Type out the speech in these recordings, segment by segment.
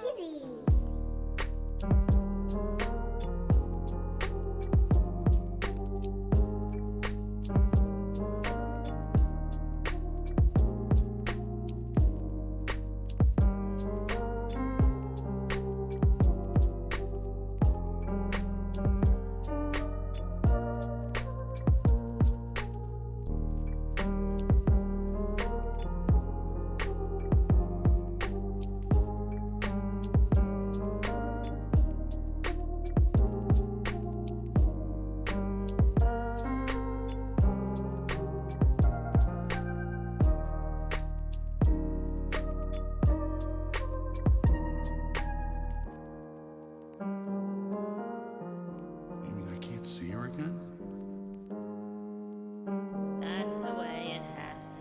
kitty. You mean I can't see her again? That's the way it has to be.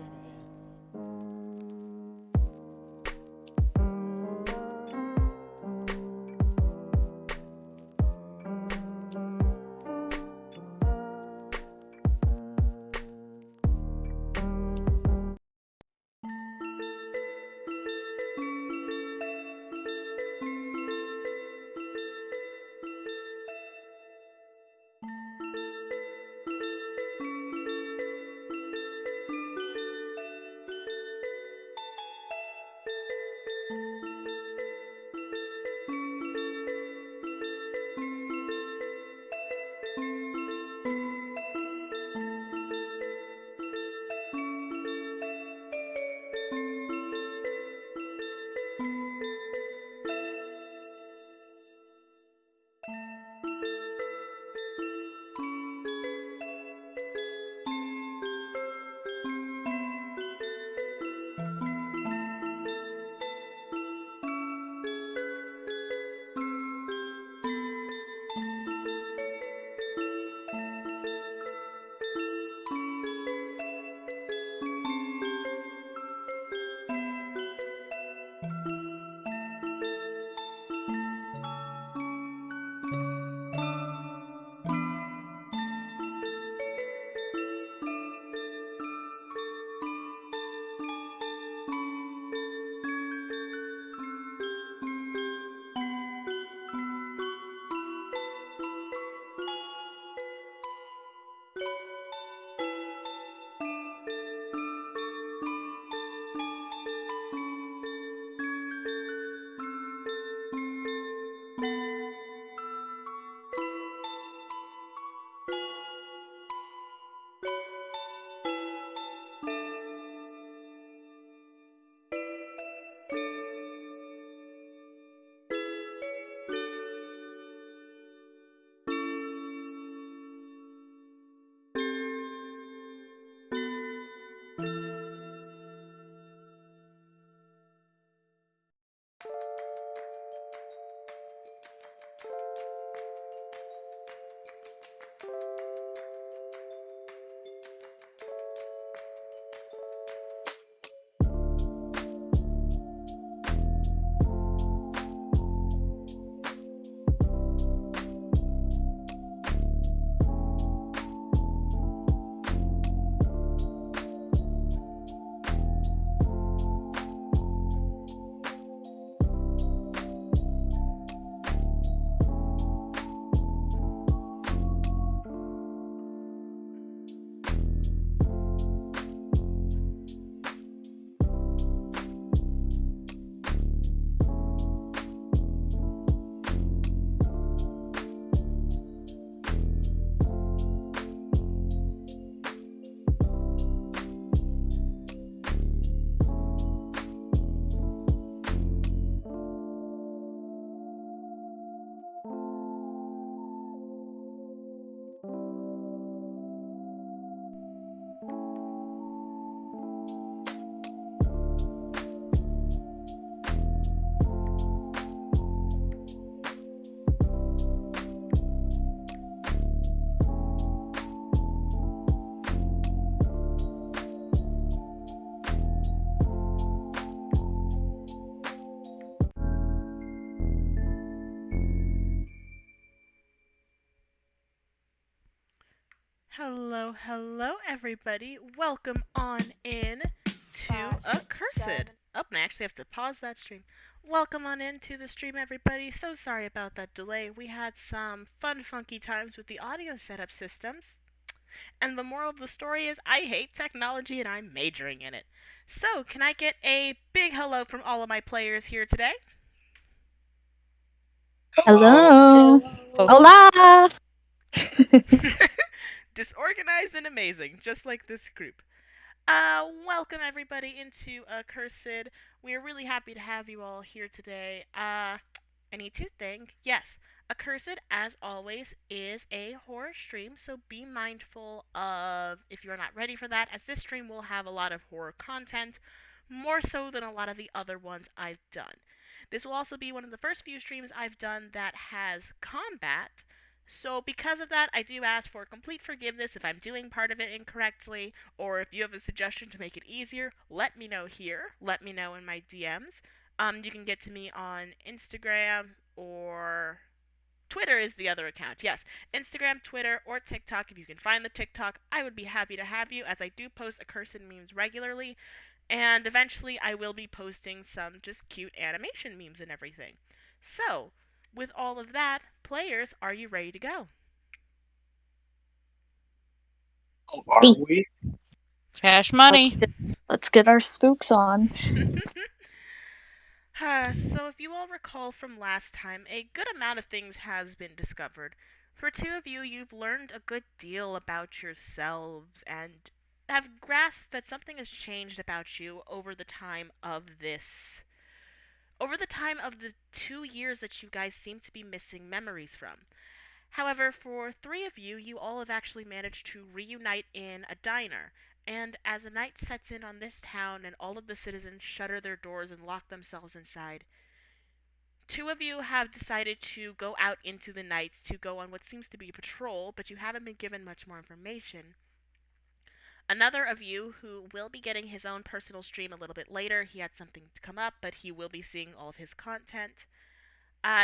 Hello, everybody. Welcome on in to Five, six, Accursed. seven. Oh, and I actually have to pause that stream. Welcome on into the stream, everybody. So sorry about that delay. We had some fun, funky times with the audio setup systems. And the moral of the story is I hate technology and I'm majoring in it. So, can I get a big hello from all of my players here today? Hello. Oh. Hola. Disorganized and amazing, just like this group. Welcome everybody into Accursed. We are really happy to have you all here today. I need to think. Yes, Accursed, as always, is a horror stream, so be mindful of if you're not ready for that, as this stream will have a lot of horror content, more so than a lot of the other ones I've done. This will also be one of the first few streams I've done that has combat, so because of that, I do ask for complete forgiveness if I'm doing part of it incorrectly, or if you have a suggestion to make it easier, let me know here. Let me know in my DMs. You can get to me on Instagram or Twitter is the other account. Yes, Instagram, Twitter, or TikTok. If you can find the TikTok, I would be happy to have you as I do post Accursed memes regularly. And eventually, I will be posting some just cute animation memes and everything. So, with all of that, players, are you ready to go? Are we? Cash money. Let's get our spooks on. So, if you all recall from last time, a good amount of things has been discovered. For two of you, you've learned a good deal about yourselves and have grasped that something has changed about you over the time of this. Over the time of the 2 years that you guys seem to be missing memories from. However, for three of you, you all have actually managed to reunite in a diner. And as a night sets in on this town and all of the citizens shutter their doors and lock themselves inside, two of you have decided to go out into the night to go on what seems to be a patrol, but you haven't been given much more information. Another of you, who will be getting his own personal stream a little bit later, he had something to come up, but he will be seeing all of his content.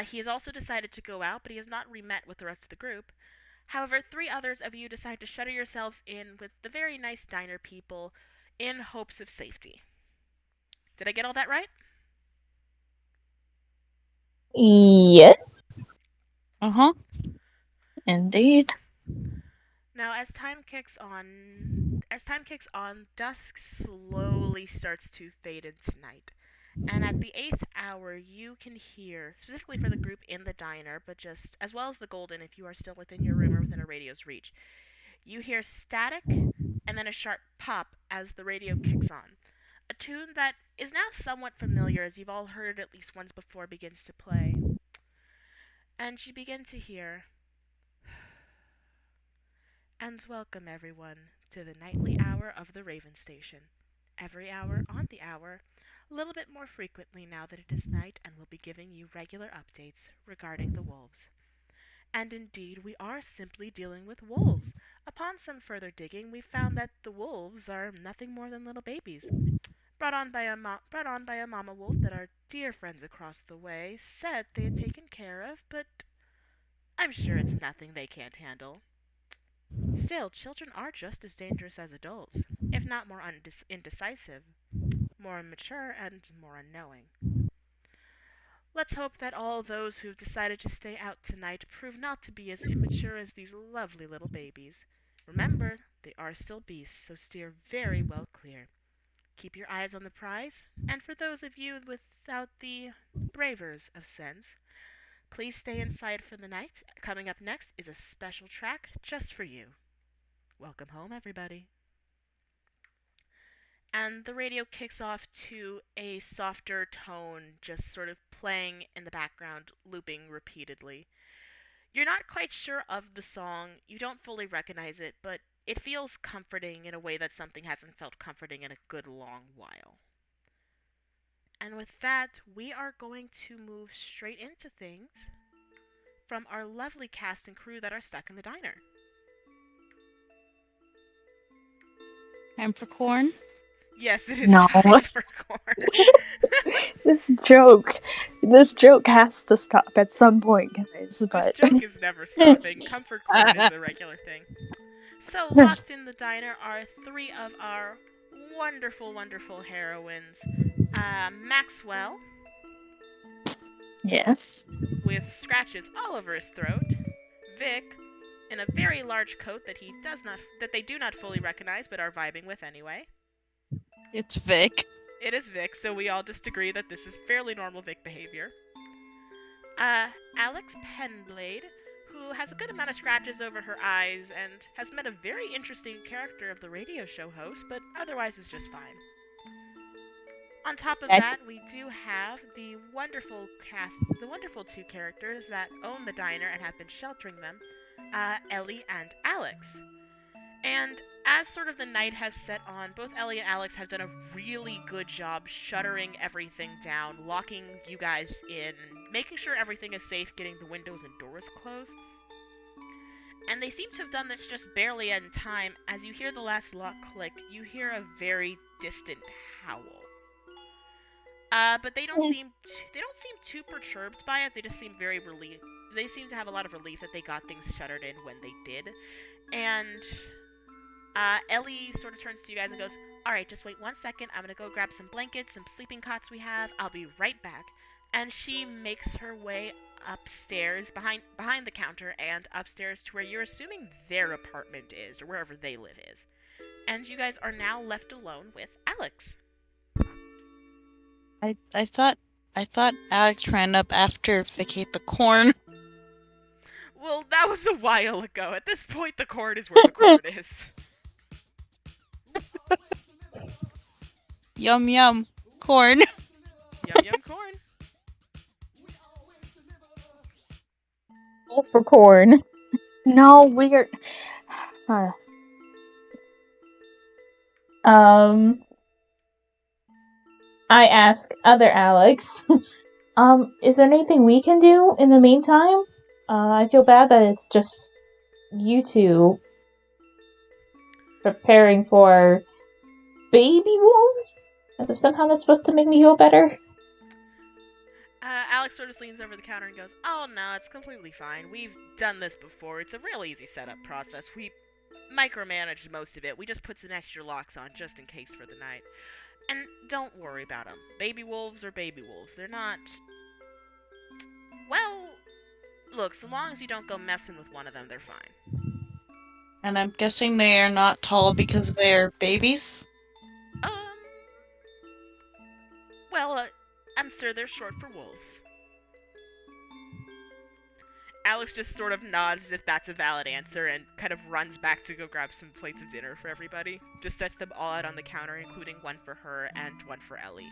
He has also decided to go out, but he has not re-met with the rest of the group. However, three others of you decide to shutter yourselves in with the very nice diner people in hopes of safety. Did I get all that right? Yes, Uh-huh. indeed. Now, as time kicks on, dusk slowly starts to fade into night. And at the 8th hour, you can hear, specifically for the group in the diner, but just as well as the Golden if you are still within your room or within a radio's reach, you hear static and then a sharp pop as the radio kicks on. A tune that is now somewhat familiar, as you've all heard it at least once before, begins to play. And you begin to hear, "And welcome everyone to the nightly hour of the Raven Station. Every hour on the hour, a little bit more frequently now that it is night, and we'll be giving you regular updates regarding the wolves." And indeed, we are simply dealing with wolves. Upon some further digging, we found that the wolves are nothing more than little babies, brought on by a mama wolf that our dear friends across the way said they had taken care of, but I'm sure it's nothing they can't handle. Still, children are just as dangerous as adults, if not more indecisive, more immature, and more unknowing. Let's hope that all those who've decided to stay out tonight prove not to be as immature as these lovely little babies. Remember, they are still beasts, so steer very well clear. Keep your eyes on the prize, and for those of you without the bravers of sense, please stay inside for the night. Coming up next is a special track just for you. Welcome home, everybody. And the radio kicks off to a softer tone, just sort of playing in the background, looping repeatedly. You're not quite sure of the song, you don't fully recognize it, but it feels comforting in a way that something hasn't felt comforting in a good long while. And with that, we are going to move straight into things from our lovely cast and crew that are stuck in the diner. Time for corn. Yes, it is No. time for corn. This joke has to stop at some point, guys. But This joke is never stopping. Comfort corn is a regular thing. So, locked in the diner are three of our wonderful, wonderful heroines. Maxwell, Yes. with scratches all over his throat. Vic, in a very large coat that they do not fully recognize but are vibing with anyway. It's Vic. It is Vic, so we all just agree that this is fairly normal Vic behavior. Alex Penblade, who has a good amount of scratches over her eyes and has met a very interesting character of the radio show host, but otherwise is just fine. On top of that, we do have the wonderful two characters that own the diner and have been sheltering them, Ellie and Alex. And as sort of the night has set on, both Ellie and Alex have done a really good job shuttering everything down, locking you guys in, making sure everything is safe, getting the windows and doors closed. And they seem to have done this just barely in time. As you hear the last lock click, you hear a very distant howl. But they don't seem too perturbed by it. They just seem very relieved. They seem to have a lot of relief that they got things shuttered in when they did. And Ellie sort of turns to you guys and goes, "Alright, just wait 1 second. I'm gonna go grab some blankets, some sleeping cots we have. I'll be right back." And she makes her way upstairs, behind the counter, and upstairs to where you're assuming their apartment is, or wherever they live is. And you guys are now left alone with Alex. I thought Alex ran up after Vic ate the corn. Well, that was a while ago. At this point, the corn is where the corn is. Yum yum. Corn. Yum yum corn. All for corn. No, we're. I ask other Alex, is there anything we can do in the meantime? I feel bad that it's just you two preparing for baby wolves? As if somehow that's supposed to make me feel better. Alex sort of leans over the counter and goes, "Oh no, it's completely fine. We've done this before. It's a real easy setup process. We micromanaged most of it. We just put some extra locks on just in case for the night. And don't worry about them. Baby wolves are baby wolves. They're not... Well, look, so long as you don't go messing with one of them, they're fine." And I'm guessing they are not tall because they're babies? Well, I'm sure they're short for wolves. Alex just sort of nods as if that's a valid answer and kind of runs back to go grab some plates of dinner for everybody. Just sets them all out on the counter, including one for her and one for Ellie.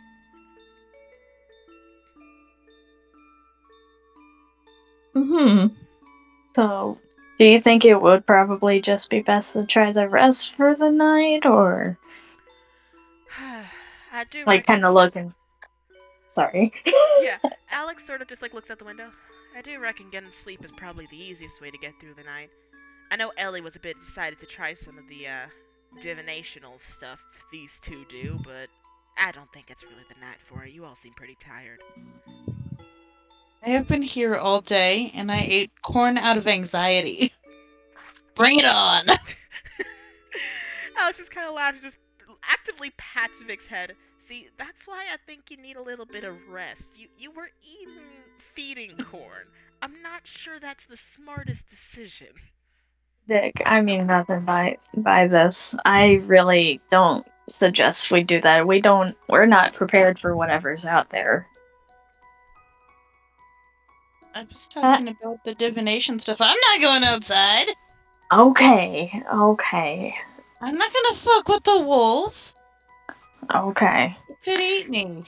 So, do you think it would probably just be best to try the rest for the night, or I do like kind of looking? Sorry. Yeah, Alex sort of just looks out the window. I do reckon getting sleep is probably the easiest way to get through the night. I know Ellie was a bit excited to try some of the divinational stuff these two do, but I don't think it's really the night for it. You all seem pretty tired. I have been here all day, and I ate corn out of anxiety. Bring it on! Alex just kind of laughs and just actively pats Vic's head. "See, that's why I think you need a little bit of rest. You were feeding corn. I'm not sure that's the smartest decision." Dick, I mean nothing by this. I really don't suggest we do that. We're not prepared for whatever's out there. I'm just talking about the divination stuff. I'm not going outside! Okay. I'm not gonna fuck with the wolf! Okay. It could eat me.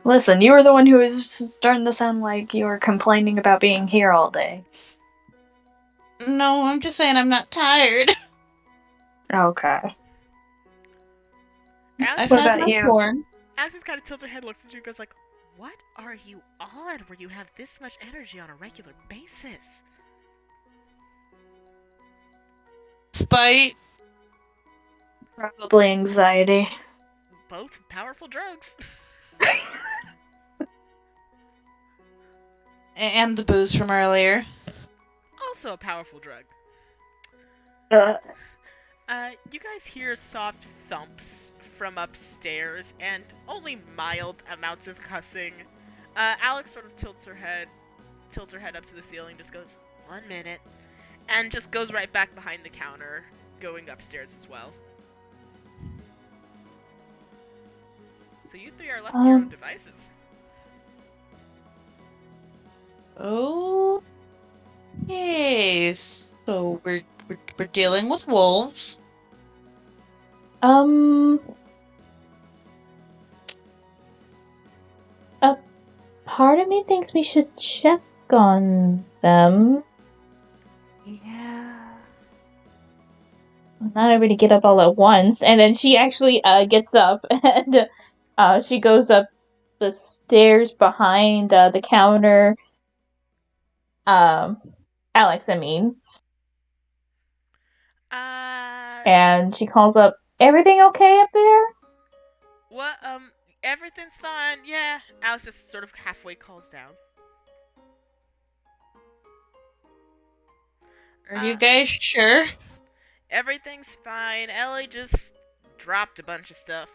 Listen, you were the one who was starting to sound like you were complaining about being here all day. No, I'm just saying I'm not tired. Okay. Alex, I've had about my you? corn. Alex just kind of tilts her head, looks at you, and goes like, "What are you on where you have this much energy on a regular basis?" Spite. Probably anxiety. Both powerful drugs. And the booze from earlier. Also a powerful drug. You guys hear soft thumps from upstairs and only mild amounts of cussing. Alex sort of tilts her head up to the ceiling, just goes, 1 minute, and just goes right back behind the counter, going upstairs as well. So you three are left to your own Um, devices. Oh, yes. So we're dealing with wolves. um, a part of me thinks we should check on them. Yeah. Not everybody get up all at once, and then she actually gets up and she goes up the stairs behind the counter. Um, Alex, I mean, Uh, and she calls up, "Everything okay up there?" what, everything's fine, yeah. Alex just sort of halfway calls down. Are you Uh, guys sure? everything's fine. Ellie just dropped a bunch of stuff.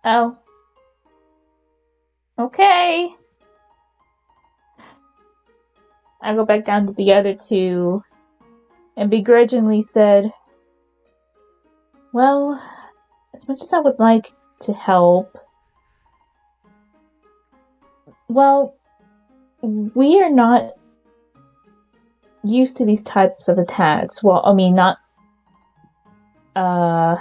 Oh, okay. I go back down to the other two and begrudgingly said, "Well, as much as I would like to help, well, we are not used to these types of attacks. Well, I mean, not, uh,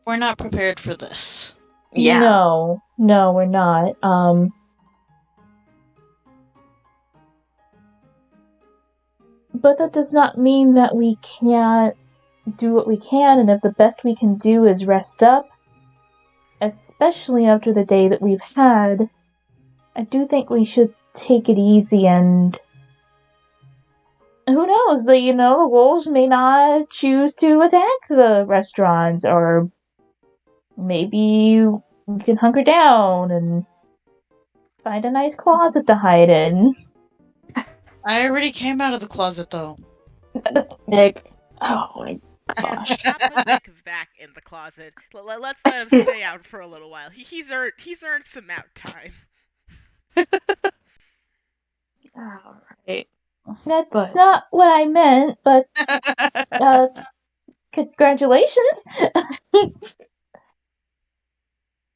We're not prepared for this. Yeah. no, we're not. But that does not mean that we can't do what we can, and if the best we can do is rest up, especially after the day that we've had, I do think we should take it easy and who knows, the wolves may not choose to attack the restaurants, or maybe we can hunker down and find a nice closet to hide in. I already came out of the closet though. Nick. Oh my Yes, gosh. let's not put Nick back in the closet. Let's let him stay out for a little while. He's earned some out time. Alright. That's But not what I meant, but uh, congratulations.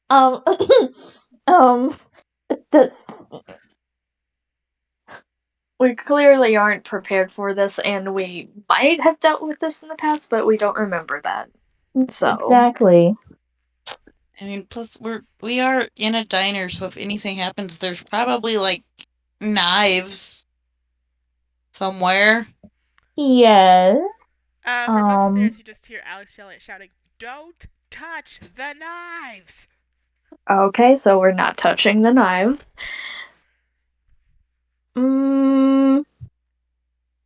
um, um, this. we clearly aren't prepared for this, and we might have dealt with this in the past, but we don't remember that. So Exactly. I mean, plus we are in a diner, so if anything happens, there's probably like knives somewhere. Yes. From Um, upstairs, you just hear Alex shouting, "Don't touch the knives!" okay, so we're not touching the knife. mm,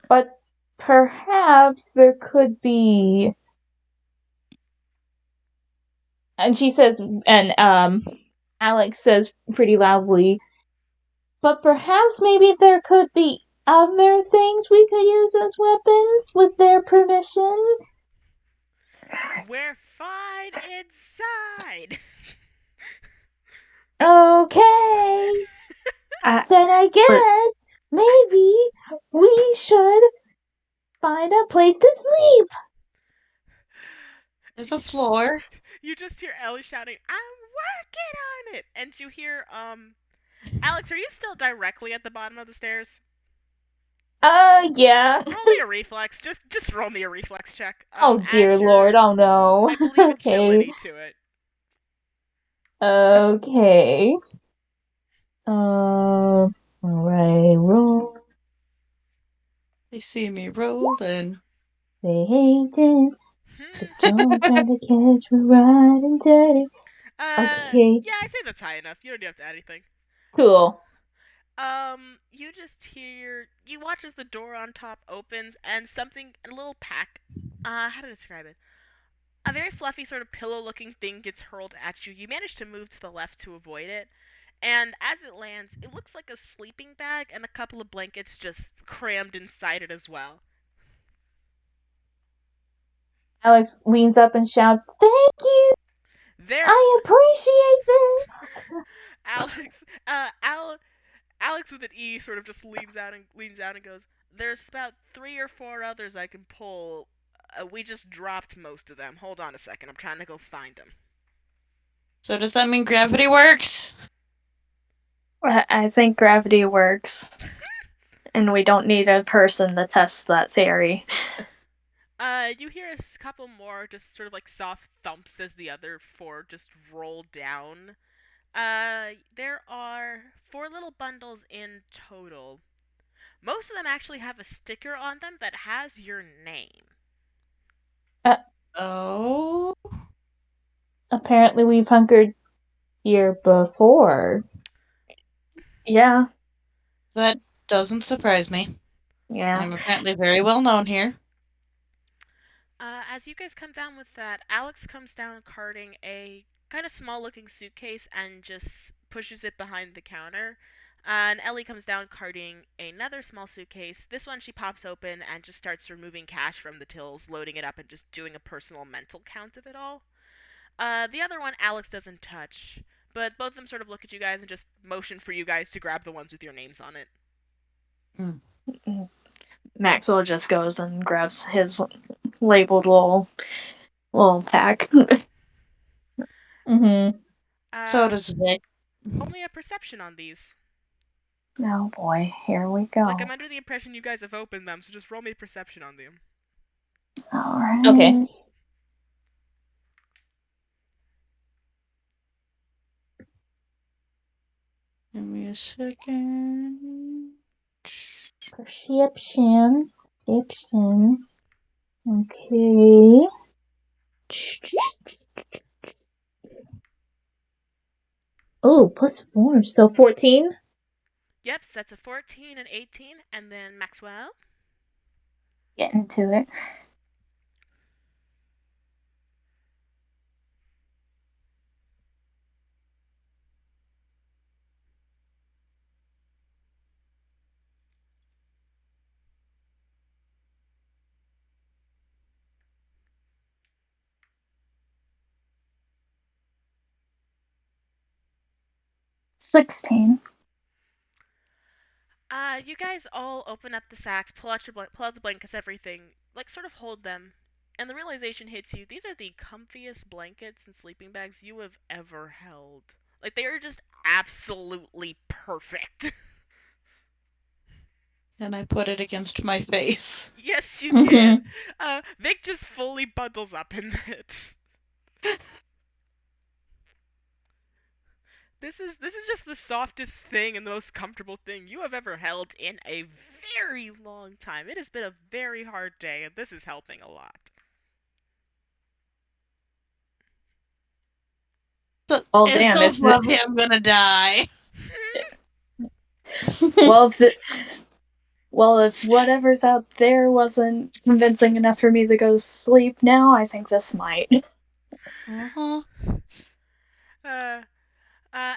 but perhaps there could be. And she says, and Alex says pretty loudly, but perhaps maybe there could be other things we could use as weapons with their permission. We're fine inside. Okay, Uh, then I but guess maybe we should find a place to sleep. There's a floor. You just hear Ellie shouting, "I'm working on it!" And you hear, Alex, are you still directly at the bottom of the stairs? Yeah. Roll me a reflex. Just roll me a reflex check. Oh dear Add lord, your, oh no. I believe, Okay. agility to it. Okay. Alright, roll. They see me rolling. They hate it, but don't try to catch me riding dirty. Okay, Yeah, I say that's high enough. You don't have to add anything. cool. You just hear, you watch as the door on top opens and something, a little pack, how to describe it? A very fluffy sort of pillow-looking thing gets hurled at you. You manage to move to the left to avoid it, and as it lands, it looks like a sleeping bag and a couple of blankets just crammed inside it as well. Alex leans up and shouts, "Thank you! There's I appreciate this!" Alex. Alex with an E sort of just leans out and goes, "There's about 3 or 4 others I can pull. We just dropped most of them. Hold on a second. I'm trying to go find them." So does that mean gravity works? I think gravity works, and we don't need a person to test that theory. You hear a couple more just sort of like soft thumps as the other 4 just roll down. There are 4 little bundles in total. Most of them actually have a sticker on them that has your name. Oh. Apparently, we've hunkered here before. Yeah, That doesn't surprise me. yeah. I'm apparently very well known here. As you guys come down with that, Alex comes down carting a kind of small looking suitcase and just pushes it behind the counter. And Ellie comes down carting another small suitcase. This one she pops open and just starts removing cash from the tills, loading it up, and just doing a personal mental count of it all. The other one Alex doesn't touch, but both of them sort of look at you guys and just motion for you guys to grab the ones with your names on it. Maxwell just goes and grabs his labeled little pack. Mm-hmm. So does Vic. Only a perception on these. Oh boy, here we go. Like, I'm under the impression you guys have opened them, so just roll me perception on them. Alright. Okay. Give me a second. Perception. Perception. Okay. Oh, +4, so 14? Yep, so that's a 14 and 18, and then Maxwell. Get into it. $16. You guys all open up the sacks, pull out the blankets, everything, like sort of hold them, and the realization hits you: these are the comfiest blankets and sleeping bags you have ever held. Like, they are just absolutely perfect. And I put it against my face. Yes, you can. Vic just fully bundles up in it. This is just the softest thing and the most comfortable thing you have ever held in a very long time. It has been a very hard day, and this is helping a lot. Well, It's damn, so if fluffy, I'm gonna die. if whatever's out there wasn't convincing enough for me to go to sleep now, I think this might. Uh-huh.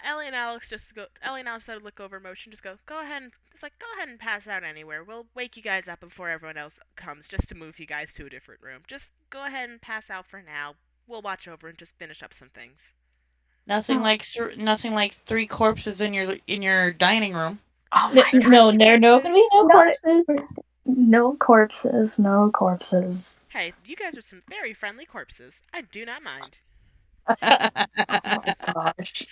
Ellie and Alex Ellie and Alex look over motion. Just go ahead and go ahead and pass out anywhere. We'll wake you guys up before everyone else comes, just to move you guys to a different room. Just go ahead and pass out for now. We'll watch over and just finish up some things. Nothing like 3 corpses in your dining room. Oh my There No, have there are no gonna be no corpses. No corpses, no corpses. Hey, you guys are some very friendly corpses. I do not mind. Oh gosh.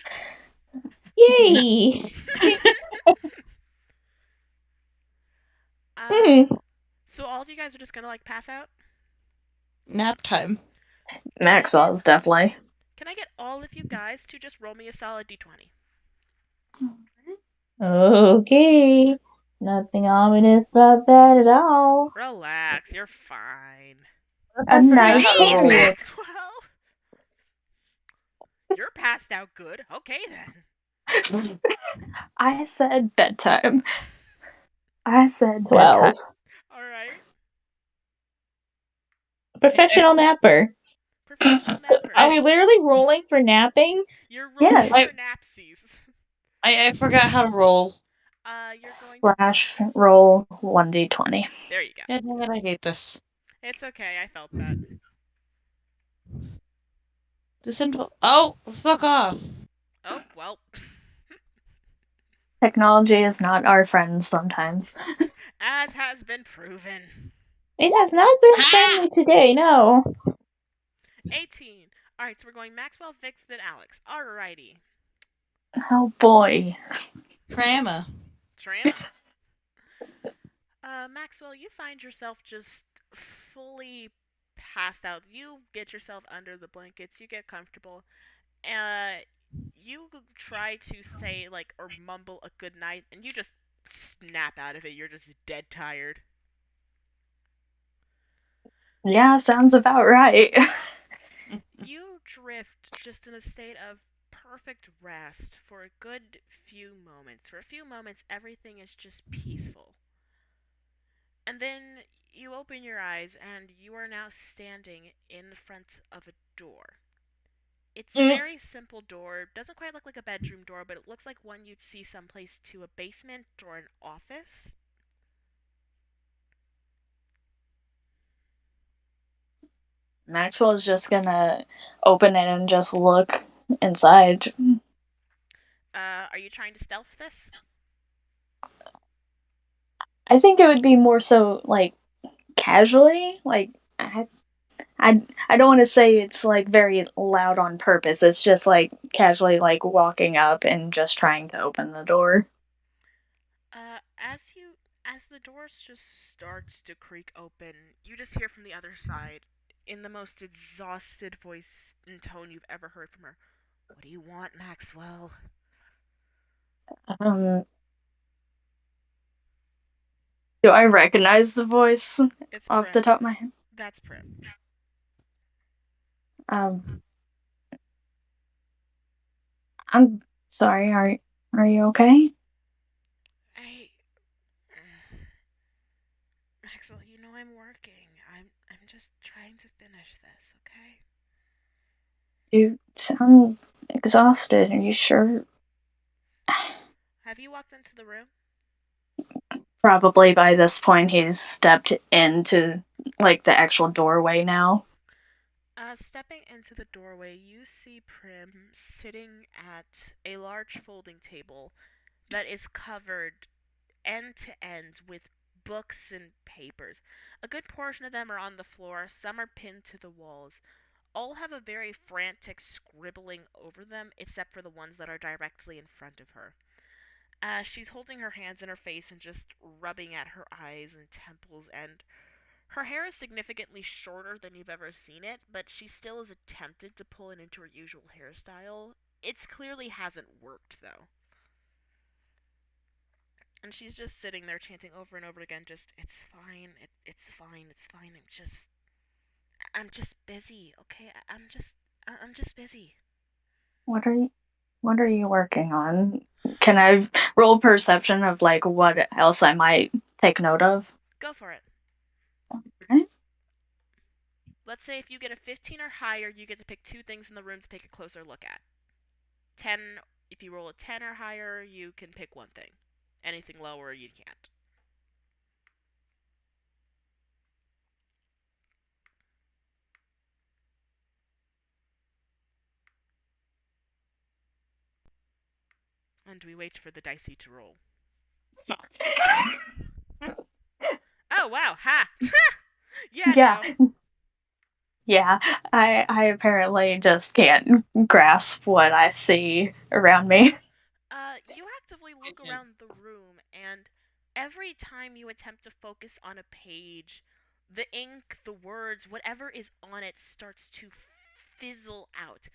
Yay! So all of you guys are just gonna pass out? Nap time. Maxwell's definitely. Can I get all of you guys to just roll me a solid d20? Okay. Nothing ominous about that at all. Relax, you're fine. A nice Jeez, roll. Maxwell! You're passed out good. Okay then. I said bedtime. I said 12. bedtime. Alright. Professional napper. Professional napper. Are we literally rolling for napping? You're rolling Yes. for napsies. I forgot how to roll. You're going to... / roll 1d20. There you go. God damn it, I hate this. It's okay, I felt that. Oh, fuck off. Oh, well. Technology is not our friend sometimes. As has been proven. It has not been Ah! friendly today, no. 18. Alright, so we're going Maxwell, Vix, then Alex. Alrighty. Oh boy. Trama. Tram? Maxwell, you find yourself just fully passed out. You get yourself under the blankets, you get comfortable. You try to say, like, or mumble a good night, and you just snap out of it. You're just dead tired. Yeah, sounds about right. You drift just in a state of perfect rest for a good few moments. For a few moments, everything is just peaceful. And then you open your eyes, and you are now standing in front of a door. It's a Mm, very simple door. Doesn't quite look like a bedroom door, but it looks like one you'd see someplace to a basement or an office. Maxwell's just gonna open it and just look inside. Are you trying to stealth this? I think it would be more so like casually. Like I don't want to say it's like very loud on purpose. It's just like casually like walking up and just trying to open the door. As the doors just starts to creak open, you just hear from the other side, in the most exhausted voice and tone you've ever heard from her. What do you want, Maxwell? Um, do I recognize the voice It's off the Prim. top of my head? That's Prim. Um, I'm sorry. Are you okay? I Maxwell, you know I'm working. I'm just trying to finish this, okay? You sound exhausted. Are you sure? Have you walked into the room? Probably by this point he's stepped into like the actual doorway now. Stepping into the doorway, you see Prim sitting at a large folding table that is covered end to end with books and papers. A good portion of them are on the floor, some are pinned to the walls. All have a very frantic scribbling over them, except for the ones that are directly in front of her. She's holding her hands in her face and just rubbing at her eyes and temples, and her hair is significantly shorter than you've ever seen it, but she still is attempted to pull it into her usual hairstyle. It clearly hasn't worked, though. And she's just sitting there chanting over and over again, just, it's fine, it's fine, it's fine, I'm just busy, okay? I'm just busy. What are you what are you working on? Can I roll perception of like what else I might take note of? Go for it. Okay. Let's say if you get a 15 or higher, you get to pick two things in the room to take a closer look at. 10, if you roll a 10 or higher, you can pick one thing. Anything lower, you can't. And we wait for the dicey to roll. Oh, wow, ha! Yeah, Yeah, no. yeah. I apparently just can't grasp what I see around me. You actively look around the room, and every time you attempt to focus on a page, the ink, the words, whatever is on it starts to fizzle out.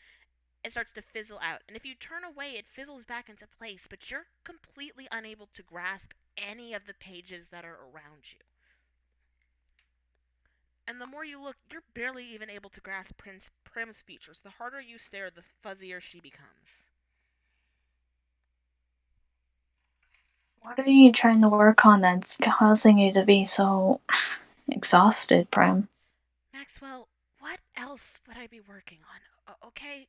It starts to fizzle out. And if you turn away, it fizzles back into place, but you're completely unable to grasp any of the pages that are around you. And the more you look, you're barely even able to grasp Prim's features. The harder you stare, the fuzzier she becomes. What are you trying to work on that's causing you to be so exhausted, Prim? Maxwell, what else would I be working on? Okay,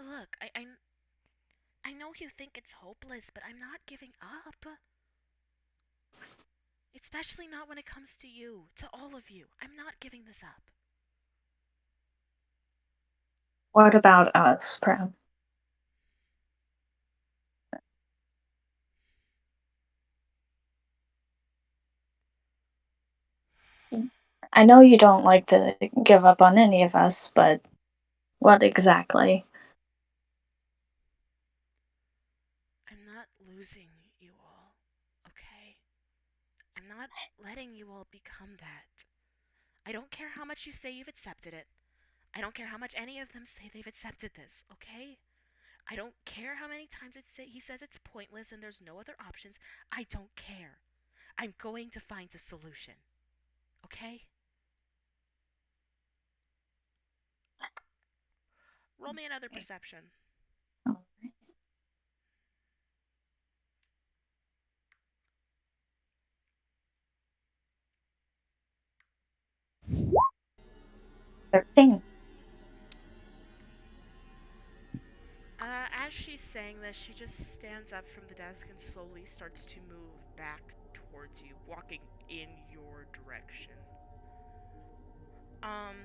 look, I know you think it's hopeless, but I'm not giving up. Especially not when it comes to you, to all of you. I'm not giving this up. What about us, Pram? I know you don't like to give up on any of us, but what exactly? I'm not losing you all, okay? I'm not letting you all become that. I don't care how much you say you've accepted it. I don't care how much any of them say they've accepted this, okay? I don't care how many times he says it's pointless and there's no other options. I don't care. I'm going to find a solution, okay? Roll me another perception. 13. As she's saying this, she just stands up from the desk and slowly starts to move back towards you, walking in your direction. Um,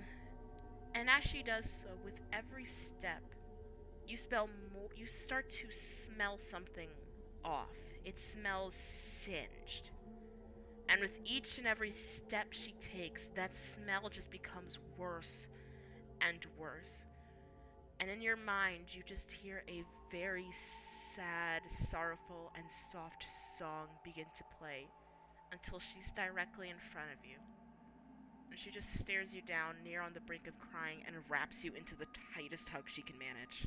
and as she does so, with every step, you start to smell something off. It smells singed. And with each and every step she takes, that smell just becomes worse and worse. And in your mind, you just hear a very sad, sorrowful, and soft song begin to play until she's directly in front of you. And she just stares you down, near on the brink of crying, and wraps you into the tightest hug she can manage.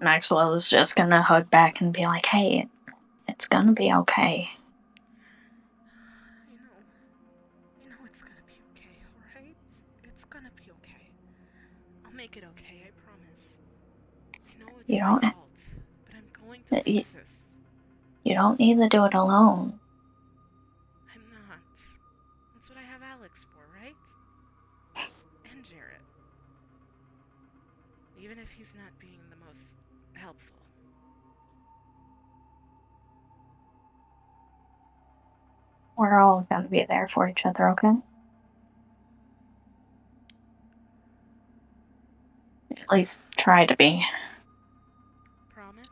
Maxwell is just gonna hug back and be like, hey, it's gonna be okay. I know it's gonna be okay, alright? It's gonna be okay. I'll make it okay, I promise. I know it's You my don't fault, but I'm going to you, fix this. you don't need to do it alone. I'm not. That's what I have Alex for, right? And Jarrett. Even if he's not being the most helpful. We're all gonna be there for each other, okay? At least try to be. Promise?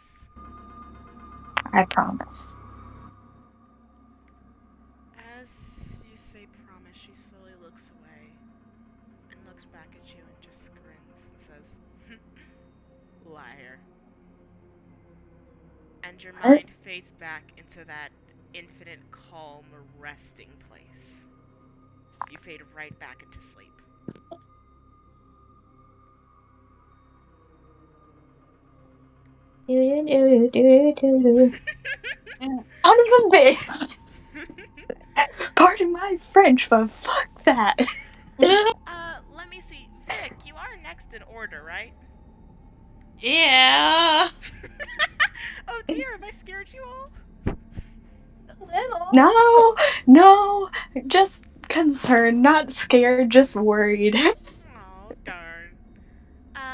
I promise. As you say promise, she slowly looks away and looks back at you and just grins and says, liar. And your What? mind fades back into that infinite calm, resting place. You fade right back into sleep. Son of a bitch! Pardon my French, but fuck that. Let me see. Vic, you are next in order, right? Yeah. Oh dear, have I scared you all? No, just concerned, not scared, just worried. Oh, darn.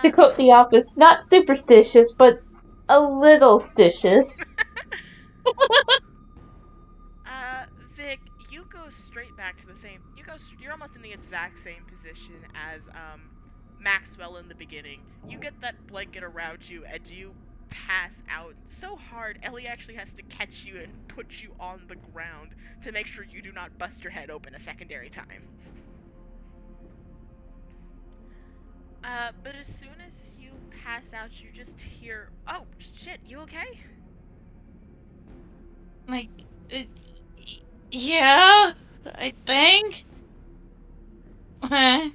To quote The Office, not superstitious, but a little stitious. Vic, you go straight back to the same. You're almost in the exact same position as Maxwell in the beginning. You get that blanket around you and you pass out so hard. Ellie actually has to catch you and put you on the ground to make sure you do not bust your head open a secondary time. But as soon as you pass out, you just hear, "Oh shit, you okay?" Like, uh, yeah, I think. Ugh,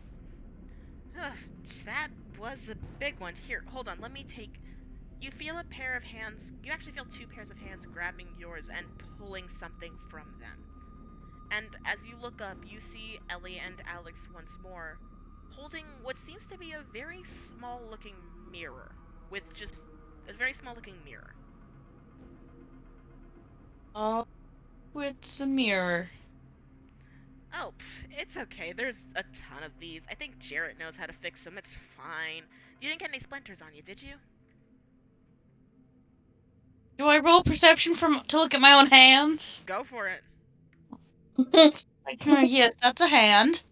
that was a big one. Here, hold on. Let me take. You feel a pair of hands. You actually feel two pairs of hands grabbing yours and pulling something from them. And as you look up, you see Ellie and Alex once more, holding what seems to be a very small looking mirror. With just a very small looking mirror. Oh, it's a mirror. Oh, it's okay. There's a ton of these. I think Jarrett knows how to fix them. It's fine. You didn't get any splinters on you, did you? Do I roll perception to look at my own hands? Go for it. Like, yes, that's a hand.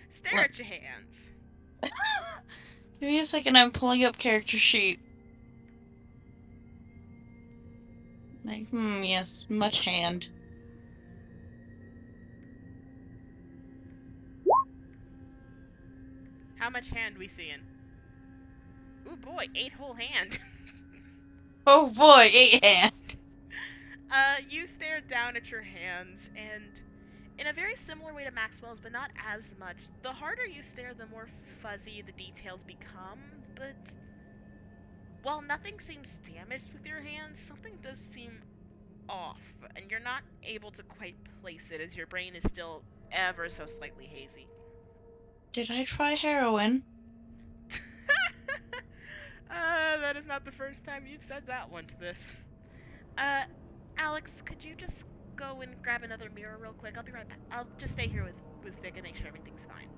Stare at your hands. Give me a second, I'm pulling up character sheet. Like, yes, much hand. How much hand we seeing? Ooh boy, 8 whole hand. Oh boy, 8 hand. You stare down at your hands, and in a very similar way to Maxwell's, but not as much, the harder you stare, the more fuzzy the details become, but while nothing seems damaged with your hands, something does seem off, and you're not able to quite place it as your brain is still ever so slightly hazy. Did I try heroin? That is not the first time you've said that one to this. Alex, could you just go and grab another mirror real quick? I'll be right back. I'll just stay here with Vic and make sure everything's fine.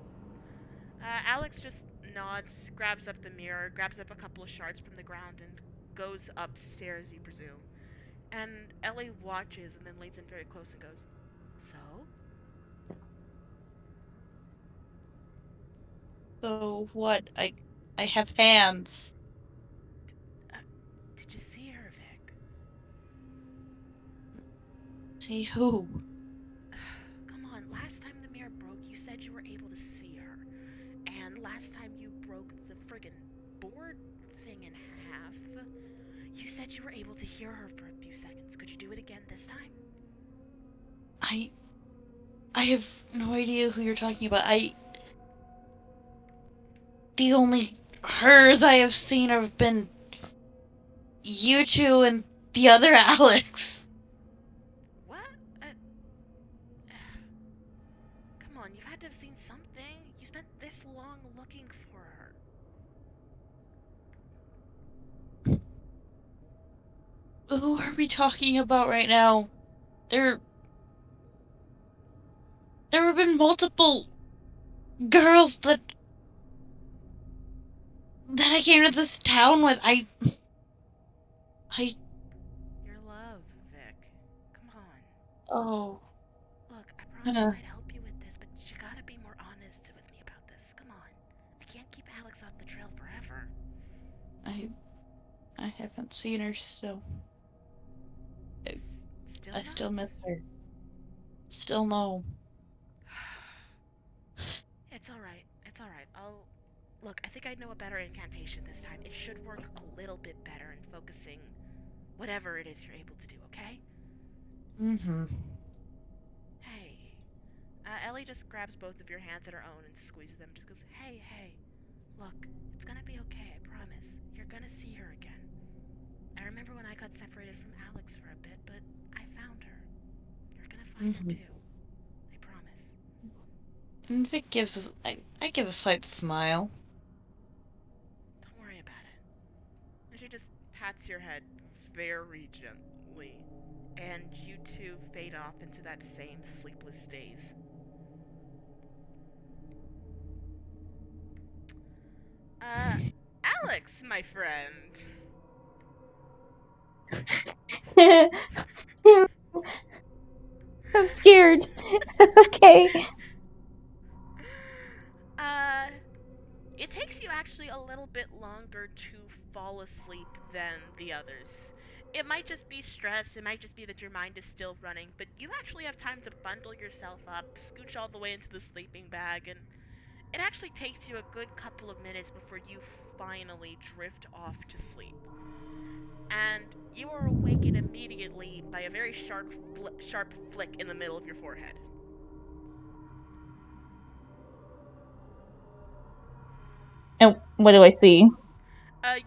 Alex just nods, grabs up the mirror, grabs up a couple of shards from the ground, and goes upstairs, you presume. And Ellie watches and then leans in very close and goes, "So?" So what? I have hands. Did you see her, Vic? See who? Come on, last time the mirror broke, you said you were able to see her. And last time you broke the friggin' board thing in half, you said you were able to hear her for a few seconds. Could you do it again this time? I have no idea who you're talking about. The only hers I have seen have been you two and the other Alex. What? Come on, you've had to have seen something. You spent this long looking for her. Who are we talking about right now? There have been multiple girls that I came to this town with. Your love, Vic. Come on. Oh. Look, I promise I'd help you with this, but you gotta be more honest with me about this. Come on. I can't keep Alex off the trail forever. I haven't seen her still. I still miss her. Still no. It's alright. It's alright. Look, I think I know a better incantation this time. It should work a little bit better in focusing whatever it is you're able to do, okay? Mm-hmm. Hey. Ellie just grabs both of your hands in her own and squeezes them. Just goes, hey, look, it's gonna be okay, I promise. You're gonna see her again. I remember when I got separated from Alex for a bit, but I found her. You're gonna find her too. I promise. And Vic gives I give a slight smile. Don't worry about it. And she just pats your head very gently, and you two fade off into that same sleepless daze. Alex, my friend. I'm scared. Okay. It takes you actually a little bit longer to fall asleep than the others. It might just be stress, it might just be that your mind is still running, but you actually have time to bundle yourself up, scooch all the way into the sleeping bag, and it actually takes you a good couple of minutes before you finally drift off to sleep. And you are awakened immediately by a very sharp flick in the middle of your forehead. And what do I see?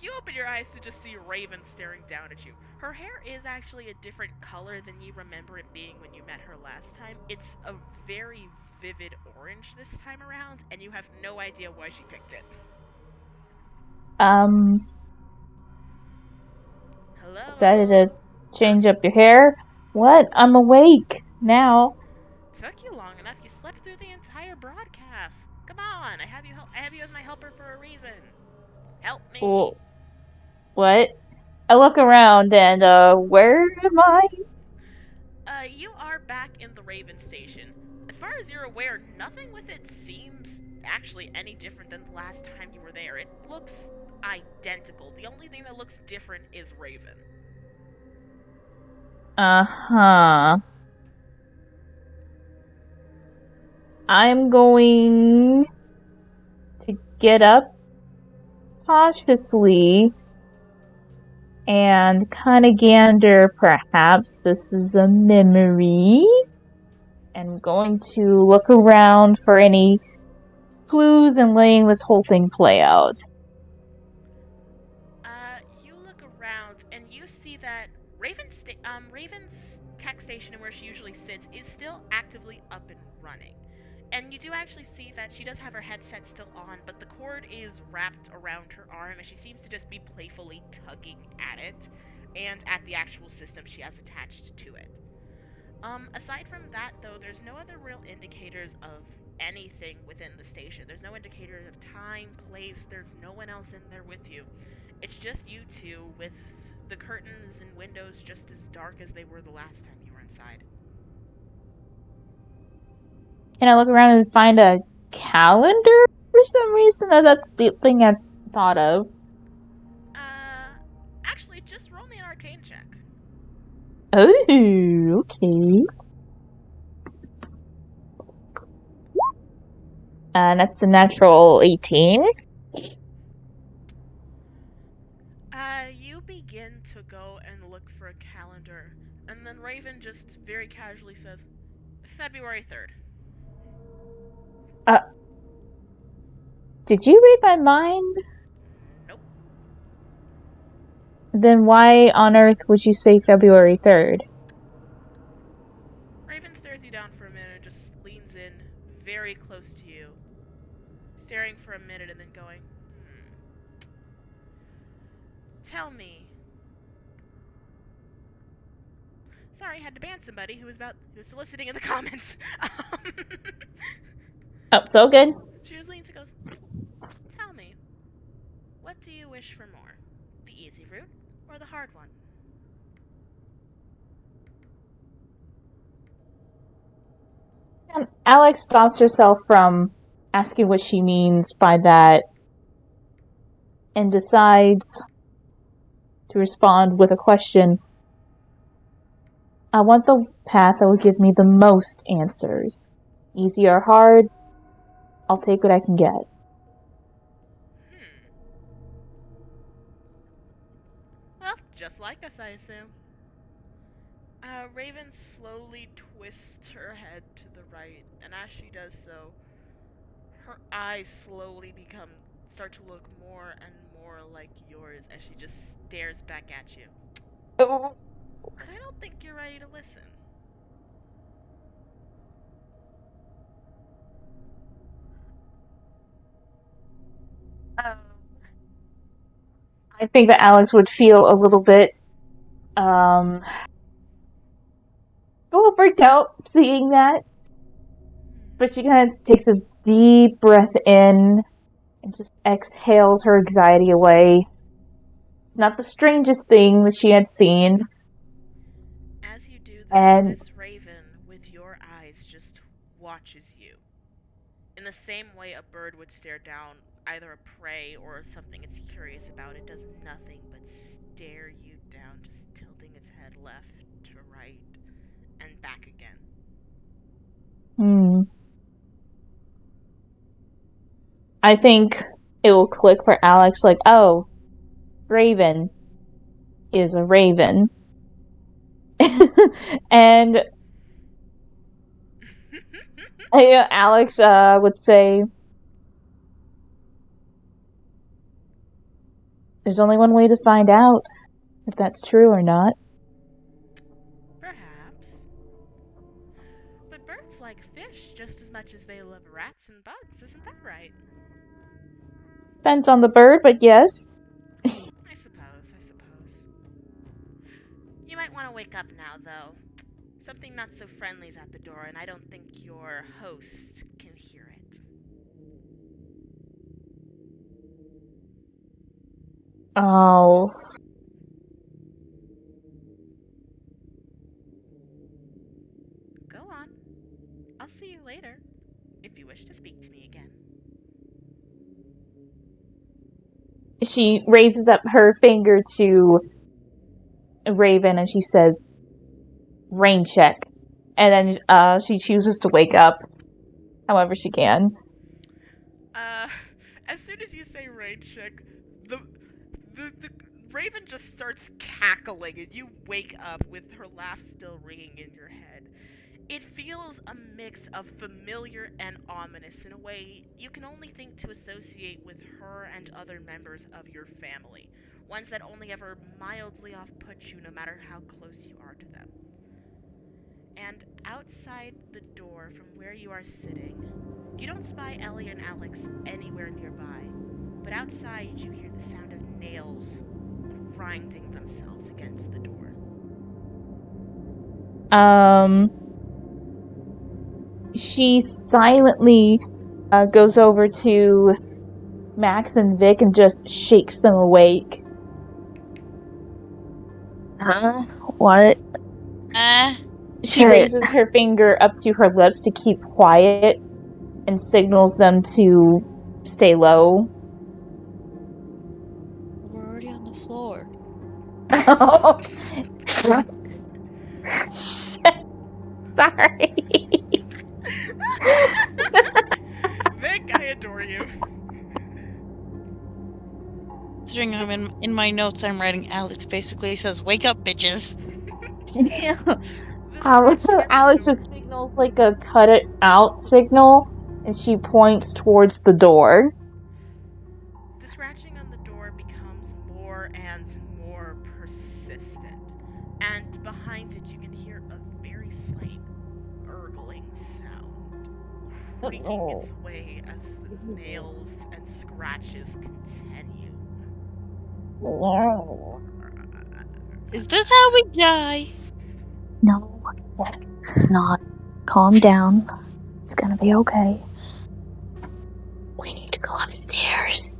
You open your eyes to just see Raven staring down at you. Her hair is actually a different color than you remember it being when you met her last time. It's a very vivid orange this time around, and you have no idea why she picked it. Hello? Decided to change up your hair? What? I'm awake now. Took you long enough. You slept through the entire broadcast. Come on, I have you as my helper for a reason. Help me. Well, what? I look around and, where am I? You are back in the Raven Station. As far as you're aware, nothing with it seems actually any different than the last time you were there. It looks identical. The only thing that looks different is Raven. Uh-huh. I'm going to get up cautiously and kind of gander. Perhaps this is a memory. I'm going to look around for any clues and letting this whole thing play out. You look around and you see that Raven's tech station, where she usually sits, is still actively up and running. And you do actually see that she does have her headset still on, but the cord is wrapped around her arm, and she seems to just be playfully tugging at it and at the actual system she has attached to it. Aside from that, though, there's no other real indicators of anything within the station. There's no indicators of time, place, there's no one else in there with you. It's just you two with the curtains and windows just as dark as they were the last time you were inside. Can I look around and find a calendar for some reason? Oh, that's the thing I thought of. Actually, just roll me an arcane check. Oh, okay. And that's a natural 18. You begin to go and look for a calendar, and then Raven just very casually says, February 3rd. Did you read my mind? Nope. Then why on earth would you say February 3rd? Raven stares you down for a minute and just leans in very close to you, staring for a minute and then going, Tell me. Sorry, had to ban somebody who was soliciting in the comments. Oh, so good. She just leans and goes, Tell me, what do you wish for more? The easy route or the hard one? And Alex stops herself from asking what she means by that and decides to respond with a question. I want the path that will give me the most answers. Easy or hard, I'll take what I can get. Well, just like us, I assume. Raven slowly twists her head to the right, and as she does so, her eyes slowly start to look more and more like yours as she just stares back at you. But I don't think you're ready to listen. I think that Alex would feel a little bit a little freaked out seeing that. But she kind of takes a deep breath in and just exhales her anxiety away. It's not the strangest thing that she had seen. As you do this, And this raven with your eyes just watches you. In the same way a bird would stare down either a prey or something it's curious about, it does nothing but stare you down, just tilting its head left to right and back again. I think it will click for Alex like, oh, Raven is a raven. And Alex would say, there's only one way to find out if that's true or not. Perhaps. But birds like fish just as much as they love rats and bugs, isn't that right? Depends on the bird, but yes. I suppose. You might want to wake up now, though. Something not so friendly's at the door, and I don't think your host can hear it. Oh. Go on. I'll see you later, if you wish to speak to me again. She raises up her finger to Raven and she says, "Rain check." And then she chooses to wake up however she can. Uh, as soon as you say rain check, the the raven just starts cackling, and you wake up with her laugh still ringing in your head. It feels a mix of familiar and ominous in a way you can only think to associate with her and other members of your family, ones that only ever mildly off put you no matter how close you are to them. And outside the door from where you are sitting, you don't spy Ellie and Alex anywhere nearby, but outside you hear the sound of nails grinding themselves against the door. She silently goes over to Max and Vic and just shakes them awake. Huh? What? She raises her finger up to her lips to keep quiet and signals them to stay low. We're already on the floor. Sorry. Vic, I adore you. Considering I'm in my notes, I'm writing Alex basically says, "Wake up, bitches." Yeah. The scratching at the Alex door. just signals like a cut it out signal and she points towards the door. The scratching on the door becomes more and more persistent, and behind it you can hear a very slight gurgling sound, creaking its way as the nails and scratches continue. Is this how we die? No, it's not. Calm down. It's gonna be okay. We need to go upstairs.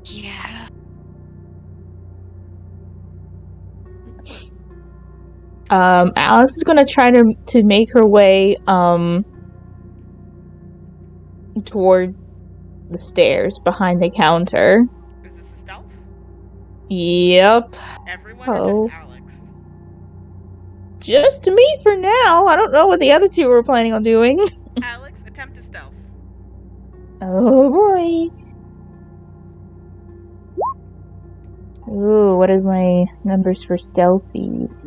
Yeah. Alex is gonna try to make her way toward the stairs behind the counter. Is this a stealth? Yep. Everyone or just Alex? Just me for now. I don't know what the other two were planning on doing. Alex, attempt to stealth. Oh boy. Ooh, what are my numbers for stealthies?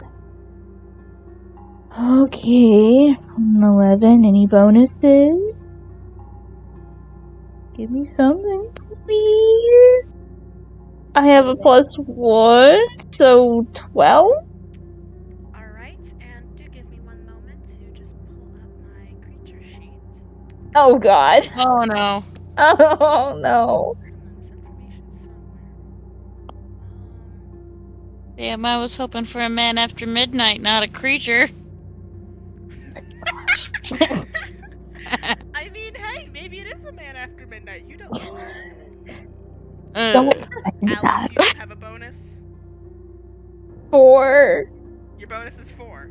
Okay, 11. Any bonuses? Give me something, please. I have a +1, so 12. Alright, and do give me one moment to just pull up my creature sheet. Oh god. Oh no. Oh no. Come on, this information's somewhere. Damn, I was hoping for a man after midnight, not a creature. I mean, hey, maybe it is a man after midnight. You don't know. Don't say Alex, that. you don't have a bonus? 4. Your bonus is 4.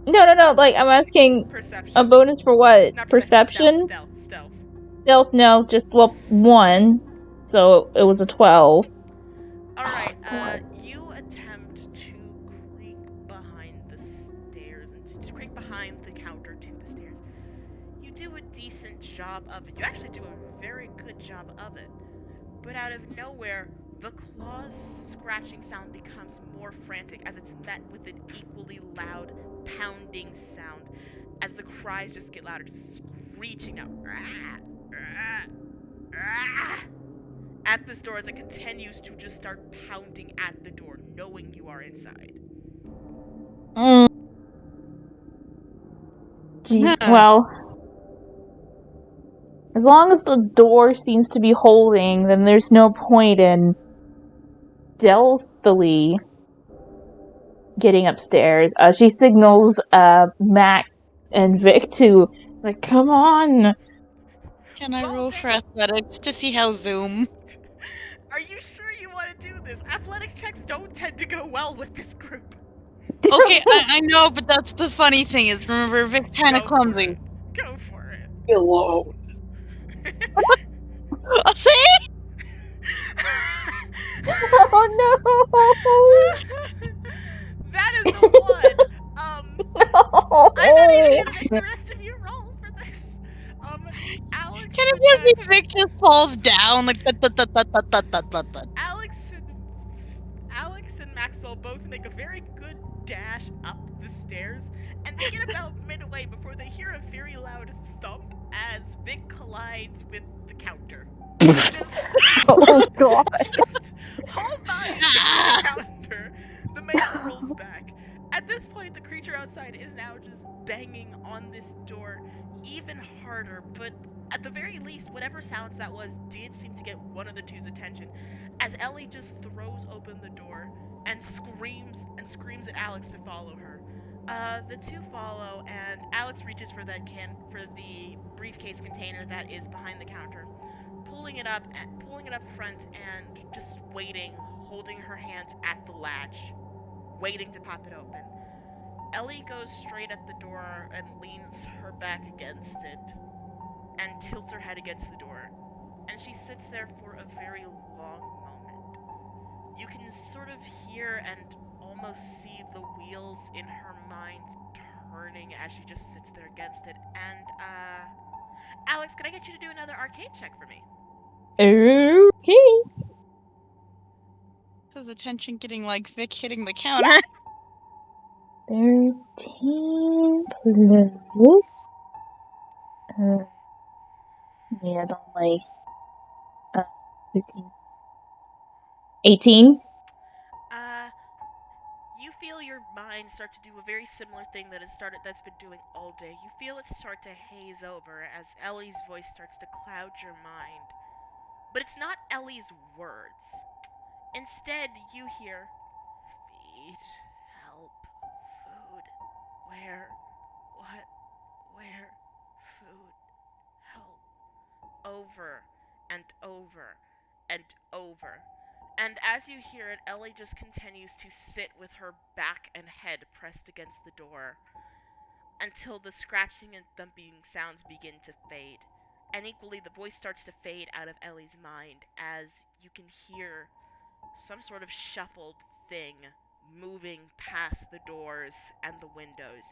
No. Like, I'm asking Perception. a bonus for what? Not Perception? Stealth. Stealth, no. Just, 1. So it was a 12. Alright, you attempt to creak behind the stairs, and to creak behind the counter to the stairs. You do a decent job of it. You actually do a very good job of it. But out of nowhere, the claws scratching sound becomes more frantic as it's met with an equally loud pounding sound as the cries just get louder, screeching out at this door as it continues to just start pounding at the door, knowing you are inside. Jeez, well, as long as the door seems to be holding, then there's no point in stealthily getting upstairs. She signals Mac and Vic to, like, come on. Can I roll for athletics to see how Zoom? Are you sure you want to do this? Athletic checks don't tend to go well with this group. Okay, I know, but that's the funny thing is, remember, Vic's kind of Go for clumsy. it. Go for it. Hello. Oh, see? Oh That is a 1. no! I'm not even gonna make the rest of you roll for this. Alex Can it and just be Max. Vic just falls down like that? Alex and Alex and Maxwell both make a very good dash up the stairs, and they get about midway before they hear a very loud thump as Vic collides with the counter. Just, Oh god! just haul bodies against the Ah! counter. The man rolls back. At this point, the creature outside is now just banging on this door even harder, but at the very least, whatever sounds that was did seem to get one of the two's attention, as Ellie just throws open the door and screams at Alex to follow her. The two follow, and Alex reaches for the briefcase container that is behind the counter, pulling it up front, and just waiting, holding her hands at the latch, waiting to pop it open. Ellie goes straight at the door and leans her back against it, and tilts her head against the door, and she sits there for a very long moment. You can sort of hear and almost see the wheels in her mind turning as she just sits there against it. And, Alex, can I get you to do another arcane check for me? Okay. His attention getting like Vic hitting the counter. 13 plus. Yeah, don't only. 15. 18. Uh, you feel your mind start to do a very similar thing that's been doing all day. You feel it start to haze over as Ellie's voice starts to cloud your mind. But it's not Ellie's words. Instead, you hear feed, help, food, where, what, where, food, help, over and over and over. And as you hear it, Ellie just continues to sit with her back and head pressed against the door until the scratching and thumping sounds begin to fade. And equally, the voice starts to fade out of Ellie's mind as you can hear some sort of shuffled thing moving past the doors and the windows.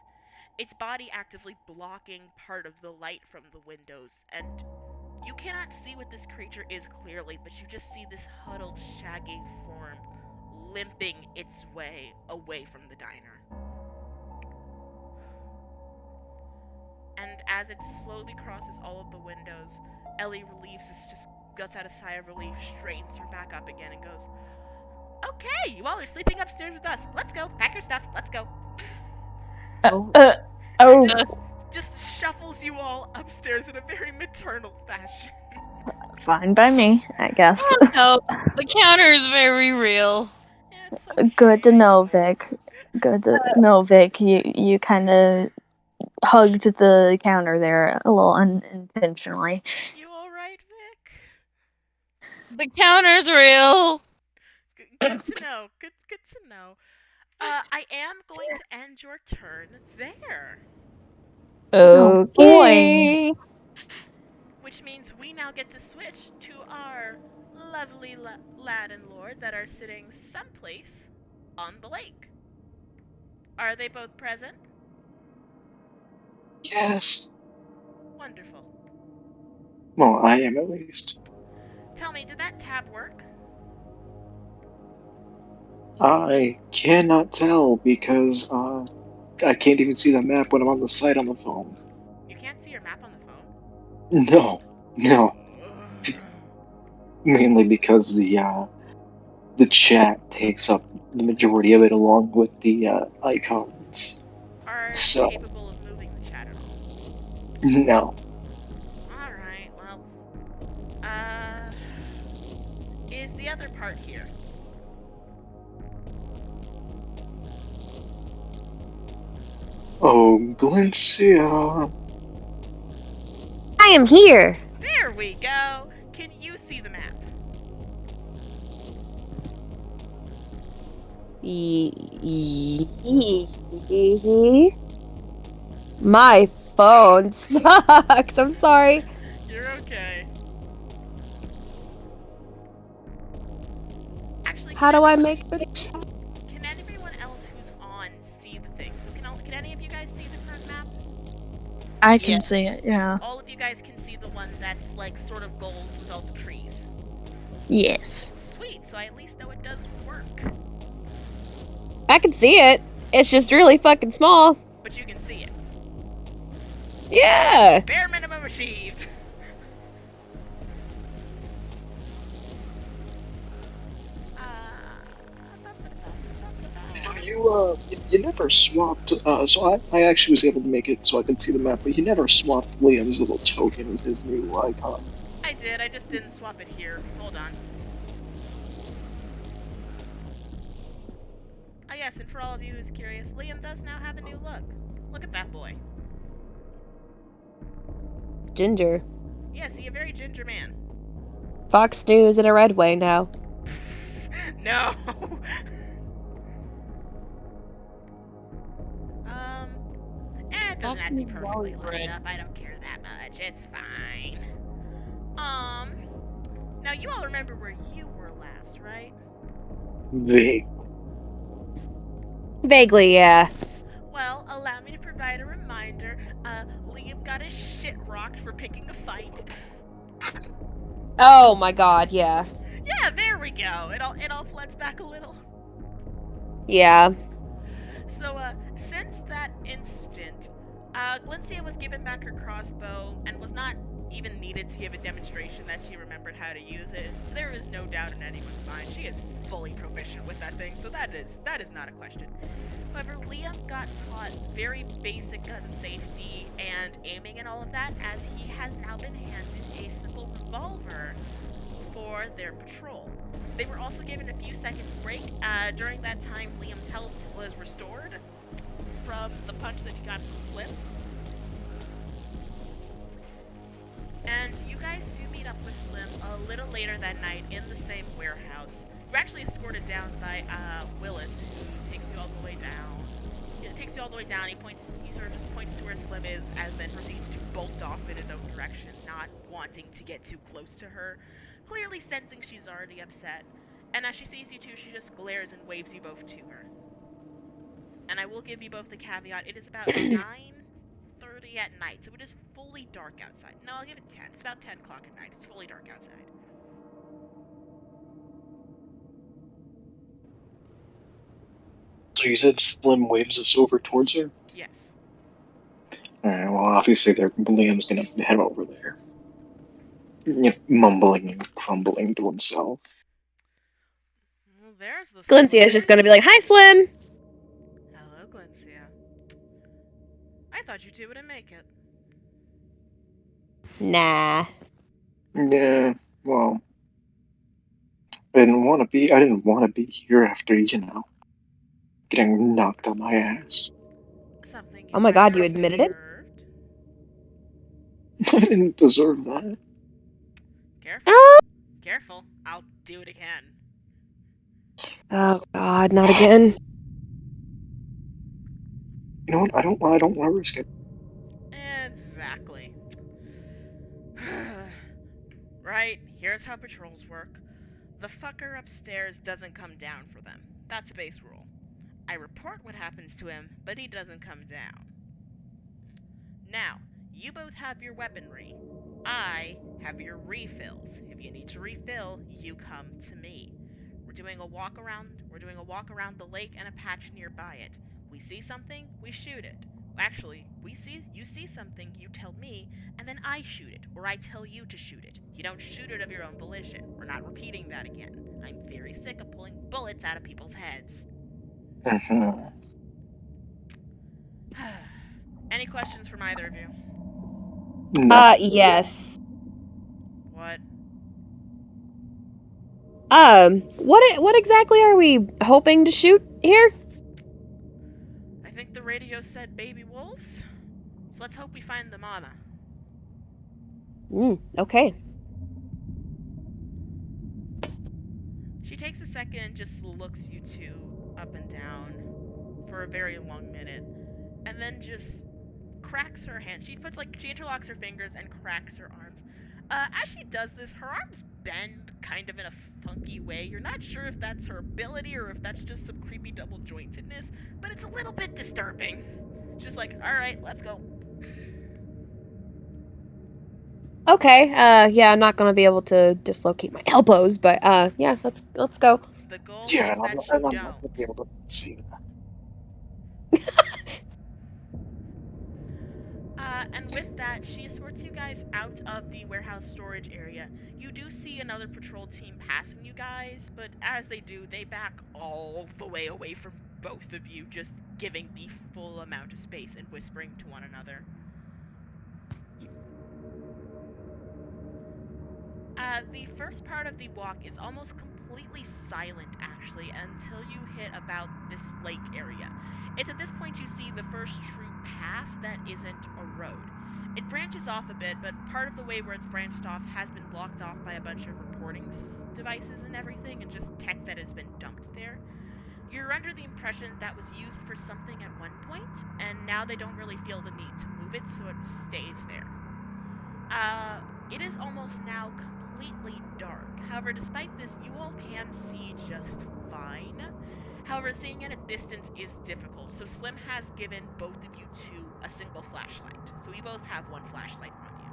Its body actively blocking part of the light from the windows, and you cannot see what this creature is clearly, but you just see this huddled, shaggy form limping its way away from the diner. And as it slowly crosses all of the windows, Ellie just guts out a sigh of relief, straightens her back up again, and goes, "Okay, you all are sleeping upstairs with us. Let's go. Pack your stuff. Let's go." Oh. And just shuffles you all upstairs in a very maternal fashion. Fine by me, I guess. No, the counter is very real. Yeah, it's okay. Good to know, Vic. Good to know, Vic. You kind of hugged the counter there a little unintentionally. You alright, Vic? The counter's real. Good to know. Good to know. I am going to end your turn there. Oh, Okay. Which means we now get to switch to our lovely lad and lord that are sitting someplace on the lake. Are they both present? Yes. Wonderful. Well, I am at least. Tell me, did that tab work? I cannot tell because I can't even see the map when I'm on the site on the phone. You can't see your map on the phone? No. Mainly because the chat takes up the majority of it along with the icons. Are you So capable of moving the chat at all? no. Alright, well. Is the other part here? Oh, Glencia. I am here. There we go! Can you see the map? My phone sucks. I'm sorry. You're okay. Actually, How do I make the chat? can anyone else who's on see the thing? So can any of you guys see the current map? I Yeah. can see it, yeah. All of you guys can see the one that's like sort of gold with all the trees. Yes. Sweet, so I at least know it does work. I can see it. It's just really fucking small. But you can see it. Yeah. Bare minimum achieved. You never swapped. So I actually was able to make it so I could see the map, but you never swapped Liam's little token with his new icon. I did, I just didn't swap it here. Hold on. Oh yes, and for all of you who's curious, Liam does now have a new look. Look at that boy. Ginger. Yeah, see, a very ginger man. Fox News in a red way now. No. It doesn't have to be perfectly lined up. I don't care that much. It's fine. Now you all remember where you were last, right? Vaguely, yeah. Well, allow me to provide a reminder. Liam got his shit rocked for picking a fight. Oh my god, yeah. Yeah, there we go. It all floods back a little. Yeah. So, since that instant, Glyncia was given back her crossbow and was not even needed to give a demonstration that she remembered how to use it. There is no doubt in anyone's mind. She is fully proficient with that thing, so that is not a question. However, Liam got taught very basic gun safety and aiming and all of that, as he has now been handed a simple revolver for their patrol. They were also given a few seconds break. During that time, Liam's health was restored from the punch that he got from Slim. And you guys do meet up with Slim a little later that night in the same warehouse. You're actually escorted down by Willis, who takes you all the way down. It takes you all the way down. He sort of just points to where Slim is, and then proceeds to bolt off in his own direction, not wanting to get too close to her, clearly sensing she's already upset. And as she sees you two, she just glares and waves you both to her. And I will give you both the caveat: it is about 9:30 at night, so it is fully dark outside. No, I'll give it 10. It's about 10 o'clock at night. It's fully dark outside. So you said Slim waves us over towards her? Yes. Alright, well, obviously Liam's gonna head over there. Mumbling and crumbling to himself. Well, there's the Glyncia is just gonna be like, "Hi, Slim." Hello, Glyncia. I thought you two wouldn't make it. Nah. Yeah, well, I didn't want to be here after, getting knocked on my ass. Something you Oh my god, you admitted it? deserved. I didn't deserve that. Careful. Oh. Careful. I'll do it again. Oh god, not again. You know what? I don't want to risk it. Exactly. Right, here's how patrols work. The fucker upstairs doesn't come down for them. That's a base rule. I report what happens to him, but he doesn't come down. Now, you both have your weaponry. I have your refills. If you need to refill, you come to me. We're doing a walk around the lake and a patch nearby it. We see something, we shoot it. Actually, you see something, you tell me, and then I shoot it, or I tell you to shoot it. You don't shoot it of your own volition. We're not repeating that again. I'm very sick of pulling bullets out of people's heads. Any questions from either of you? No. Yes. What? What exactly are we hoping to shoot here? I think the radio said baby wolves. So let's hope we find the mama. Okay. She takes a second and just looks you two up and down for a very long minute, and then just cracks her hand. She interlocks her fingers and cracks her arms. As she does this, her arms bend kind of in a funky way. You're not sure if that's her ability or if that's just some creepy double jointedness, but it's a little bit disturbing. Just like, alright, let's go. Okay, yeah, I'm not gonna be able to dislocate my elbows, but yeah, let's go. The goal Yeah, is and that you I'm not gonna be don't. able to see that. And with that, she escorts you guys out of the warehouse storage area. You do see another patrol team passing you guys, but as they do, they back all the way away from both of you, just giving the full amount of space and whispering to one another. The first part of the walk is almost completely silent, actually, until you hit about this lake area. It's at this point you see the first true path that isn't a road. It branches off a bit, but part of the way where it's branched off has been blocked off by a bunch of reporting devices and everything, and just tech that has been dumped there. You're under the impression that was used for something at one point, and now they don't really feel the need to move it, so it stays there. It is almost now completely dark. However, despite this, you all can see just fine. However, seeing at a distance is difficult, so Slim has given both of you two a single flashlight. So you both have one flashlight on you.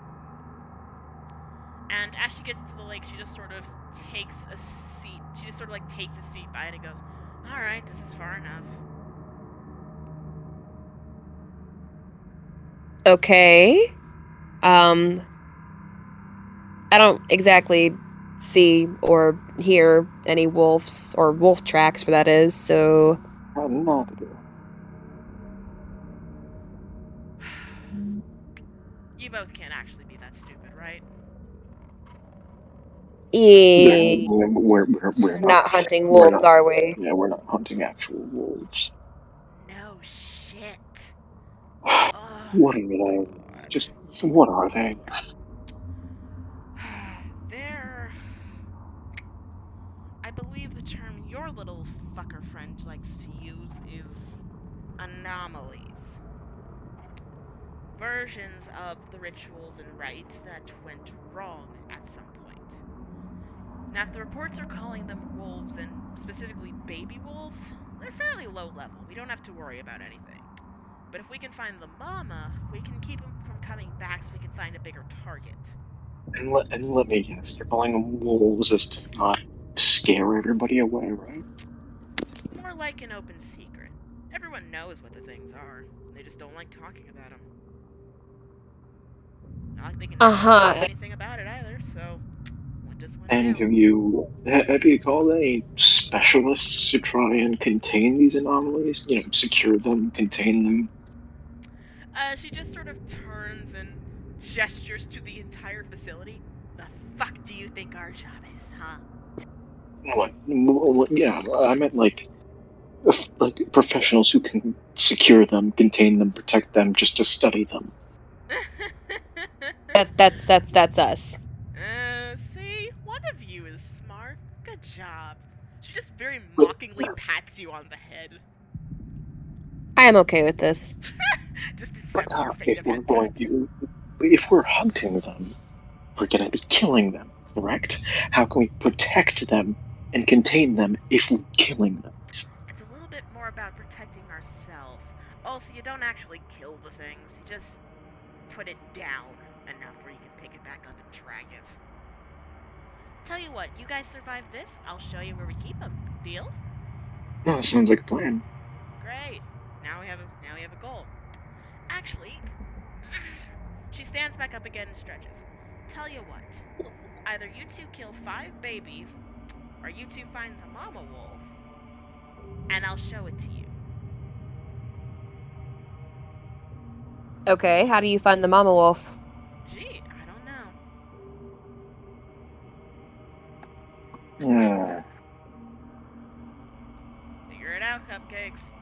And as she gets to the lake, she just sort of takes a seat. She just sort of like takes a seat by it and goes, "Alright, this is far enough." Okay. I don't exactly see or hear any wolves, or wolf tracks for that is, so... Not You both can't actually be that stupid, right? Yeah, we're not hunting we're wolves, not. are we? Yeah, we're not hunting actual wolves. No shit. What Oh are my they? god. Just what are they? They're... I believe the term your little fucker friend likes to use is anomalies. Versions of the rituals and rites that went wrong at some point. Now, if the reports are calling them wolves, and specifically baby wolves, they're fairly low level. We don't have to worry about anything. But if we can find the mama, we can keep them from coming back so we can find a bigger target. And let me guess, they're calling them wolves as to not scare everybody away, right? More like an open secret. Everyone knows what the things are. They just don't like talking about them. Not like they can actually do anything about it either, so what does one And do? have you called any specialists to try and contain these anomalies? You know, secure them, contain them. She just sort of turns and gestures to the entire facility. The fuck do you think our job is, huh? What? Well, yeah, I meant like professionals who can secure them, contain them, protect them, just to study them. That's us. See? One of you is smart. Good job. She just very But- mockingly pats you on the head. I am okay with this. Just But accepts your fate if of we're head going pats. to, if we're hunting them, we're going to be killing them, correct? How can we protect them and contain them if we're killing them? It's a little bit more about protecting ourselves. Also, you don't actually kill the things, you just put it down enough where you can pick it back up and drag it. Tell you what, you guys survive this, I'll show you where we keep them. Deal? Oh, sounds like a plan. Great. Now we have a goal. Actually, she stands back up again and stretches. Tell you what, either you two kill 5 babies, or you two find the mama wolf, and I'll show it to you. Okay, how do you find the mama wolf? Gee, I don't know. Figure it out, cupcakes.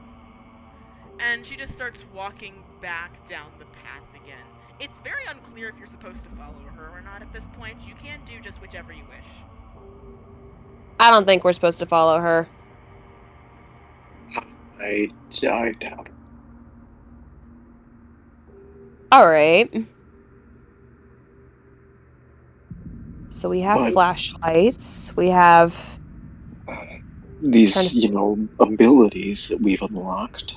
And she just starts walking back down the path again. It's very unclear if you're supposed to follow her or not at this point. You can do just whichever you wish. I don't think we're supposed to follow her. I doubt it. Alright. So we have But flashlights. We have... these, abilities that we've unlocked,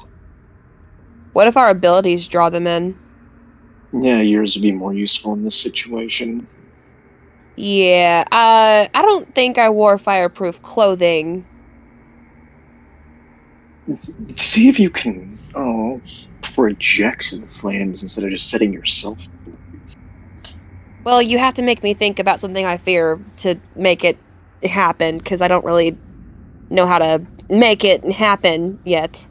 What if our abilities draw them in? yeah, yours would be more useful in this situation. Yeah, I don't think I wore fireproof clothing. See if you can, project the flames instead of just setting yourself. Well, you have to make me think about something I fear to make it happen, because I don't really know how to make it happen yet.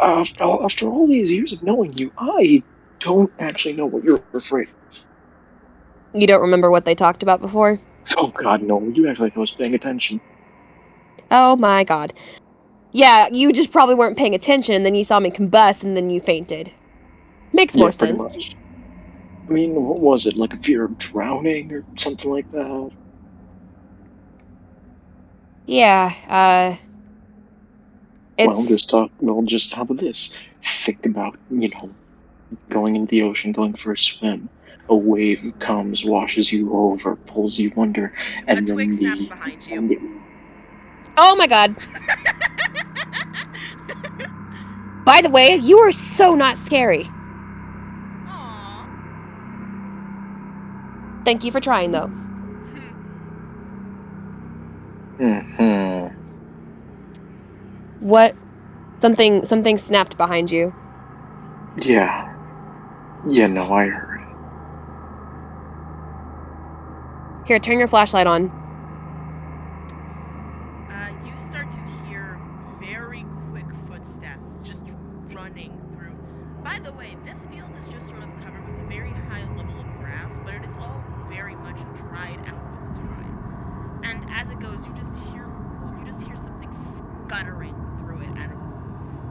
After all these years of knowing you, I don't actually know what you're afraid of. You don't remember what they talked about before? Oh God, no! You act like I was paying attention. Oh my god. Yeah, you just probably weren't paying attention, and then you saw me combust, and then you fainted. Makes more Yeah, pretty sense. much. I mean, what was it? Like a fear of drowning or something like that? Yeah, Well, it's... just how about this? Think about, going into the ocean, going for a swim. A wave comes, washes you over, pulls you under, A and twig then snaps the behind you. and Oh my god. By the way, you are so not scary. Aww. Thank you for trying, though. Mhm. What? Something snapped behind you. Yeah. Yeah, no, I heard. Here, turn your flashlight on. You start to hear very quick footsteps just running through. By the way, this field is just sort of covered with a very high level of grass, but it is all very much dried out with time. And as it goes, you just hear something scuttering through it at a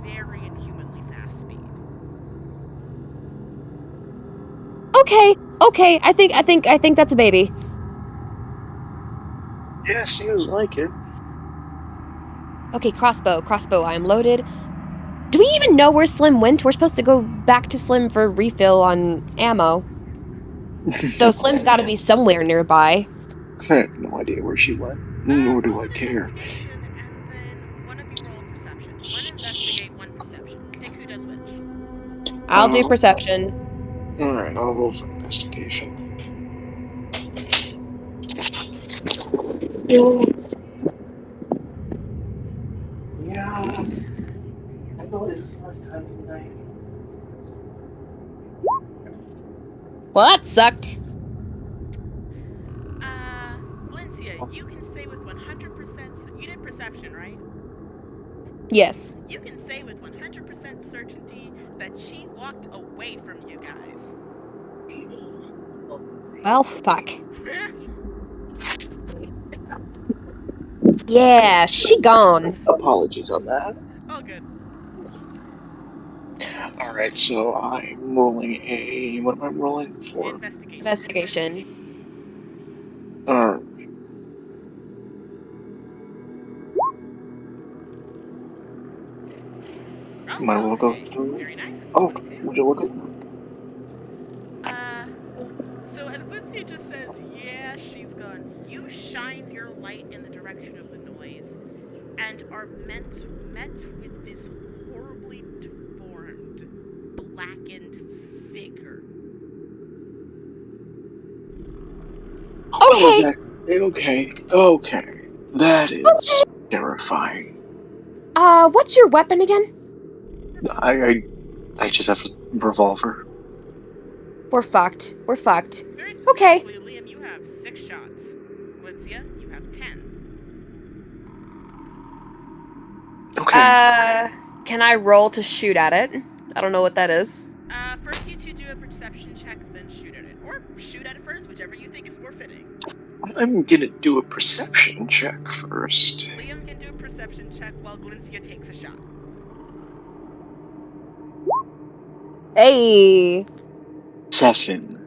very inhumanly fast speed. Okay, I think that's a baby. Yeah, seems like it. Okay, crossbow, I am loaded. Do we even know where Slim went? We're supposed to go back to Slim for refill on ammo. So Slim's gotta be somewhere nearby. I have no idea where she went, nor do Roll I an care. investigation, and then one of you roll a perception. One investigate, one perception. Pick who does which. I'll do perception. Alright, I'll roll for investigation. Yeah, I know this is the last time of the night. Well, that sucked. Glyncia, you can say with 100%. You did perception, right? Yes. You can say with 100% certainty that she walked away from you guys. Well, fuck. Yeah, she gone. Apologies on that. Oh, good. Alright, so I'm rolling a. What am I rolling for? Investigation. Investigation. Alright, Oh, my roll go okay. through. Very nice. That's Oh, 22. would you look at Uh, so as Glyncia just says, yeah, she's gone, you shine your light in the direction of the noise and are met with this horribly deformed, blackened figure. Okay. Okay. That is terrifying. What's your weapon again? I just have a revolver. We're fucked. Very Okay. specifically, Liam, you have 6 shots. Glyncia, you have 10. Okay. Can I roll to shoot at it? I don't know what that is. First you two do a perception check, then shoot at it. Or shoot at it first, whichever you think is more fitting. I'm gonna do a perception check first. Liam can do a perception check while Glyncia takes a shot. Hey. 7.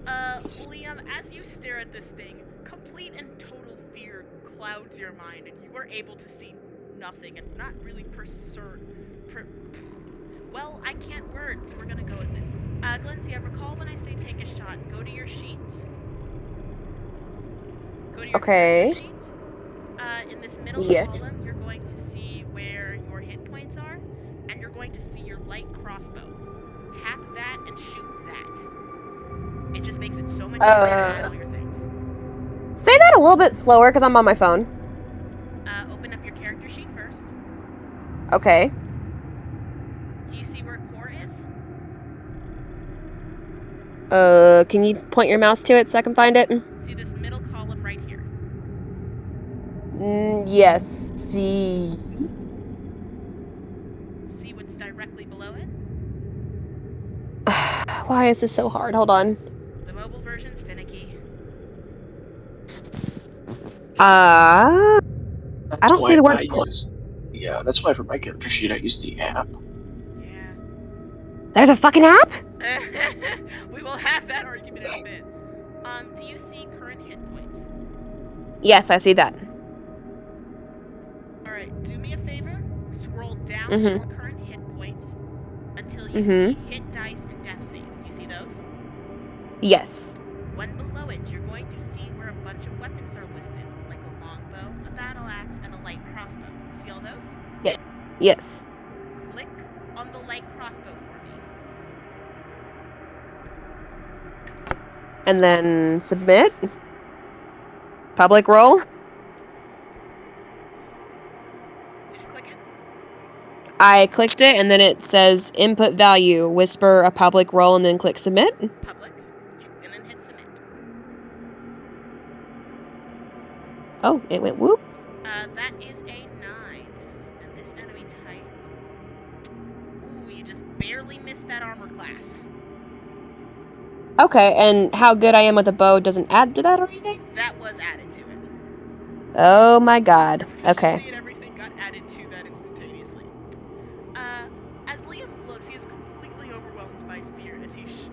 Liam, as you stare at this thing, complete and total fear clouds your mind, and you are able to see nothing and not really well, I can't word, so we're gonna go with it. Glencia, recall when I say take a shot, go to your sheets. Go to your Okay. character sheet. In this middle Yes. column, you're going to see where your hit points are, and you're going to see your light crossbow. Tap that and shoot that. It just makes it so much easier to add all your things. Say that a little bit slower because I'm on my phone. Open up your character sheet first. Okay. Do you see where core is? Can you point your mouse to it so I can find it? See this middle column right here? Yes. See. See what's directly below it? Why is this so hard? Hold on. The mobile version's finicky. I don't see the word. Yeah, that's why for my character sheet I use the app. Yeah. There's a fucking app? We will have that argument in a bit. Do you see current hit points? Yes, I see that. Alright, do me a favor. Scroll down Mhm. from current hit points until you see hit dice and death saves. Do you see those? Yes. When below it, you're going to see where a bunch of weapons are listed, like a longbow, a battle axe, and a light crossbow. See all those? Yes. Click on the light crossbow for me. And then submit. Public roll. Did you click it? I clicked it and then it says input value, whisper a public roll, and then click submit. Public, and then hit submit. Oh, it went whoop. That is a 9. And this enemy type... Ooh, you just barely missed that armor class. Okay, and how good I am with a bow doesn't add to that or anything? That was added to it. Oh my god. Okay. Efficiency and everything got added to that instantaneously. As Liam looks, he is completely overwhelmed by fear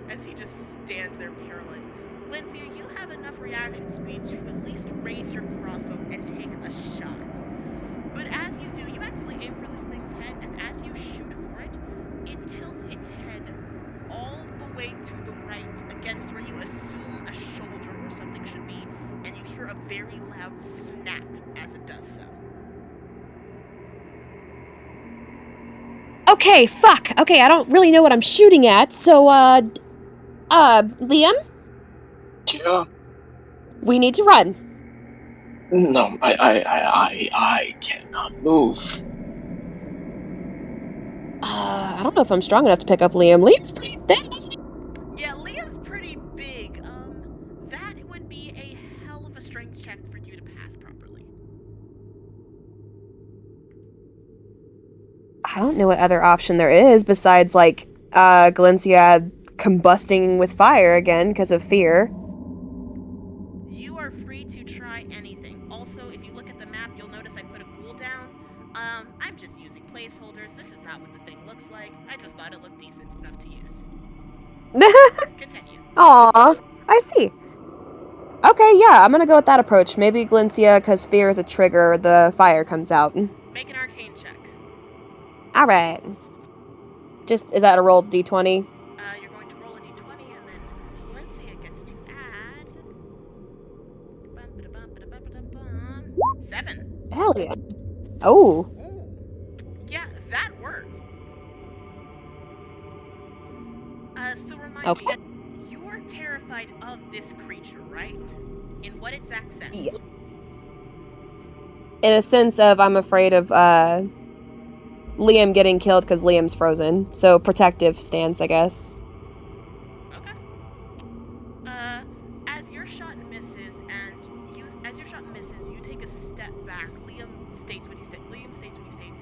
as he just stands there paralyzed. Lindsay, you have enough reaction speed to at least raise your crossbow and take a shot. But as you do, you actively aim for this thing's head, and as you shoot for it, it tilts its head all the way to the right against where you assume a shoulder or something should be, and you hear a very loud snap as it does so. Okay, fuck. Okay, I don't really know what I'm shooting at, so, Liam? Yeah. We need to run. No, I cannot move. I don't know if I'm strong enough to pick up Liam. Liam's pretty big, isn't he? Yeah, Liam's pretty big. That would be a hell of a strength check for you to pass properly. I don't know what other option there is besides, like, Galencia combusting with fire again because of fear. You are free to try anything. Also, if you look at the map, you'll notice I put a ghoul down. I'm just using placeholders. This is not what the thing looks like. I just thought it looked decent enough to use. Continue. Aw, I see. Okay, yeah, I'm gonna go with that approach. Maybe Galencia, because fear is a trigger, the fire comes out. Make an arcane check. Alright. Just, is that a roll d20? You're going to roll a d20, and then Valencia gets to add... 7. Hell yeah. Oh. Ooh. Yeah, that works. So remind me, you are terrified of this creature, right? In what exact sense? Yeah. In a sense of I'm afraid of, Liam getting killed because Liam's frozen. So protective stance, I guess. Okay. As your shot misses, you take a step back. Liam states what he states.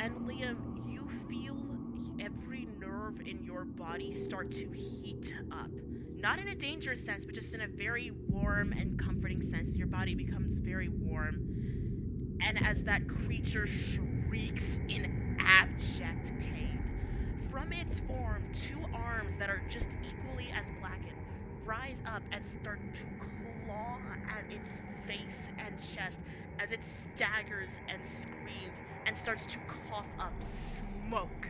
And Liam, you feel every nerve in your body start to heat up. Not in a dangerous sense, but just in a very warm and comforting sense. Your body becomes very warm. And as that creature shrieks in abject pain, from its form, 2 arms that are just equally as blackened rise up and start to claw at its face and chest as it staggers and screams and starts to cough up smoke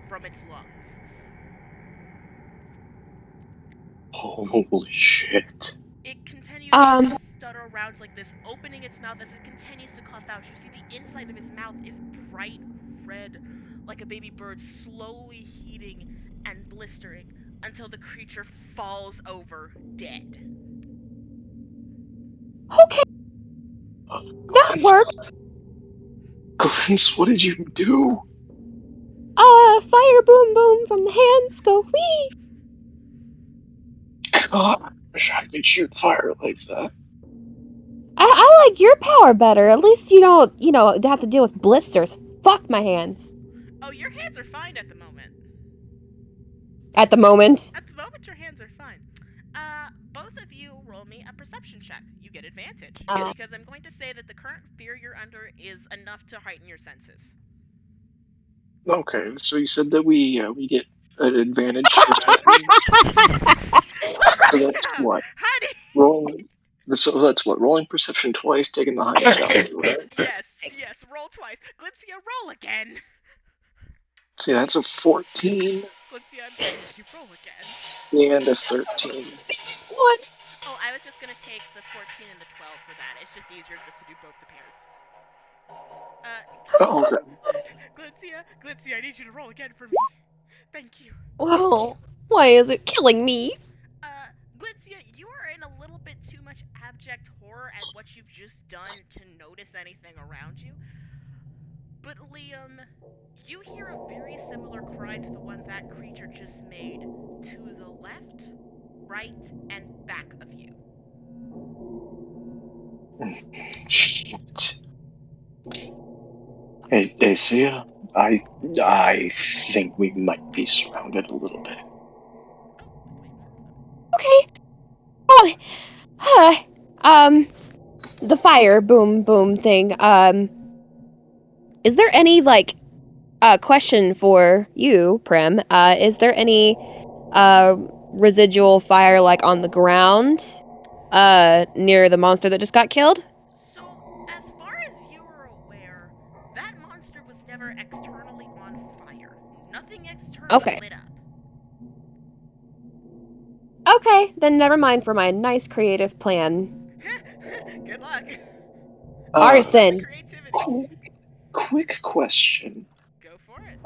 from its lungs. Holy shit. It continues to Um, just stutter around like this, opening its mouth as it continues to cough out. You see the inside of its mouth is bright red, like a baby bird, slowly heating and blistering until the creature falls over dead. okay, that worked. Glince, what did you do? Fire boom boom from the hands, go whee! God, I wish I could shoot fire like that. I like your power better. At least you don't, have to deal with blisters. Fuck my hands. Oh, your hands are fine at the moment. At the moment. At the moment, your hands are fine. Both of you roll me a perception check. You get advantage. Because I'm going to say that the current fear you're under is enough to heighten your senses. Okay, so you said that we get an advantage for heightened. So that's what? Honey! So that's what? Rolling perception twice, taking the highest value, right? Yes, roll twice. Glyncia, roll again. See, that's a 14 Glyncia, I'm begging you, roll again. and a 13. What? Oh, I was just gonna take the 14 and the 12 for that. It's just easier just to do both the pairs. Oh, okay. Glyncia, I need you to roll again for me. Thank you. Whoa. Why is it killing me? Glyncia, you are in a little bit too much abject horror at what you've just done to notice anything around you. But Liam, you hear a very similar cry to the one that creature just made to the left, right, and back of you. Shit. Hey, Sia, I think we might be surrounded a little bit. Okay. The fire boom boom thing. Is there any question for you, Prim? Is there any residual fire on the ground near the monster that just got killed? So, as far as you are aware, that monster was never externally on fire. Nothing externally lit up. Okay, then never mind for my nice creative plan. Good luck. Arson. Creativity. Quick question. Go for it.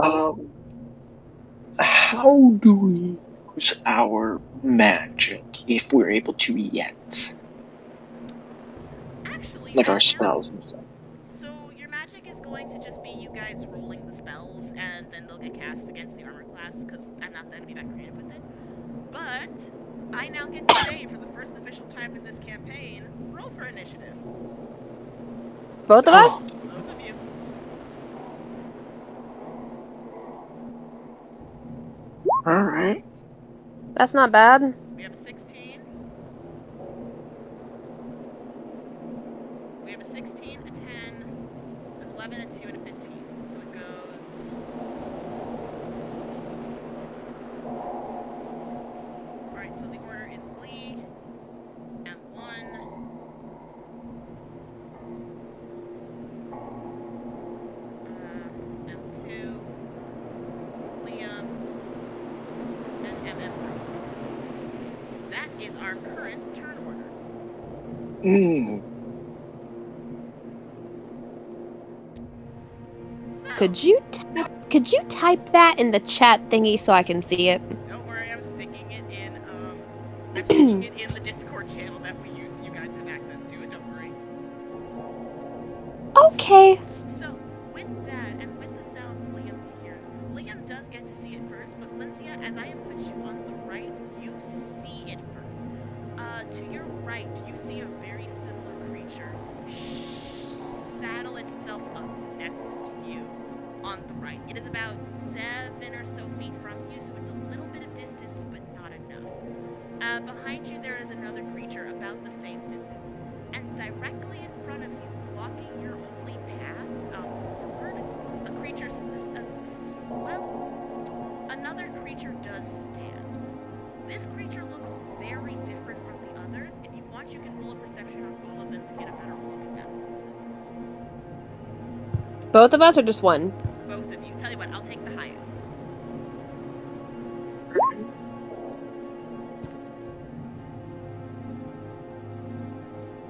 How do we use our magic if we're able to yet? Actually, Like our spells and stuff. So your magic is going to just be you guys rolling the spells, and then they'll get cast against the armor class, because I'm not going to be that creative with it. But I now get to say, for the first official time in this campaign, roll for initiative. Both of us? Both of you. Alright. That's not bad. We have a 16. We have a 16, a 10, an 11, a 2, and a 15. So it goes... Alright, so the order is Glee, M1, M2, Liam, and MM3. That is our current turn order. So, Could you type that in the chat thingy so I can see it? don't worry, I'm sticking it in the Discord channel that we use so you guys have access to it, don't worry. Okay. So, with that, and with the sounds Liam hears, Liam does get to see it first, but Lyncia, as I have put you on the right, you see it first. To your right, you see a very similar creature saddle itself up next to you on the right. It is about 7 or so feet from you, so it's a little bit of distance, but not enough. Behind you, there is another creature about the same distance, and directly in front of you, blocking your only path forward, another creature does stand. This creature looks very different from the others. If you want, you can roll a perception on all of them to get a better look at them. Both of us or just one? Both of you. Tell you what, I'll take the highest.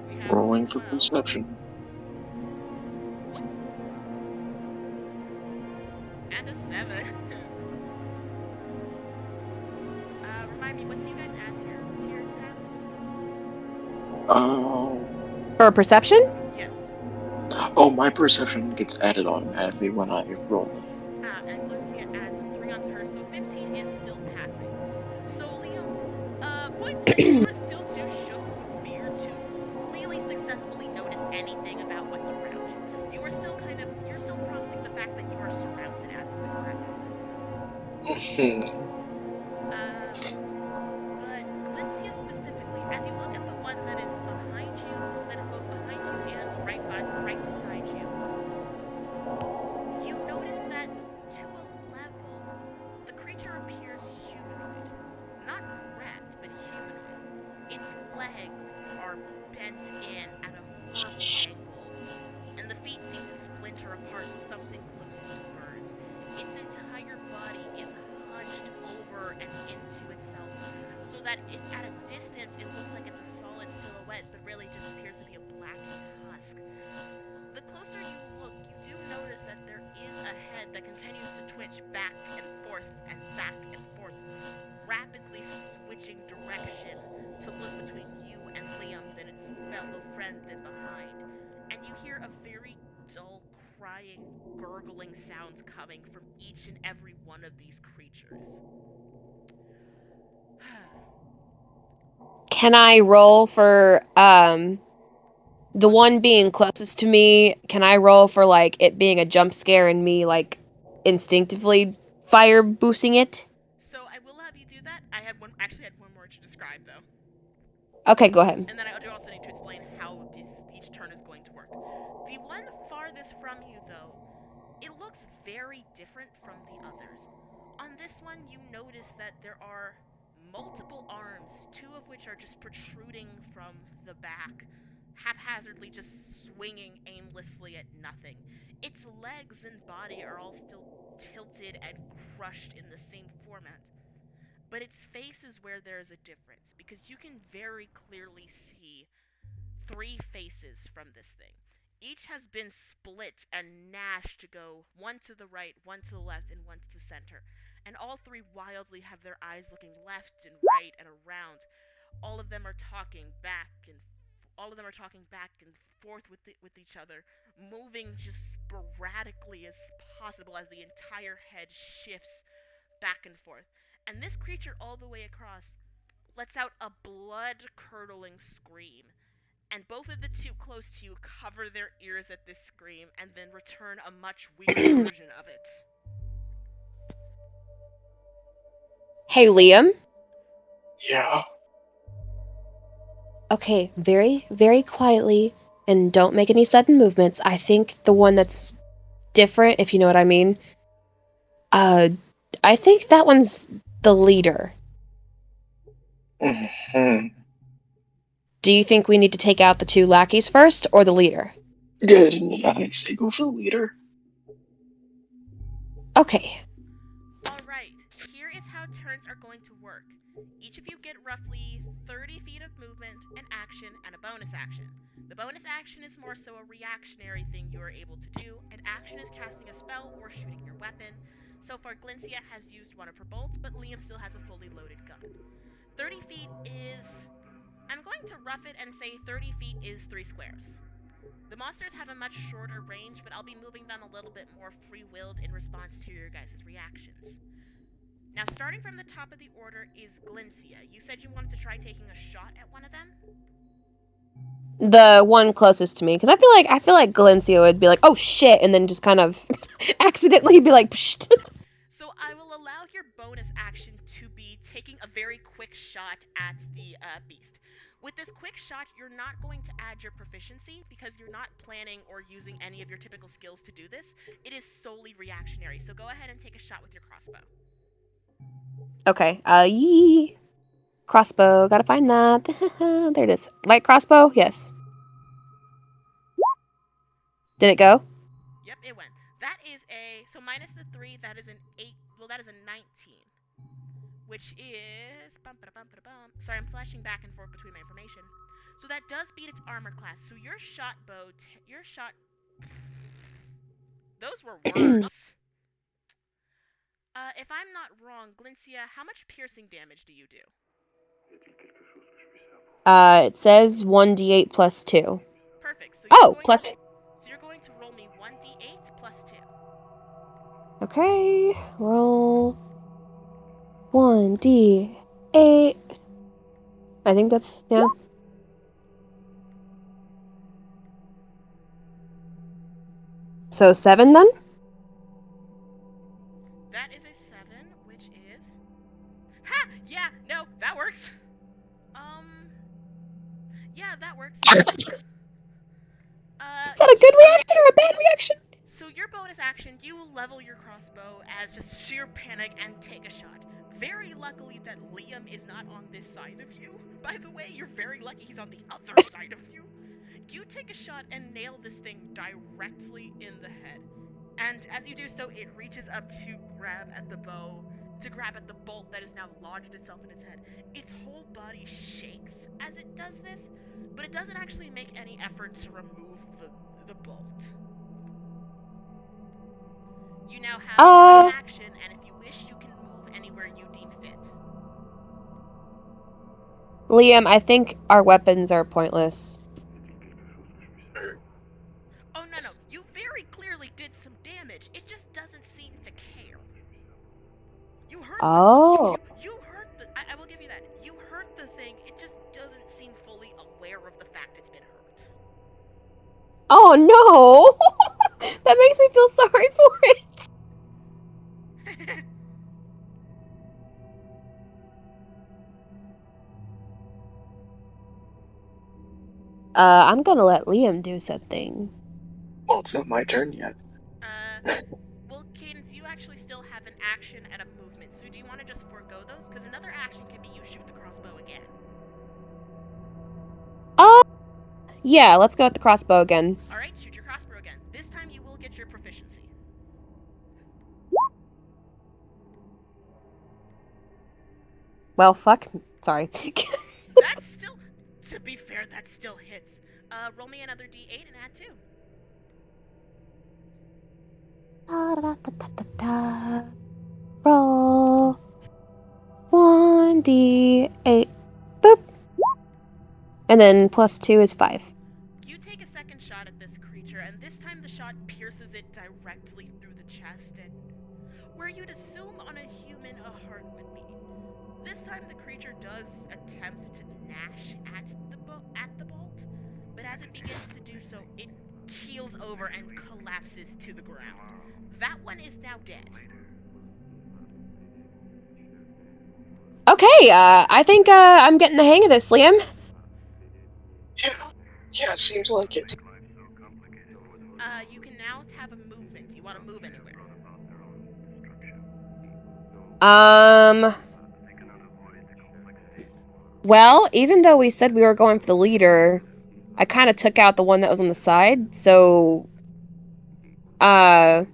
We have Rolling for 12. perception. And a 7. Remind me, what do you guys add to your stats? For perception? Yes. Oh, my perception gets added automatically when I roll. And Glensia adds a 3 onto her, so 15 is still passing. So, Liam, point blank, you are still too shook with fear to really successfully notice anything about what's around you. You're still processing the fact that you are surrounded as of the current moment. But Glensia specifically, as you look at the one that is behind you, that is both behind you and right beside you, you notice that to a level, the creature appears humanoid. Not correct, but humanoid. Its legs are bent in at a horrible angle, and the feet seem to splinter apart something close to birds. Its entire body is hunched over and into itself, so that at a distance it looks like it's a solid silhouette, but really just appears to be a blackened husk. The closer you look, you do notice that there is a head that continues to twitch back and forth, rapidly switching direction to look between you and Liam, then its fellow friend, then behind. And you hear a very dull, crying, gurgling sound coming from each and every one of these creatures. Can I roll for the one being closest to me? Can I roll for like it being a jump scare and me like instinctively fire boosting it? So I will have you do that. I had one more to describe though. Okay, go ahead. And then I do also need to explain how each turn is going to work. The one farthest from you, though, it looks very different from the others. On this one, you notice that there are multiple arms, 2 of which are just protruding from the back, haphazardly just swinging aimlessly at nothing. Its legs and body are all still tilted and crushed in the same format. But its face is where there is a difference, because you can very clearly see 3 faces from this thing. Each has been split and gnashed to go one to the right, one to the left, and one to the center. And all 3 wildly have their eyes looking left and right and around. All of them are talking back and forth with each other, moving just sporadically as possible as the entire head shifts back and forth. And this creature all the way across lets out a blood-curdling scream. And both of the 2 close to you cover their ears at this scream and then return a much weaker version of it. Hey, Liam? Yeah. Okay, very, very quietly, and don't make any sudden movements. I think the one that's different, if you know what I mean, I think that one's the leader. Mm-hmm. Do you think we need to take out the 2 lackeys first, or the leader? Good. I say go for the leader. Okay. Alright, here is how turns are going to work. Each of you get roughly 30 feet of movement, an action, and a bonus action. The bonus action is more so a reactionary thing you are able to do. An action is casting a spell or shooting your weapon. So far, Glensia has used one of her bolts, but Liam still has a fully loaded gun. 30 feet is... I'm going to rough it and say 30 feet is 3 squares. The monsters have a much shorter range, but I'll be moving them a little bit more free-willed in response to your guys' reactions. Now, starting from the top of the order is Glensia. You said you wanted to try taking a shot at one of them? The one closest to me, because I feel like Galencia would be like, "Oh shit," and then just kind of accidentally be like, Psht. So I will allow your bonus action to be taking a very quick shot at the beast. With this quick shot, you're not going to add your proficiency because you're not planning or using any of your typical skills to do this. It is solely reactionary, so go ahead and take a shot with your crossbow. Okay. Yee. Crossbow. Gotta find that. There it is. Light crossbow? Yes. Did it go? Yep, it went. That is so minus the 3, that is an 8. Well, that is a 19. Which is... Sorry, I'm flashing back and forth between my information. So that does beat its armor class. So your shot bow... your shot... Those were words. If I'm not wrong, Glyncia, how much piercing damage do you do? It says 1d8 plus 2. Perfect. So Oh, plus... So you're going to roll me 1d8 plus 2. Okay, roll 1d8. I think that's, yeah. So 7 then? That is a 7, which is... Ha! Yeah, no, that works. Yeah, that works. Is that a good reaction or a bad reaction? So your bonus action, you level your crossbow as just sheer panic and take a shot. Very luckily that Liam is not on this side of you. By the way, you're very lucky he's on the other side of you. You take a shot and nail this thing directly in the head. And as you do so, it reaches up to grab at the bow, to grab at the bolt that has now lodged itself in its head. Its whole body shakes as it does this, but it doesn't actually make any effort to remove the bolt. You now have an action, and if you wish, you can move anywhere you deem fit. Liam, I think our weapons are pointless. Oh, no. You very clearly did some damage. It just doesn't seem to care. You hurt you hurt the... I will give you that. You hurt the thing. It just doesn't seem fully aware of the fact it's been hurt. Oh, no! That makes me feel sorry for it. I'm gonna let Liam do something. Well, it's not my turn yet. Well, Cadence, you actually still have an action and a movement, so do you want to just forego those? Because another action can be you shoot the crossbow again. Yeah, let's go with the crossbow again. Alright, shoot your crossbow again. This time you will get your proficiency. Well, fuck. Sorry. That's still... To be fair, that still hits. Roll me another d8 and add 2. Roll 1d8. Boop. And then plus 2 is 5. You take a second shot at this creature, and this time the shot pierces it directly through the chest, and where you'd assume on a human a heart would be. This time the creature does attempt to gnash at the bolt, but as it begins to do so, it keels over and collapses to the ground. That one is now dead. Okay, I think I'm getting the hang of this, Liam. Yeah, it seems like it. You can now have a movement. Do you want to move anywhere? Well, even though we said we were going for the leader, I kind of took out the one that was on the side, so... does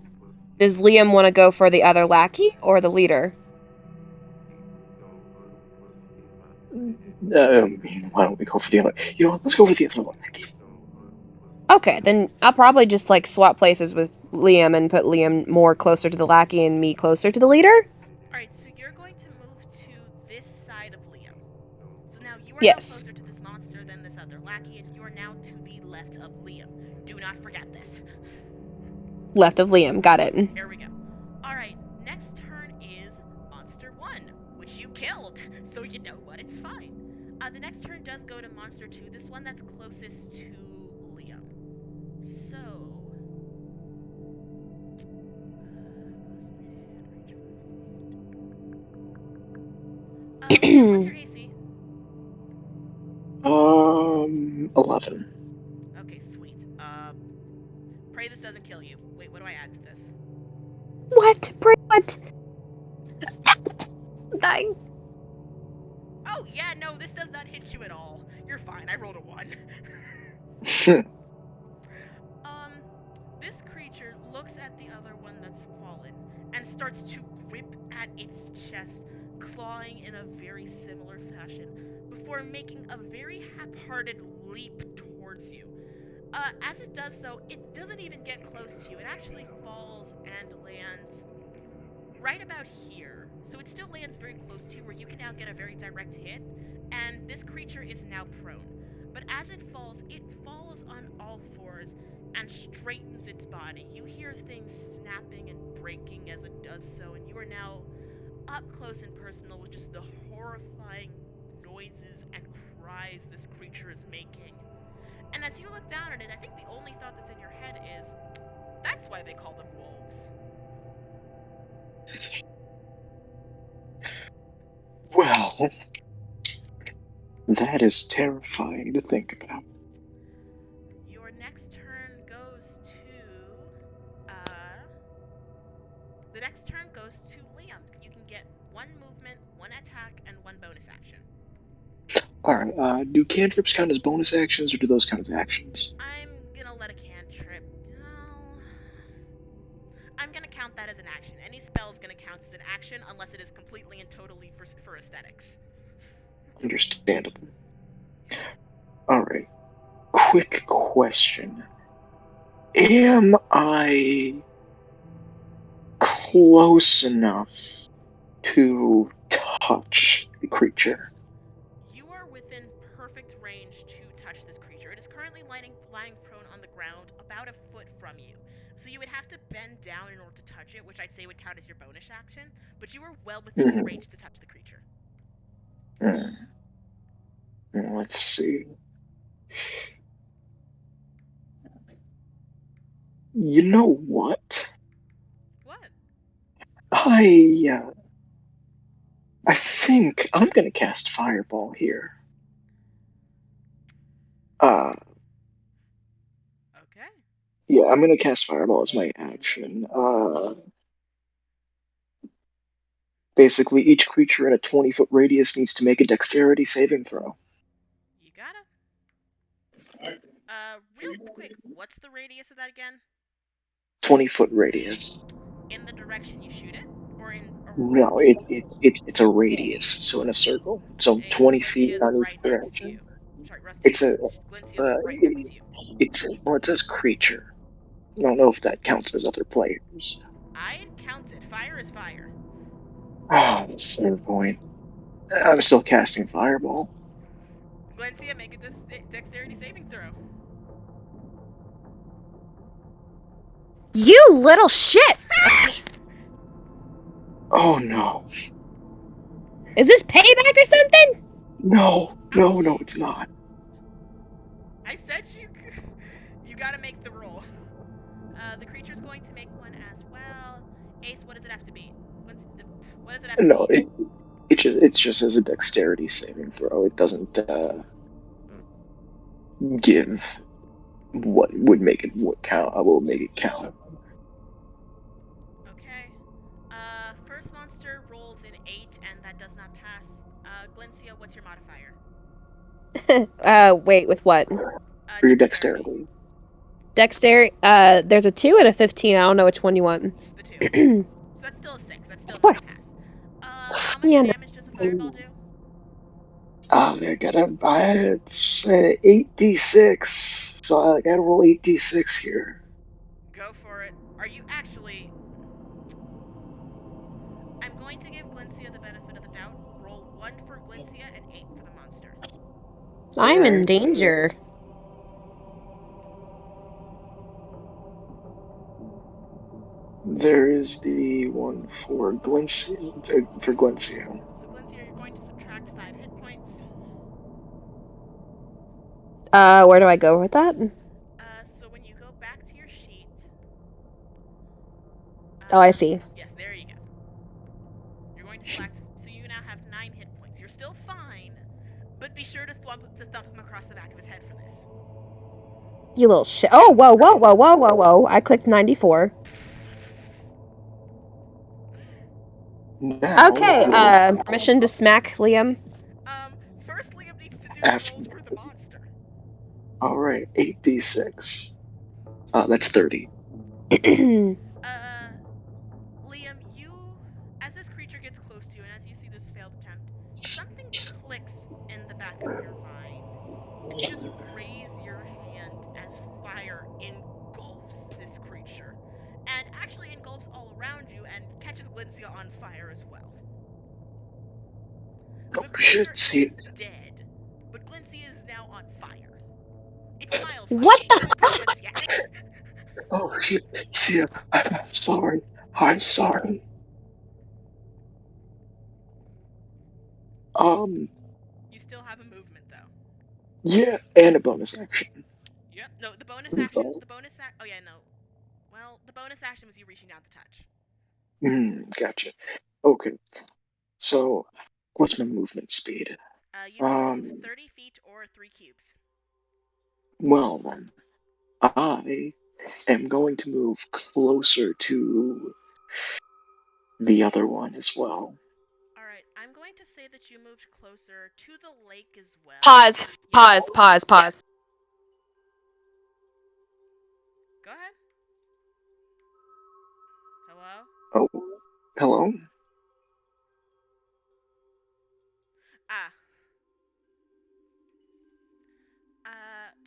Liam want to go for the other lackey, or the leader? Why don't we go for the other... You know what, let's go for the other lackey. Okay, then I'll probably just, like, swap places with Liam and put Liam more closer to the lackey and me closer to the leader? Alright, so you're going to move to this side of Liam. So now you are now closer to this monster than this other lackey, and you are now to the left of Liam. Do not forget this. Left of Liam, got it. There we go. Alright, next turn is Monster 1, which you killed, so you know what, it's fine. The next turn does go to Monster 2, this one that's closest to Liam. So... what's your AC? 11. Okay, sweet. Pray this doesn't kill you. Wait, what do I add to this? What? Pray what? I'm dying. Oh, Oh, yeah, no, this does not hit you at all. You're fine. I rolled a 1. This creature looks at the other one that's fallen and starts to grip at its chest, clawing in a very similar fashion, before making a very half-hearted leap towards you. As it does so, it doesn't even get close to you. It actually falls and lands right about here. So it still lands very close to you, where you can now get a very direct hit, and this creature is now prone. But as it falls on all fours and straightens its body. You hear things snapping and breaking as it does so, and you are now up close and personal with just the horrifying noises and cries this creature is making. And as you look down at it, I think the only thought that's in your head is, that's why they call them wolves. Well, that is terrifying to think about. Your next turn goes to... The next turn goes to Liam. You can get 1 movement, 1 attack, and 1 bonus action. Alright, do cantrips count as bonus actions, or do those count as actions? I'm gonna let a cantrip... No... I'm gonna count that as an action. Any spell is gonna count as an action unless it is completely and totally for aesthetics. Understandable. Alright. Quick question. Am I close enough to touch the creature? You are within perfect range to touch this creature. It is currently lying prone on the ground about a foot from you. So you would have to bend down in order to touch it, which I'd say would count as your bonus action, but you are well within your range to touch the creature. Let's see. You know what? What? I think I'm gonna cast Fireball here. Okay. Yeah, I'm gonna cast Fireball as my action. Basically, each creature in a 20-foot radius needs to make a Dexterity saving throw. You gotta. Real quick, what's the radius of that again? 20-foot radius. In the direction you shoot it? Or in a No, it's a radius, so in a circle. So 20 feet Glensia's on each right next to you. direction. Sorry, Rusty. It's a Glensia's uh, right next to you. it says creature. I don't know if that counts as other players. I'd count it. Fire is fire. Ah, fair point. I'm still casting Fireball. Glencia, make a dexterity saving throw. You little shit! Oh no. Is this payback or something? No, it's not. I said you gotta make the roll. The creature's going to make one as well. Ace, what does it have to be? What does it have to No, be? it's just as a Dexterity saving throw. It doesn't give what would make it count. I will make it count. Okay. First monster rolls an 8, and that does not pass. Glencia, what's your modifier? Wait, with what? For your Dexterity. Dexterity, there's a 2 and a 15. I don't know which one you want. The 2. So that's still a 6. That's still not a pass. How much damage does a fireball do? It's 8d6, so I gotta roll 8d6 here. Go for it. Are you actually... I'm going to give Glencia the benefit of the doubt. Roll 1 for Glencia and 8 for the monster. I'm in danger. There is the one for Glencia. So Glencia, you're going to subtract 5 hit points. Where do I go with that? So when you go back to your sheet... Oh, I see. Yes, there you go. You're going to select... So you now have 9 hit points. You're still fine, but be sure to thump him across the back of his head for this. You little shit. Oh, whoa. I clicked 94. Now, Okay, permission to smack Liam? do the After, rolls for the monster. all right, 8d6. That's 30. Uh, Liam, as this creature gets close to you and as you see this failed attempt, something clicks in the back of your mind, and you just raise your hand as fire engulfs this creature, and actually engulfs all around you and catches Glyncia on fire as well. Oh The shit, creature see, is dead, but Glyncia is now on fire. It's mild fire. What It the? doesn't burn Glyncia yet. oh shit, see, I'm sorry. I'm sorry. Um, You still have a movement though. yeah, and a bonus action. Yep. No, the bonus action. The bonus act. Oh yeah, no. Well, the bonus action was you reaching down to touch. Gotcha. Okay, so what's my movement speed? You can move Um, 30 feet or 3 cubes. well then, I am going to move closer to the other one as well. Alright, I'm going to say that you moved closer to the lake as well. Pause. Yes. Pause. Pause. Pause. Go ahead. Hello? Oh, hello? Ah.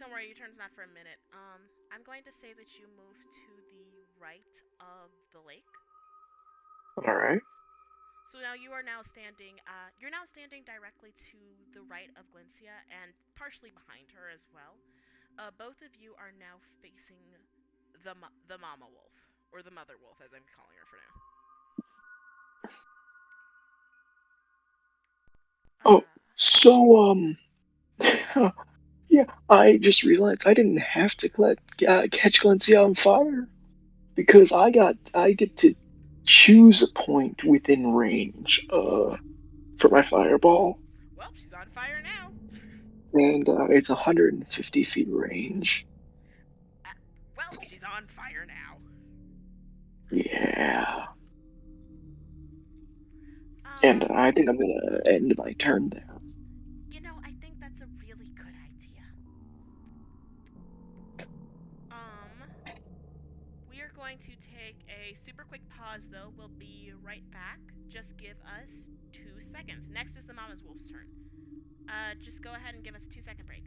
Don't worry, your turn's not for a minute. I'm going to say that you move to the right of the lake. Alright. So now you're now standing directly to the right of Glyncia and partially behind her as well. Both of you are now facing the mama wolf, or the mother wolf as I'm calling her for now. Oh, Uh, so, yeah, I just realized I didn't have to catch Glency on fire because I get to choose a point within range, for my fireball, well, she's on fire now. and, it's 150 feet range. Uh, well, she's on fire now. Yeah. And Um, I think I'm gonna end my turn there. I think that's a really good idea. Um, we are going to take a super quick pause though. We'll be right back. Just give us 2 seconds. Next is the mama's wolf's turn. Just go ahead and give us a 2 second break.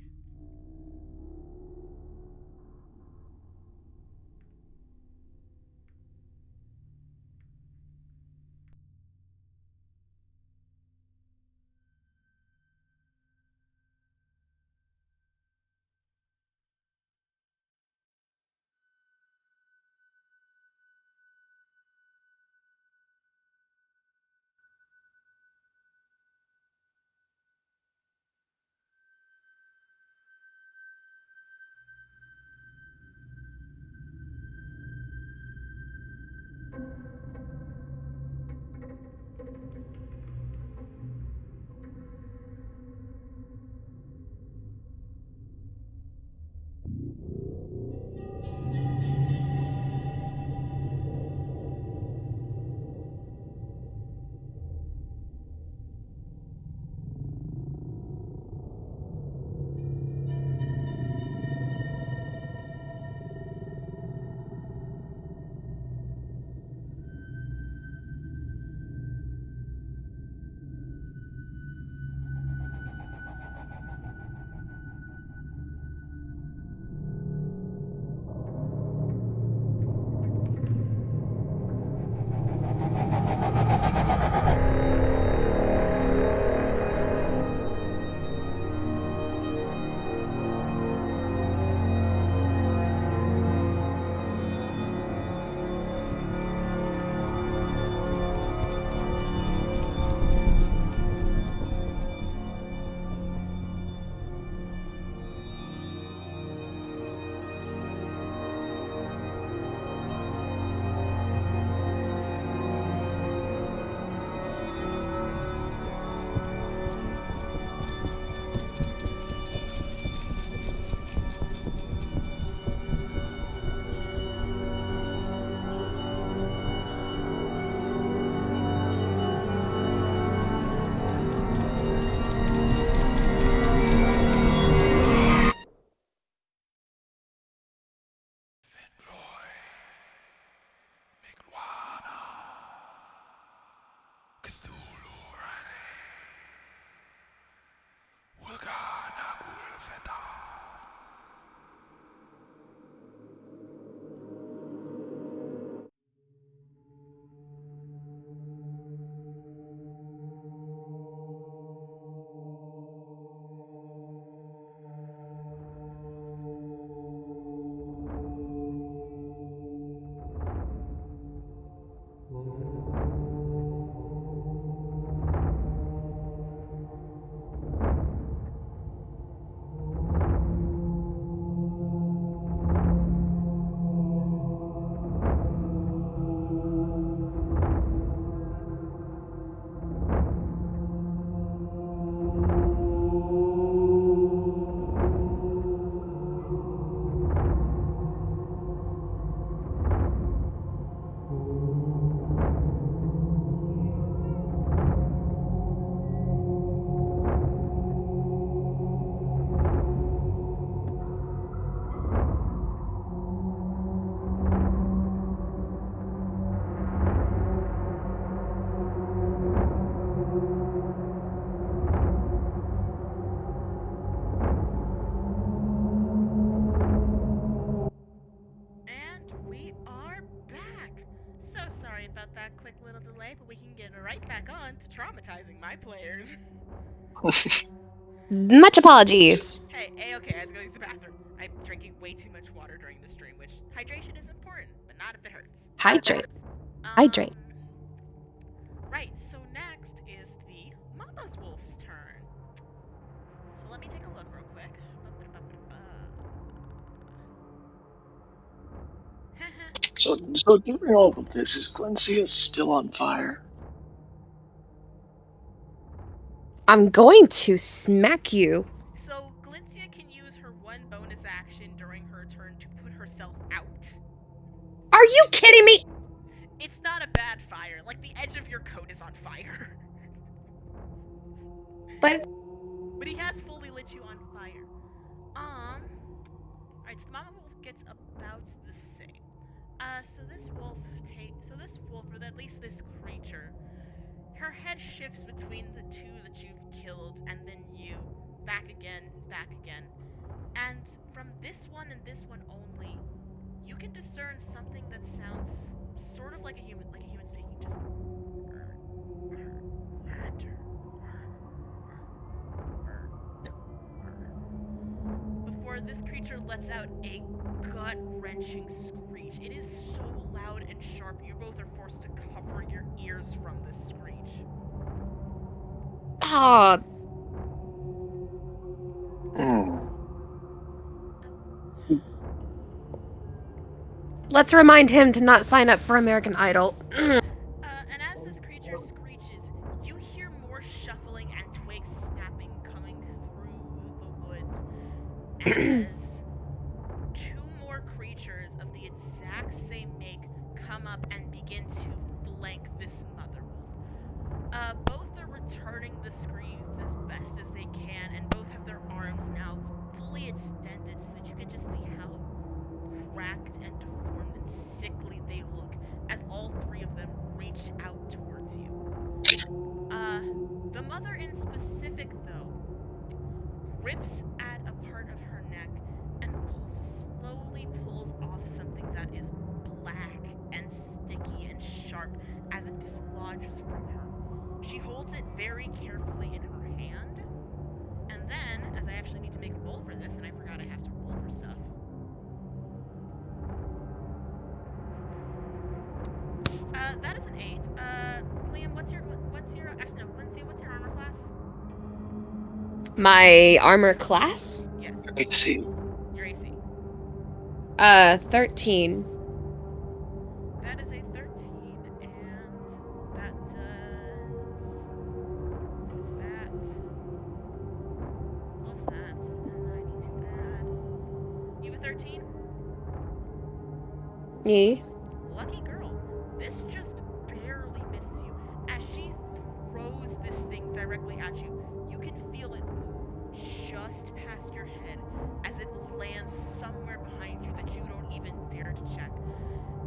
right back on to traumatizing my players. Much apologies. Hey, okay, I had to go use the bathroom. I'm drinking way too much water during the stream, which hydration is important, but not if it hurts. Hydrate. Hydrate. Right, so next is the Mama's Wolf's turn. So let me take a look real quick. So during all of this, is Glencia still on fire? I'm going to smack you. So Glencia can use her one bonus action during her turn to put herself out. Are you kidding me? It's not a bad fire. Like, the edge of your coat is on fire. But he has fully lit you on fire. Alright, so the Mama Wolf gets about the same. So this wolf, or at least this creature, her head shifts between the two that you've killed, and then you, back again, and from this one and this one only, you can discern something that sounds sort of like a human speaking, just before this creature lets out a gut-wrenching screech. It is so loud and sharp, you both are forced to cover your ears from this screech. ah, let's remind him to not sign up for American Idol. And as this creature screeches, you hear more shuffling and twigs snapping coming through the woods as two more creatures of the exact same make come up and begin to flank this mother wolf. Both are returning the screams as best as they can, and both have their arms now fully extended so that you can just see how cracked and deformed and sickly they look as all three of them reach out towards you. The mother in specific, though, grips at a part of her neck and slowly pulls off something that is black and sticky and sharp as it dislodges from her. She holds it very carefully in her hand, and then, as I actually need to make a roll for this, and I forgot I have to roll for stuff. That is an 8. Liam, what's your actually no, Lindsay, what's your armor class? My armor class? Yes. AC. Your AC. 13. That is a 13, and that does. So it's that. Plus that. And then I need to add. You have a 13? Yeah. Lucky girl. This just barely misses you. As she throws this thing directly at you, you can feel it move just past your head as it lands somewhere behind you that you don't even dare to check.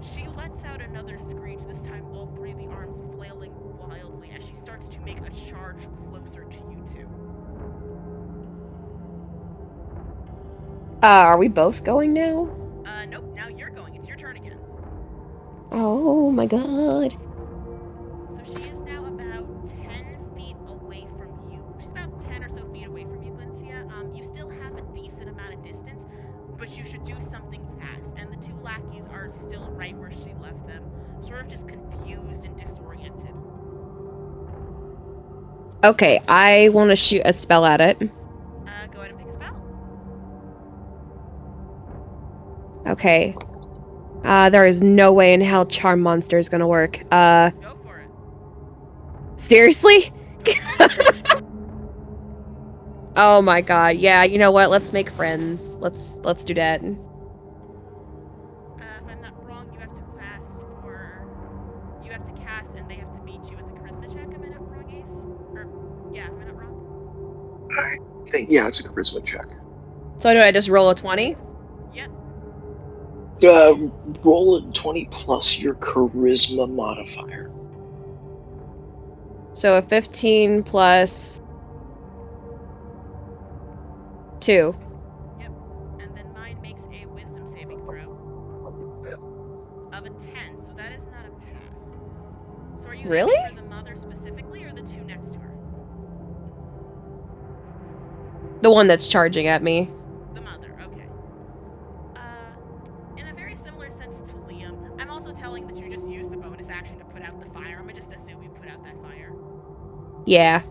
She lets out another screech, this time all three of the arms flailing wildly as she starts to make a charge closer to you two. Are we both going now? Nope, now you're going. It's your turn again. Oh my god. So she is now about 10 feet away from you. She's about 10 or so feet away from you, Glencia. You still have a decent amount of distance, but you should do something fast. And the two lackeys are still right where she left them, sort of just confused and disoriented. Okay, I want to shoot a spell at it. Go ahead and pick a spell. Okay. There is no way in hell Charm Monster is gonna work. Go for it. Seriously? Go for it. Oh my god, yeah, you know what? Let's make friends. Let's do that. If I'm not wrong, you have to cast and they have to beat you with a charisma check. Am I not wrong, Ace? Am I not wrong? I think, yeah, it's a charisma check. So do I just roll a 20? Yep. Roll a 20 plus your charisma modifier. So a 15 plus 2. Yep. And then mine makes a wisdom saving throw of a 10, so that is not a pass. So are you Really? aiming for the mother specifically? The one that's charging at me. The mother, okay. In a very similar sense to Liam, I'm also telling that you just use the bonus action to put out the fire. I'm gonna just assume you put out that fire. Yeah.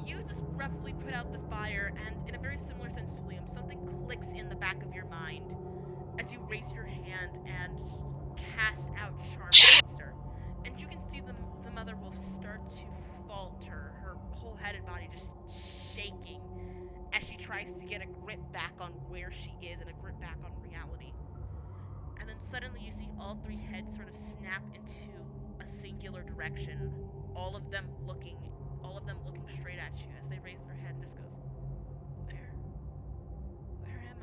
You just roughly put out the fire, and in a very similar sense to Liam, something clicks in the back of your mind as you raise your hand and cast out Charm Monster. And you can see the mother wolf start to falter, her whole head and body just shaking as she tries to get a grip back on where she is and a grip back on reality. And then suddenly you see all three heads sort of snap into a singular direction, all of them looking straight at you as they raise their head and just goes, Where am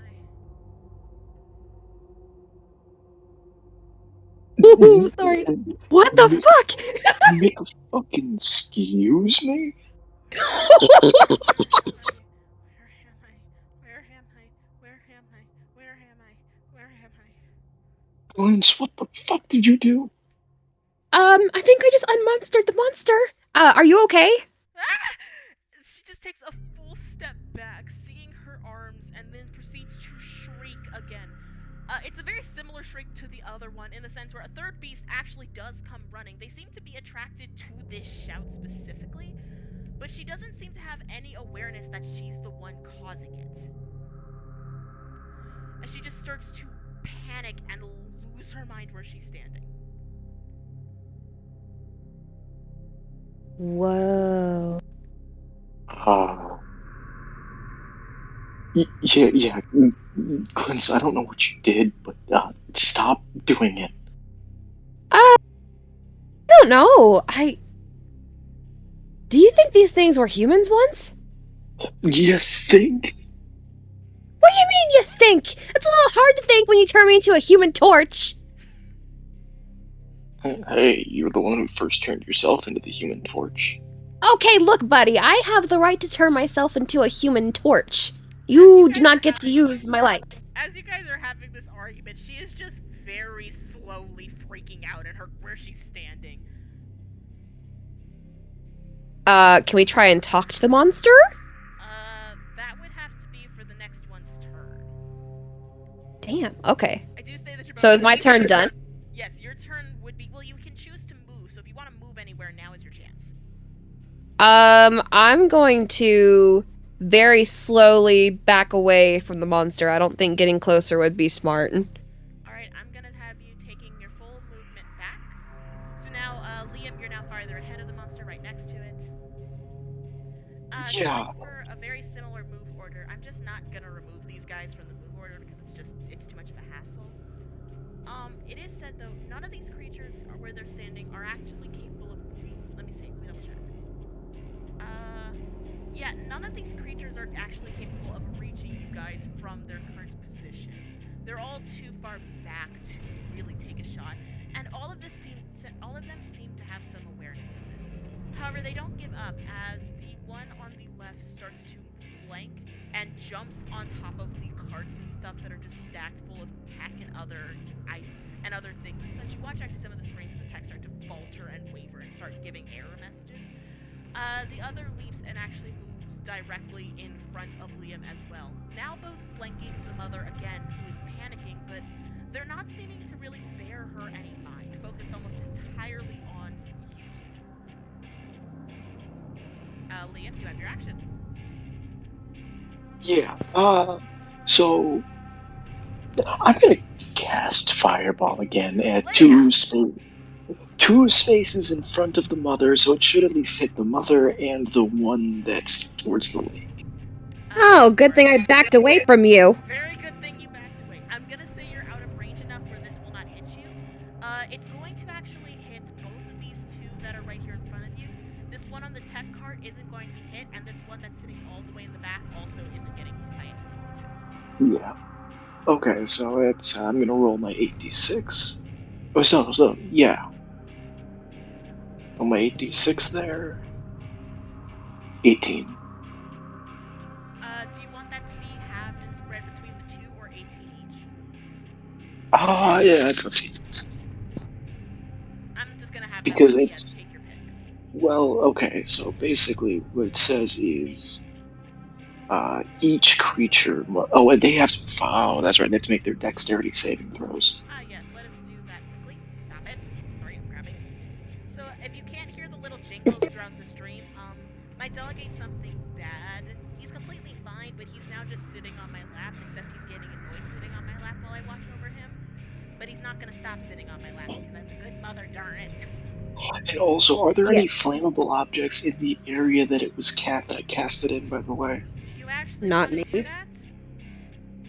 I? Ooh, sorry. What the fuck? Make a fucking excuse me? Where am I? Where am I? Where am I? Where am I? Where am I? Glance, what the fuck did you do? I think I just unmonstered the monster. Are you okay? Ah! She just takes a full step back, seeing her arms, and then proceeds to shriek again. It's a very similar shriek to the other one in the sense where a third beast actually does come running. They seem to be attracted to this shout specifically, but she doesn't seem to have any awareness that she's the one causing it. As she just starts to panic and lose her mind where she's standing. Whoa. Yeah, Glance, I don't know what you did, but stop doing it. I don't know. Do you think these things were humans once? You think? What do you mean you think? It's a little hard to think when you turn me into a human torch. Hey, you're the one who first turned yourself into the Human Torch. Okay, look, buddy, I have the right to turn myself into a human torch. You do not get to use my light. As you guys are having this argument, she is just very slowly freaking out in where she's standing. Can we try and talk to the monster? That would have to be for the next one's turn. Damn, okay. I do say that you're So is my turn done? Yes, your turn would be, well, you can choose to move, so if you want to move anywhere, now is your chance. I'm going to very slowly back away from the monster. I don't think getting closer would be smart. Alright, I'm gonna have you taking your full movement back. So now, Liam, you're now farther ahead of the monster, right next to it. Yeah. For a very similar move order, I'm just not gonna remove these guys from the move order because it's too much of a hassle. It is said, though, none of these creatures, where they're standing, are actually capable of... Let me double check. Yeah, none of these creatures are actually capable of reaching you guys from their current position. They're all too far back to really take a shot, and all of them seem to have some awareness of this. However, they don't give up as the one on the left starts to flank and jumps on top of the carts and stuff that are just stacked full of tech and other things and such. You watch actually some of the screens of the tech start to falter and waver and start giving error messages. The other leaps and actually moves directly in front of Liam as well. Now both flanking the mother again, who is panicking, but they're not seeming to really bear her any mind, focused almost entirely on you two. Liam, you have your action. Yeah, so I'm gonna cast Fireball again at two spaces in front of the mother, so it should at least hit the mother and the one that's towards the lake. Oh, good thing I backed away from you. Very good thing you backed away. I'm gonna say you're out of range enough where this will not hit you. It's going to actually hit both of these two that are right here in front of you. This one on the tech cart isn't going to be hit, and this one that's sitting all the way in the back also isn't getting hit by anything. Yeah. Okay, so it's I'm gonna roll my 8d6. Oh, so yeah. On my 8d6 there. 18. Do you want that to be halved and spread between the two, or 18 each? Yeah, it's up to you. I'm just gonna have Because that it's take your pick. Well, okay, so basically what it says is each creature. Oh, and they have to. Oh, that's right. They have to make their dexterity saving throws. Ah, yes, let us do that quickly. Stop it. Sorry, I'm grabbing. So, if you can't hear the little jingles throughout the stream, my dog ate something bad. He's completely fine, but he's now just sitting on my lap, except he's getting annoyed sitting on my lap while I watch over him. But he's not gonna stop sitting on my lap because I'm a good mother, darn it. And also, are there Yeah. any flammable objects in the area that it was that I cast it in? By the way, Do you actually Not want to me. do that?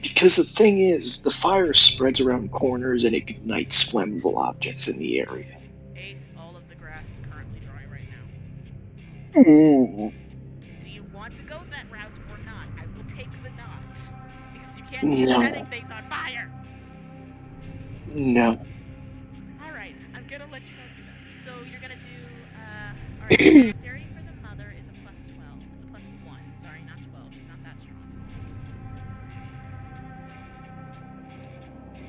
because the thing is, the fire spreads around corners and ignites flammable objects in the area. Ace, all of the grass is currently dry right now. Mm, Do you want to go that route or not? I will take the knot. Because you can't keep no, setting things on fire! no. Alright, I'm gonna let you not do that. So you're gonna do, alright, so dexterity for the mother is a plus 12. It's a plus 1. Sorry, not 12. She's not that strong.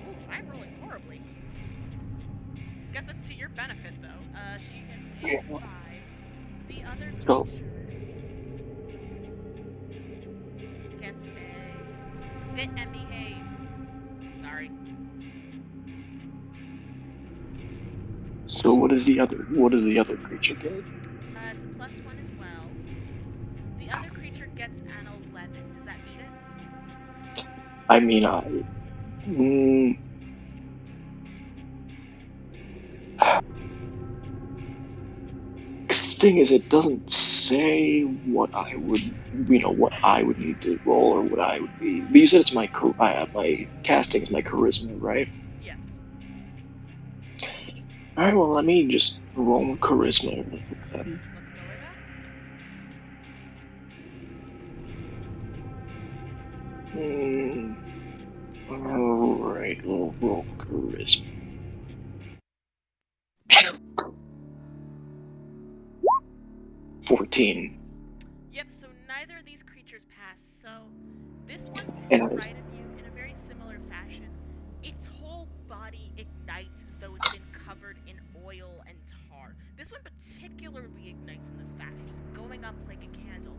Oof, I'm rolling horribly. Guess that's to your benefit, though. She gets a 5. The other So, creature gets a sit and behave. Sorry. so what is the other? What does the other creature get? It's a plus 1 as well. The other creature gets an 11. Does that beat it? I mean, mm, the thing is, it doesn't say what I would, what I would need to roll or what I would be. But you said it's my my casting is my charisma, right? Yes. All right, well, let me just roll charisma. Then. Let's go with that. All right, we'll roll charisma. 14. Yep, so neither of these creatures pass. So this one to And the right of you, in a very similar fashion, its whole body ignites as though it's been covered in oil and tar. This one particularly ignites in this fashion, just going up like a candle.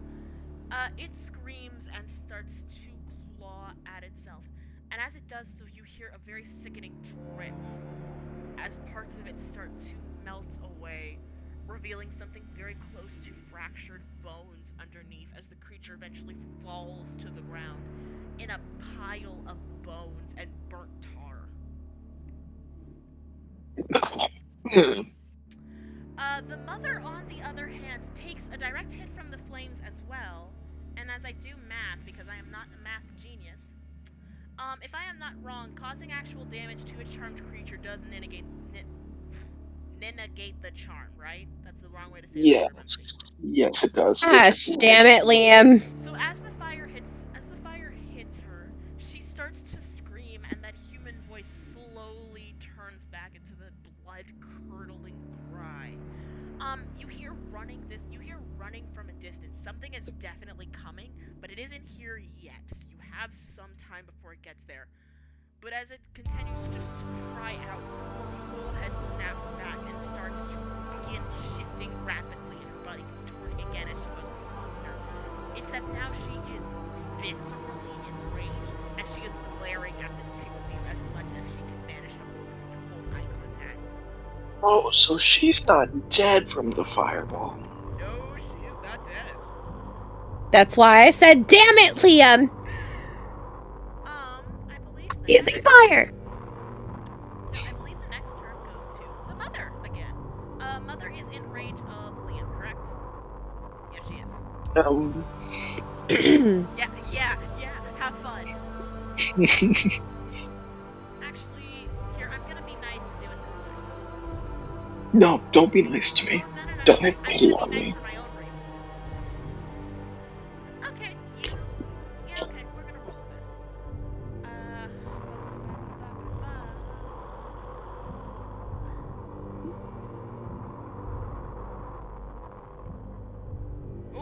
It screams and starts to claw at itself. And as it does so, you hear a very sickening drip as parts of it start to melt away, revealing something very close to fractured bones underneath as the creature eventually falls to the ground in a pile of bones and burnt tar. The mother, on the other hand, takes a direct hit from the flames as well, and as I do math, because I am not a math genius, if I am not wrong, causing actual damage to a charmed creature does negate the charm, right? That's the wrong way to say it. Yes, it does. Gosh, damn it, Liam. So as the fire hits her, she starts to scream, and that human voice slowly turns back into the blood-curdling cry. You hear running from a distance. Something is definitely coming, but it isn't here yet. So you have some time before it gets there. But as it continues to just cry out, her whole head snaps back and starts to begin shifting rapidly in her body, contorting again as she goes with the monster. Except now she is viscerally enraged, and she is glaring at the two of you as much as she can manage to hold eye contact. Oh, so she's not dead from the fireball. No, she is not dead. That's why I said, damn it, Liam. I believe Using fire. I believe the next turn goes to the mother again. Mother is in range of Liam, correct? Yeah, she is. Yeah. Have fun. Actually, here, I'm gonna be nice and do it this way. No, don't be nice to me. No. Don't have I'm pity gonna on be nice me. for my own reasons. Okay, okay, we're gonna roll with this. Ooh.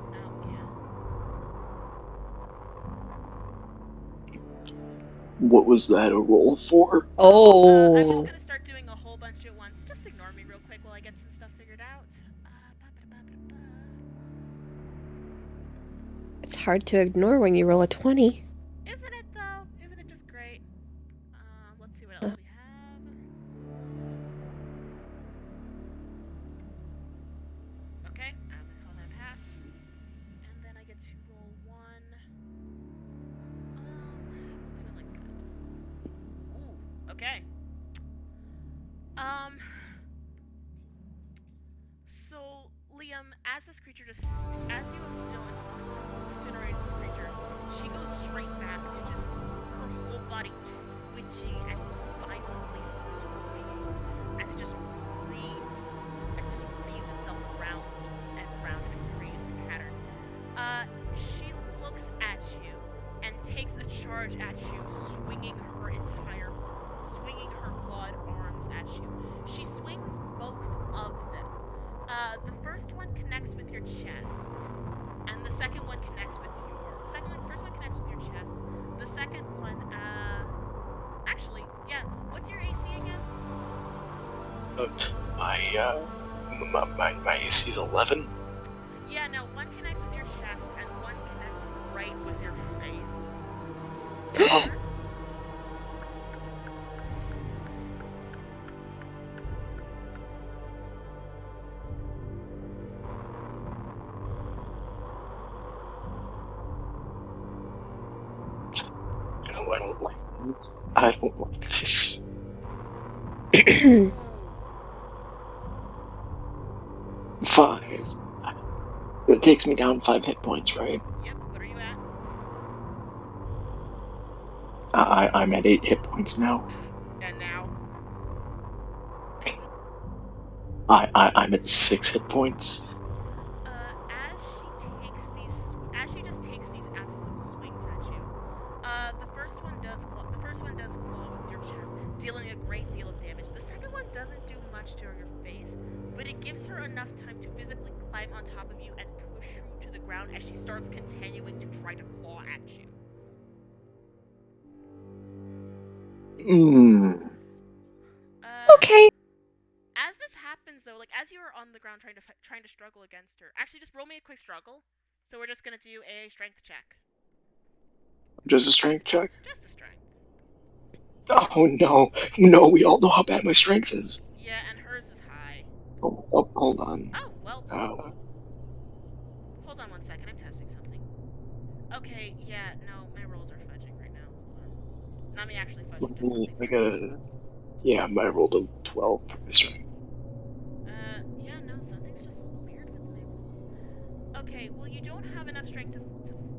Oh, yeah. What was that a roll for? I'm just Oh. gonna start doing a whole bunch at once. Just ignore me real quick while I get some stuff figured out. Ba-ba-da-ba-ba-da-ba. It's hard to ignore when you roll a 20. Isn't it though? Isn't it just great? Let's see what else we have. Okay, I'm gonna call that pass. And then I get to roll one. We'll do it like that. Ooh, okay. So Liam, as this creature as you have incinerated this creature, she goes straight back to just her whole body twitching and violently swinging as it just weaves itself round and round in a crazed pattern. She looks at you and takes a charge at you, swinging her clawed arms at you. She swings both of them. The first one connects with your chest, and the second one connects with first one connects with your chest. The second one, actually, yeah. What's your AC again? My AC is 11. Yeah, no, one connects with your chest and one connects right with your face. No, I don't like this. I don't like this. Ooh. 5. It takes me down 5 hit points, right? Yep, what are you at? I'm at 8 hit points now. And now? I'm at 6 hit points. As she just takes these absolute swings at you, the first one does claw with your chest, dealing a great deal of damage. The second one doesn't do much to your face, but it gives her enough time to physically climb on top of you and push you to the ground as she starts continuing to try to claw at you. Okay. As this happens, though, like as you are on the ground trying to struggle against her, actually, just roll me a quick struggle. So we're just gonna do a strength check. Just a strength check? Just a strength. Oh no, we all know how bad my strength is. Yeah, and hers is high. Oh, hold on. Oh, well. Hold on one second, I'm testing something. Okay, yeah, no, my rolls are fudging right now. Hold on. Not me actually fudging, just something's messing. Yeah, I rolled a 12 for my strength. Yeah, no, something's just weird with my rolls. Okay, well, you don't have enough strength to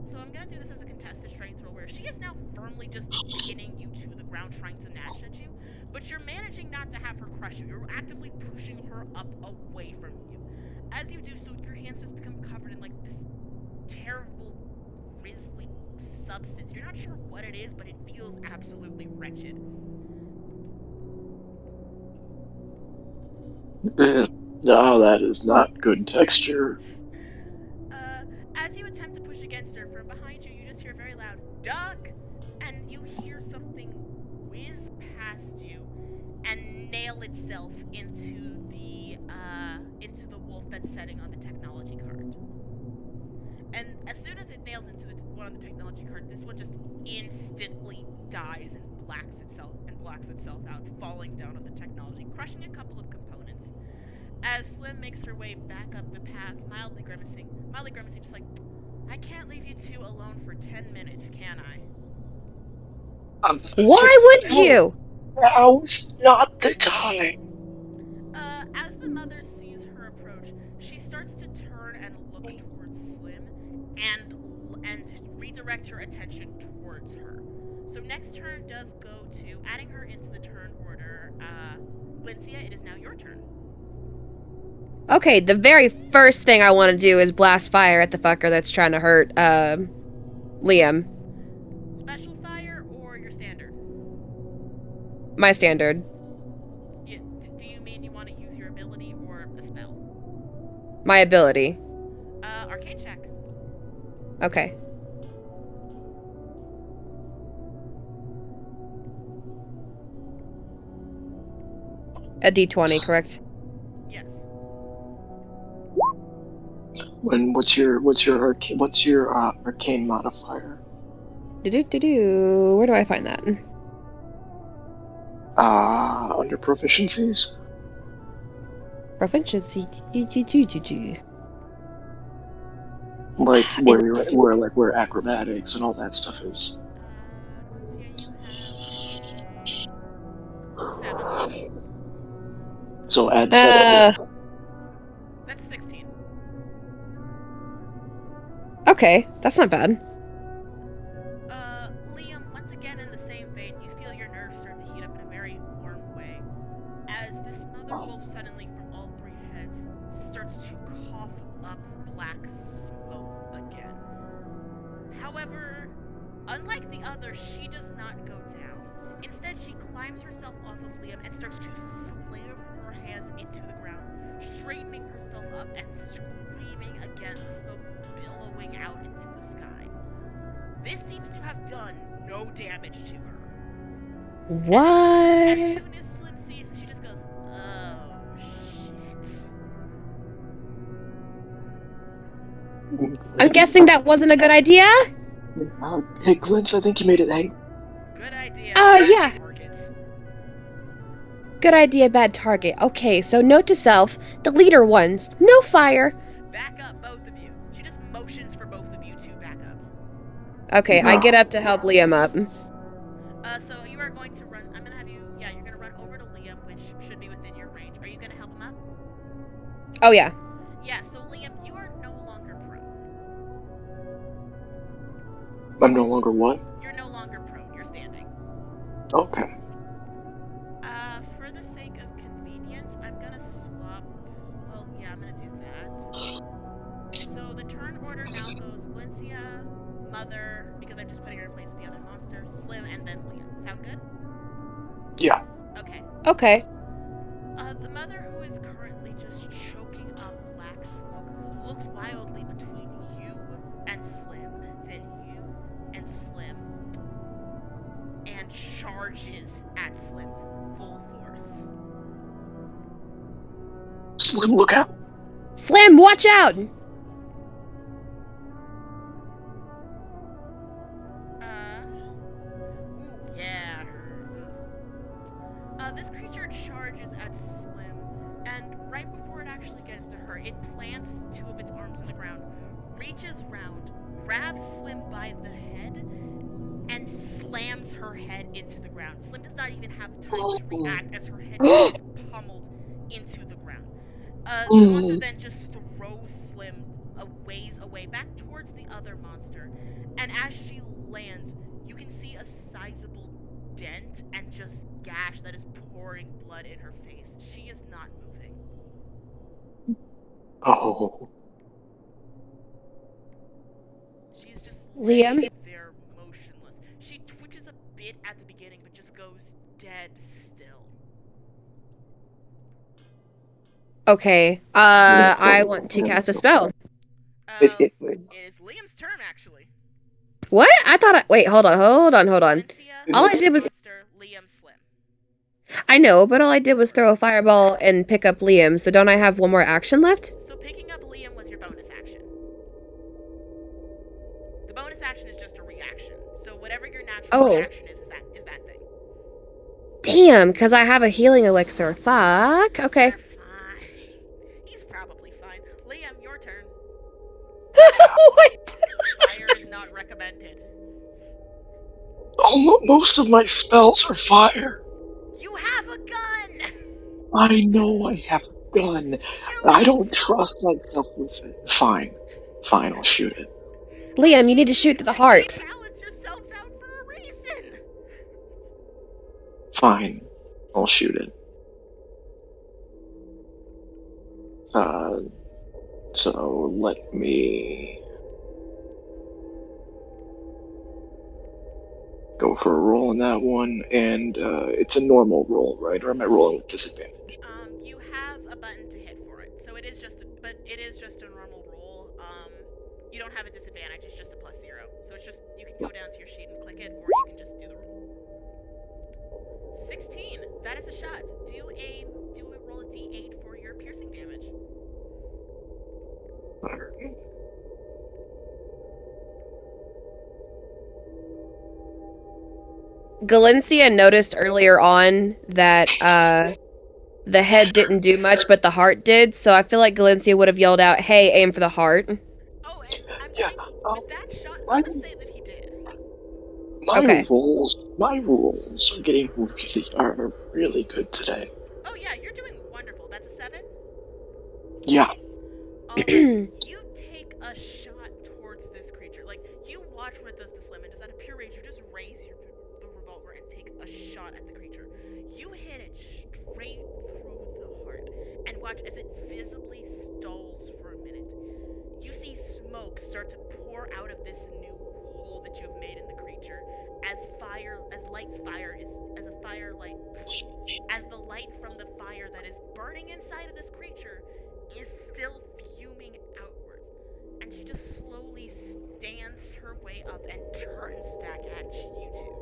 so I'm gonna do this as a contested strength roll where she is now firmly just pinning you to the ground trying to gnash at you, but you're managing not to have her crush you. You're actively pushing her up away from you. As you do so, your hands just become covered in, like, this terrible, grisly substance. You're not sure what it is, but it feels absolutely wretched. No, that is not good texture. As you attempt to push against her, from behind you, you just hear a very loud duck, and you hear something whiz past you and nail itself into the wolf that's setting on the technology card. And as soon as it nails into the one on the technology card, this one just instantly dies and blacks itself out, falling down on the technology, crushing a couple of components. As Slim makes her way back up the path, mildly grimacing, just like, I can't leave you two alone for 10 minutes, can I? Why would you? Now's not the time. As the mother sees her approach, she starts to turn and look towards Slim and redirect her attention towards her. So next turn does go to adding her into the turn order. Lyncia, it is now your turn. Okay, the very first thing I want to do is blast fire at the fucker that's trying to hurt Liam. Special fire or your standard? My standard. Yeah, do you mean you want to use your ability or a spell? My ability. Arcane check. Okay. A d20, correct? Yes. What's your arcane modifier? Do. Where do I find that? Under proficiencies. Proficiency. Like It's where acrobatics and all that stuff is. Glencia, you have 7. So add 7. That's 16. Okay, that's not bad. Liam, once again in the same vein, you feel your nerves start to heat up in a very warm way. As this mother wolf suddenly, from all 3 heads, starts to cough up black smoke again. However, unlike the other, she does not go down. Instead, she climbs herself off of Liam and starts to slam her hands into the ground, straightening herself up and screaming again, the smoke billowing out into the sky. This seems to have done no damage to her. What? As soon as Slim sees it, she just goes, oh, shit. I'm guessing that wasn't a good idea? Hey, Glintz, I think you made it. Hey, Good idea. Yeah. Target. Good idea, bad target. Okay, so note to self, the leader ones, no fire. Back up, both of you. She just motions for both of you to back up. Okay, I get up to help Liam up. So you are going to run. I'm gonna have you. Yeah, you're gonna run over to Liam, which should be within your range. Are you gonna help him up? Oh, yeah. Yeah. So Liam, you are no longer prone. I'm no longer what? You're no longer prone. You're standing. Okay. For the sake of convenience, I'm gonna swap. Well, yeah, I'm gonna do that. So the turn order now goes Glencia, Mother, because I'm just putting her in place of the other monster, Slim, and then Liam. Sound good? Yeah. Okay. Okay. The mother, who is currently just choking up black smoke, looks wildly between you and Slim, then you and Slim, and charges at Slim full force. Slim, look out! Slim, watch out! Ooh, yeah. This creature charges at Slim, and right before it actually gets to her, it plants 2 of its arms on the ground, reaches round, grabs Slim by the head, and slams her head into the ground. Slim does not even have time to react as her head is pummeled into the ground. The monster then just throws Slim a ways away, back towards the other monster, and as she lands, you can see a sizable dent and just gash that is pouring blood in her face. She is not moving. Oh. She's just Liam? laying there motionless. She twitches a bit at the beginning, but just goes dead still. Okay, I want to cast a spell. It It is Liam's turn, actually. What? Wait, hold on. Valencia, All I did was... monster, Liam, Slim. I know, but all I did was throw a fireball and pick up Liam, so don't I have one more action left? So picking up Liam was your bonus action. The bonus action is just a reaction. So whatever your natural reaction is that thing. Damn, because I have a healing elixir. Fuck. Okay. You're fine. He's probably fine. Liam, your turn. What? Fire is not recommended. Most of my spells are fire. You have a gun! I know I have a gun. I don't trust myself with it. Fine, I'll shoot it. Liam, you need to shoot to the heart. Balance yourselves out for a reason. Fine, I'll shoot it. So let me go for a roll on that one, and it's a normal roll, right? Or am I rolling with disadvantage? You have a button to hit for it, so it is just a normal roll. You don't have a disadvantage; it's just a +0. So it's just you can go down to your sheet and click it, or you can just do the roll. 16. That is a shot. Do a d8 for your piercing damage. Alright. Galencia noticed earlier on that the head didn't do much, but the heart did. So I feel like Galencia would have yelled out, "Hey, aim for the heart." Oh, and I'm Yeah. going with that shot. My, I'm gonna say that he did. Okay. my rolls are really good today. Oh yeah, you're doing wonderful. That's a 7. Yeah. You take a shot towards this creature. Like, you watch what it does to Slim, and just out of pure rage, you just raise the revolver and take a shot at the creature. You hit it straight through the heart, and watch as it visibly stalls for a minute. You see smoke start to pour out of this new hole that you have made in the creature, as the light from the fire that is burning inside of this creature is still fuming outward. And she just slowly stands her way up and turns back at you two.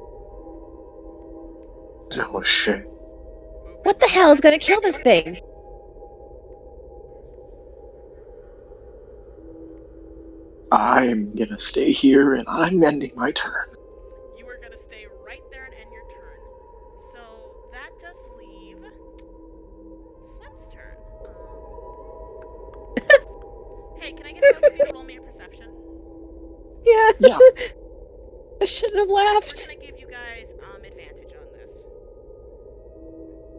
Oh shit. What the hell is gonna kill this thing? I'm gonna stay here and I'm ending my turn. You are gonna stay right there and end your turn. So that does leave Slim's turn. Hey, can I get both of you to roll me a perception? Yeah. Yeah. I shouldn't have We're laughed. gonna give you guys advantage on this.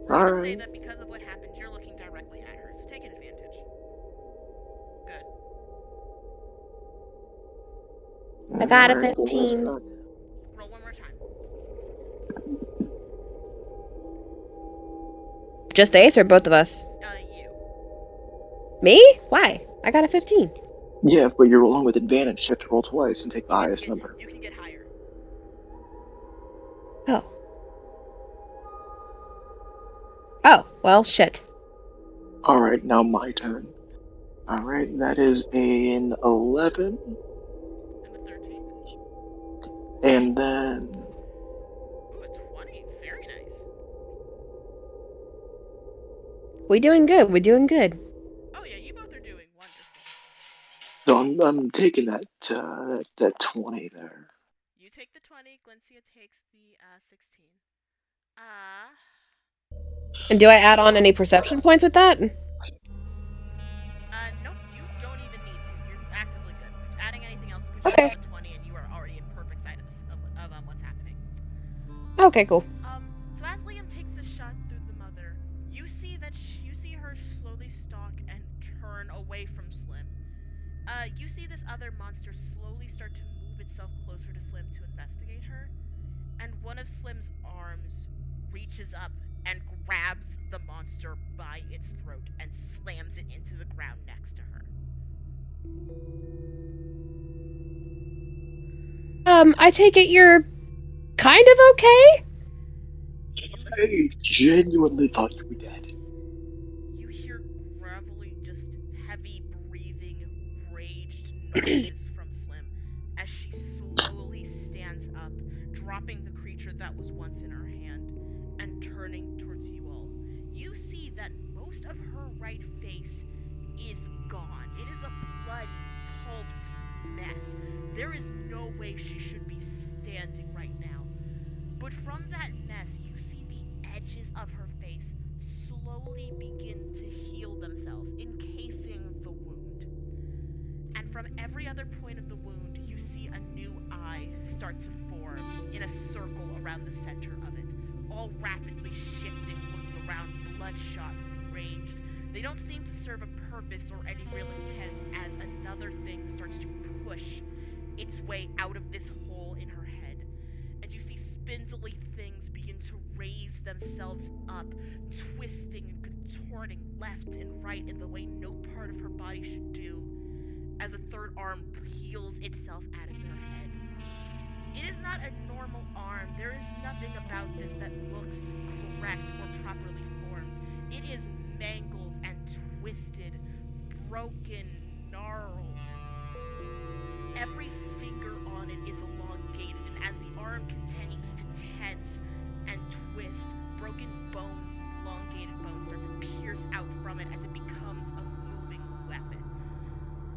We're gonna say that because of what happened, you're looking directly at her, so take an advantage. Good. I got a Alright, 15. Roll one more time. Just Ace or both of us? You. Me? Why? I got a 15. Yeah, but you're rolling with advantage. You have to roll twice and take the You highest number. You can get higher. Oh. Oh, well, shit. Alright, now my turn. Alright, that is an 11. And a 13. And then Ooh, a 20. Very nice. We doing good. We're doing good. Oh yeah, you both are doing wonderful. so I'm taking that 20 there. You take the 20, Glencia takes the 16. And do I add on any perception points with that? Nope, you don't even need to. You're actively good. Adding anything else would put you Okay. above a 20, and you are already in perfect sight of what's happening. Okay, cool. So as Liam takes a shot through the mother, you see her slowly stalk and turn away from Slim. You see this other monster slowly start to move itself closer to Slim to investigate her, and one of Slim's arms reaches up and grabs the monster by its throat and slams it into the ground next to her. I take it you're kind of okay? I genuinely thought you were dead. You hear gravelly, just heavy breathing, raged noises from Slim as she slowly stands up, dropping the creature that was once in her hand and turning towards you all. You see that most of her right face is gone. It is a bloody, pulped mess. There is no way she should be standing right now. But from that mess, you see the edges of her face slowly begin to heal themselves, encasing the wound. And from every other point of the wound, you see a new eye start to form in a circle around the center of it, all rapidly shifting, looking around, bloodshot, raged. They don't seem to serve a purpose or any real intent as another thing starts to push its way out of this hole in her head. And you see spindly things begin to raise themselves up, twisting and contorting left and right in the way no part of her body should do, as a third arm peels itself out of her head. It is not a normal arm. There is nothing about this that looks correct or properly formed. It is mangled and twisted, broken, gnarled. Every finger on it is elongated, and as the arm continues to tense and twist. Broken bones, elongated bones, start to pierce out from it as it becomes a moving weapon.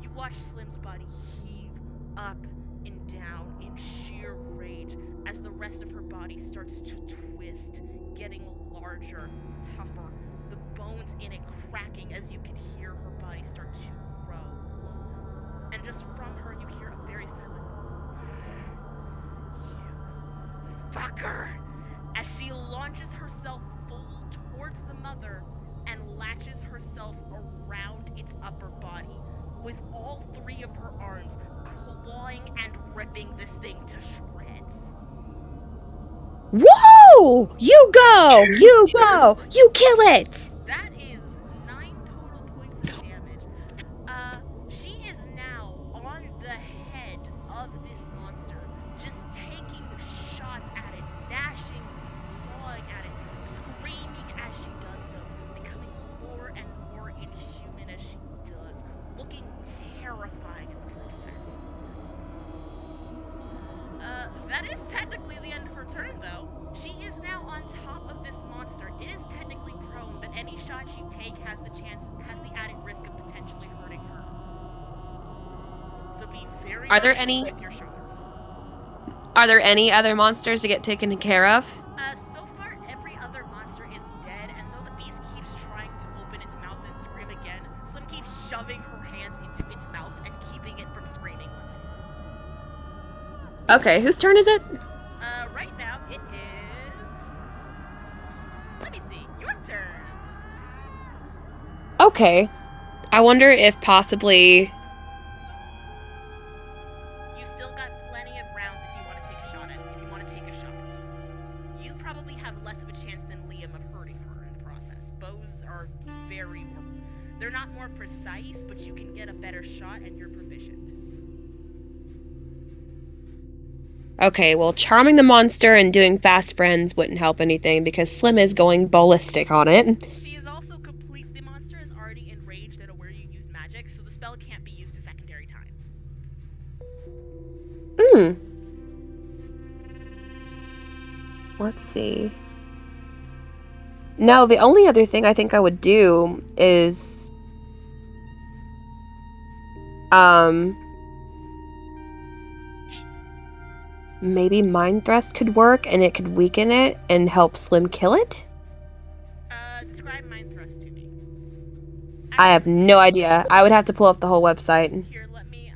You watch Slim's body heave up and down in sheer rage as the rest of her body starts to twist, getting larger, tougher, the bones in it cracking as you can hear her body start to grow. And just from her, you hear a very silent, "You fucker!" as she launches herself full towards the mother and latches herself around its upper body, with all three of her arms clawing and ripping this thing to shreds. Whoa! You go! You go! You kill it! That is 9 total points of damage. She is now on the head of this monster, just taking shots at it, gnashing, clawing at it, screaming as she does so, becoming more and more inhuman as she does, looking terrifying in the process. That is technically the end of her turn, though. She is now on top of this monster. It is technically prone, but any shot you take has the added risk of potentially hurting her. So be very Are there careful any- with your shots. Are there any other monsters to get taken care of? So far, every other monster is dead, and though the beast keeps trying to open its mouth and scream again, Slim keeps shoving her hands into its mouth and keeping it from screaming once more. Okay, whose turn is it? Right now it is... Let me see, your turn. Okay. I wonder if possibly... You still got plenty of rounds if you want to take a shot at it, if you want to take a shot. You probably have less of a chance than Liam of hurting her in the process. Bows are they're not more precise, but you can get a better shot and you're proficient. Okay, well, charming the monster and doing fast friends wouldn't help anything because Slim is going ballistic on it. She is also the monster is already enraged at where you used magic, so the spell can't be used a secondary time. Let's see. No, the only other thing I think I would do is... maybe Mind Thrust could work and it could weaken it and help Slim kill it? Describe Mind Thrust to me. I have no idea. I would have to pull up the whole website. Here, let me,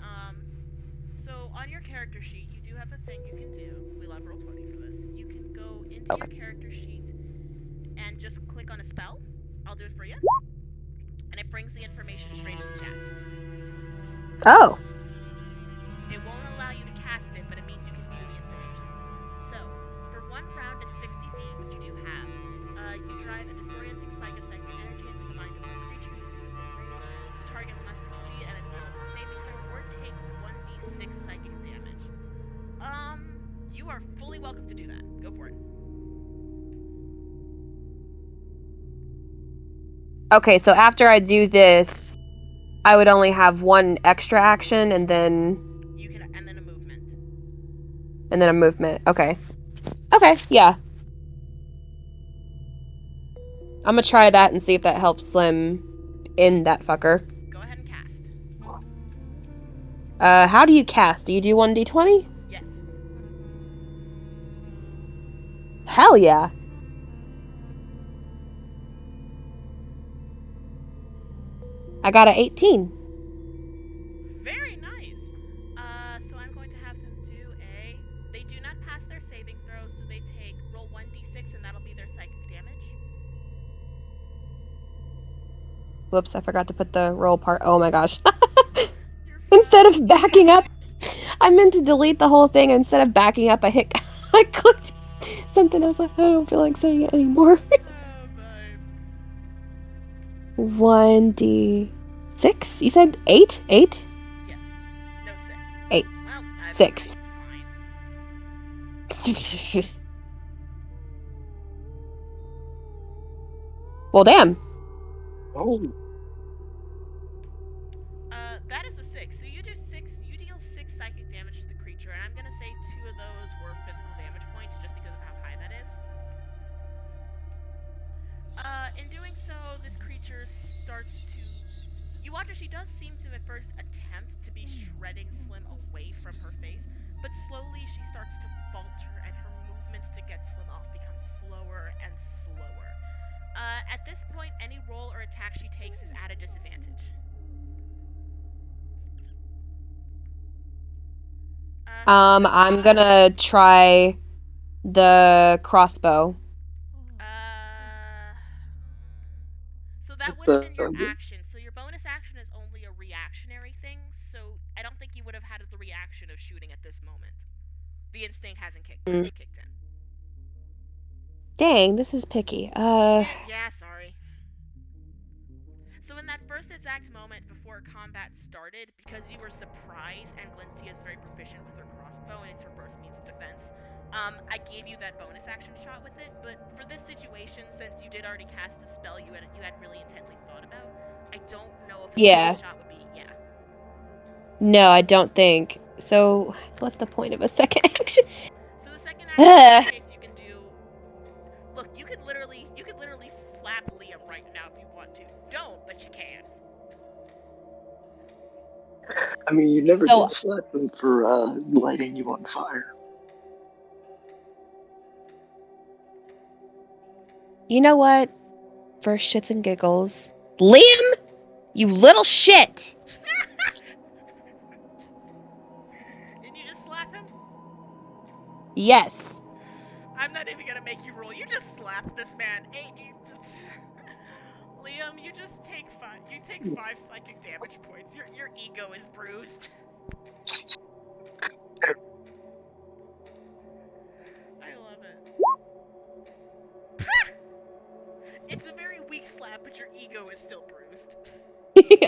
so on your character sheet, you do have a thing you can do. We'll have roll 20 for this. You can go into your character sheet and just click on a spell. I'll do it for you. And it brings the information straight into chat. Oh. It won't allow you to cast it, but it means you can view the information. So, for 1 round at 60 feet, which you do have, you drive a disorienting spike of psychic energy into the mind of a creature you see within range. The target must succeed at a intelligence saving throw or take 1d6 psychic damage. You are fully welcome to do that. Go for it. Okay, so after I do this, I would only have 1 extra action and then... And then a movement. And then a movement. Okay. Okay, yeah. I'm gonna try that and see if that helps Slim end that fucker. Go ahead and cast. How do you cast? Do you do 1d20? Yes. Hell yeah. I got an 18. Very nice. So I'm going to have them do they do not pass their saving throw, so they roll 1d6 and that'll be their psychic damage. Whoops, I forgot to put the roll part. Oh my gosh. Instead of backing up, I meant to delete the whole thing. Instead of backing up, I clicked something else. I don't feel like saying it anymore. 1d6? You said 8? 8? Yes. No 6. 8. Well, 6. It's fine. Well, damn. Oh. That is a 6. So you deal 6 psychic damage to the creature, and I'm gonna say 2 of those were physical damage points just because of how high that is. creature starts to. You watch her, she does seem to at first attempt to be shredding Slim away from her face, but slowly she starts to falter and her movements to get Slim off become slower and slower. At this point, any roll or attack she takes is at a disadvantage. I'm gonna try the crossbow. Uh, so that would have been your The action. So your bonus action is only a reactionary thing. So I don't think you would have had the reaction of shooting at this moment. The instinct hasn't kicked Mm. in. Dang, this is picky. Yeah, sorry. So in that first exact moment before combat started, because you were surprised and Glintia is very proficient with her crossbow and it's her first means of defense, I gave you that bonus action shot with it, but for this situation, since you did already cast a spell you had really intently thought about, I don't know if a Yeah. second shot would be, yeah. No, I don't think. So, what's the point of a second action? So the second action in this case you can do. Look, you could literally slap Liam right now if you want to. Don't, but you can. I mean, you never So- did slap them for lighting you on fire. You know what? For shits and giggles. Liam! You little shit! Didn't you just slap him? Yes. I'm not even gonna make you roll. You just slapped this man. Liam, you just take five. You take 5 psychic damage points. Your ego is bruised. I love it. It's a very weak slap, but your ego is still bruised.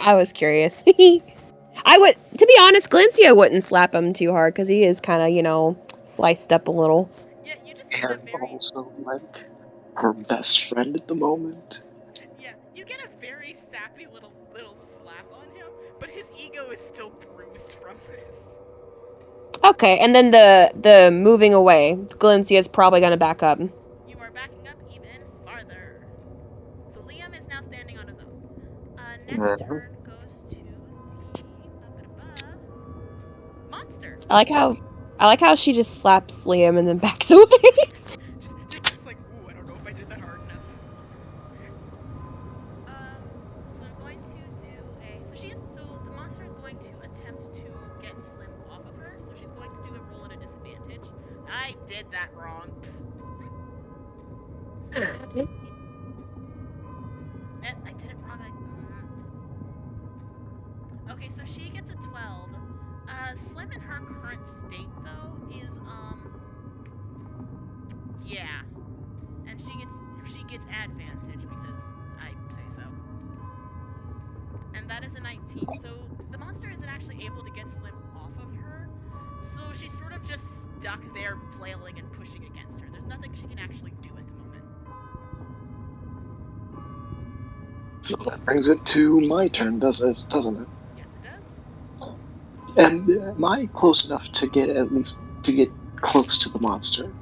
I was curious. I would, to be honest, Glintia wouldn't slap him too hard because he is kind of, sliced up a little. Yeah, you just get a And very. also, like, her best friend at the moment. Yeah, you get a very sappy little slap on him, but his ego is still bruised from this. Okay, and then the moving away. Glincia's probably gonna back up. You are backing up even farther. So Liam is now standing on his own. Next turn goes to the monster. I like how she just slaps Liam and then backs away. just like, ooh, I don't know if I did that hard enough. So I'm going to do so the monster is going to attempt to get Slim off of her, so she's going to do a roll at a disadvantage. I did that wrong. I did it wrong. Okay, so she gets a 12. Slim in her current state though is yeah. And she gets advantage because I say so. And that is a 19. So the monster isn't actually able to get Slim off of her. So she's sort of just stuck there flailing and pushing against her. There's nothing she can actually do at the moment. So that brings it to my turn, doesn't it? Yes, it does. And am I close enough to get close to the monster?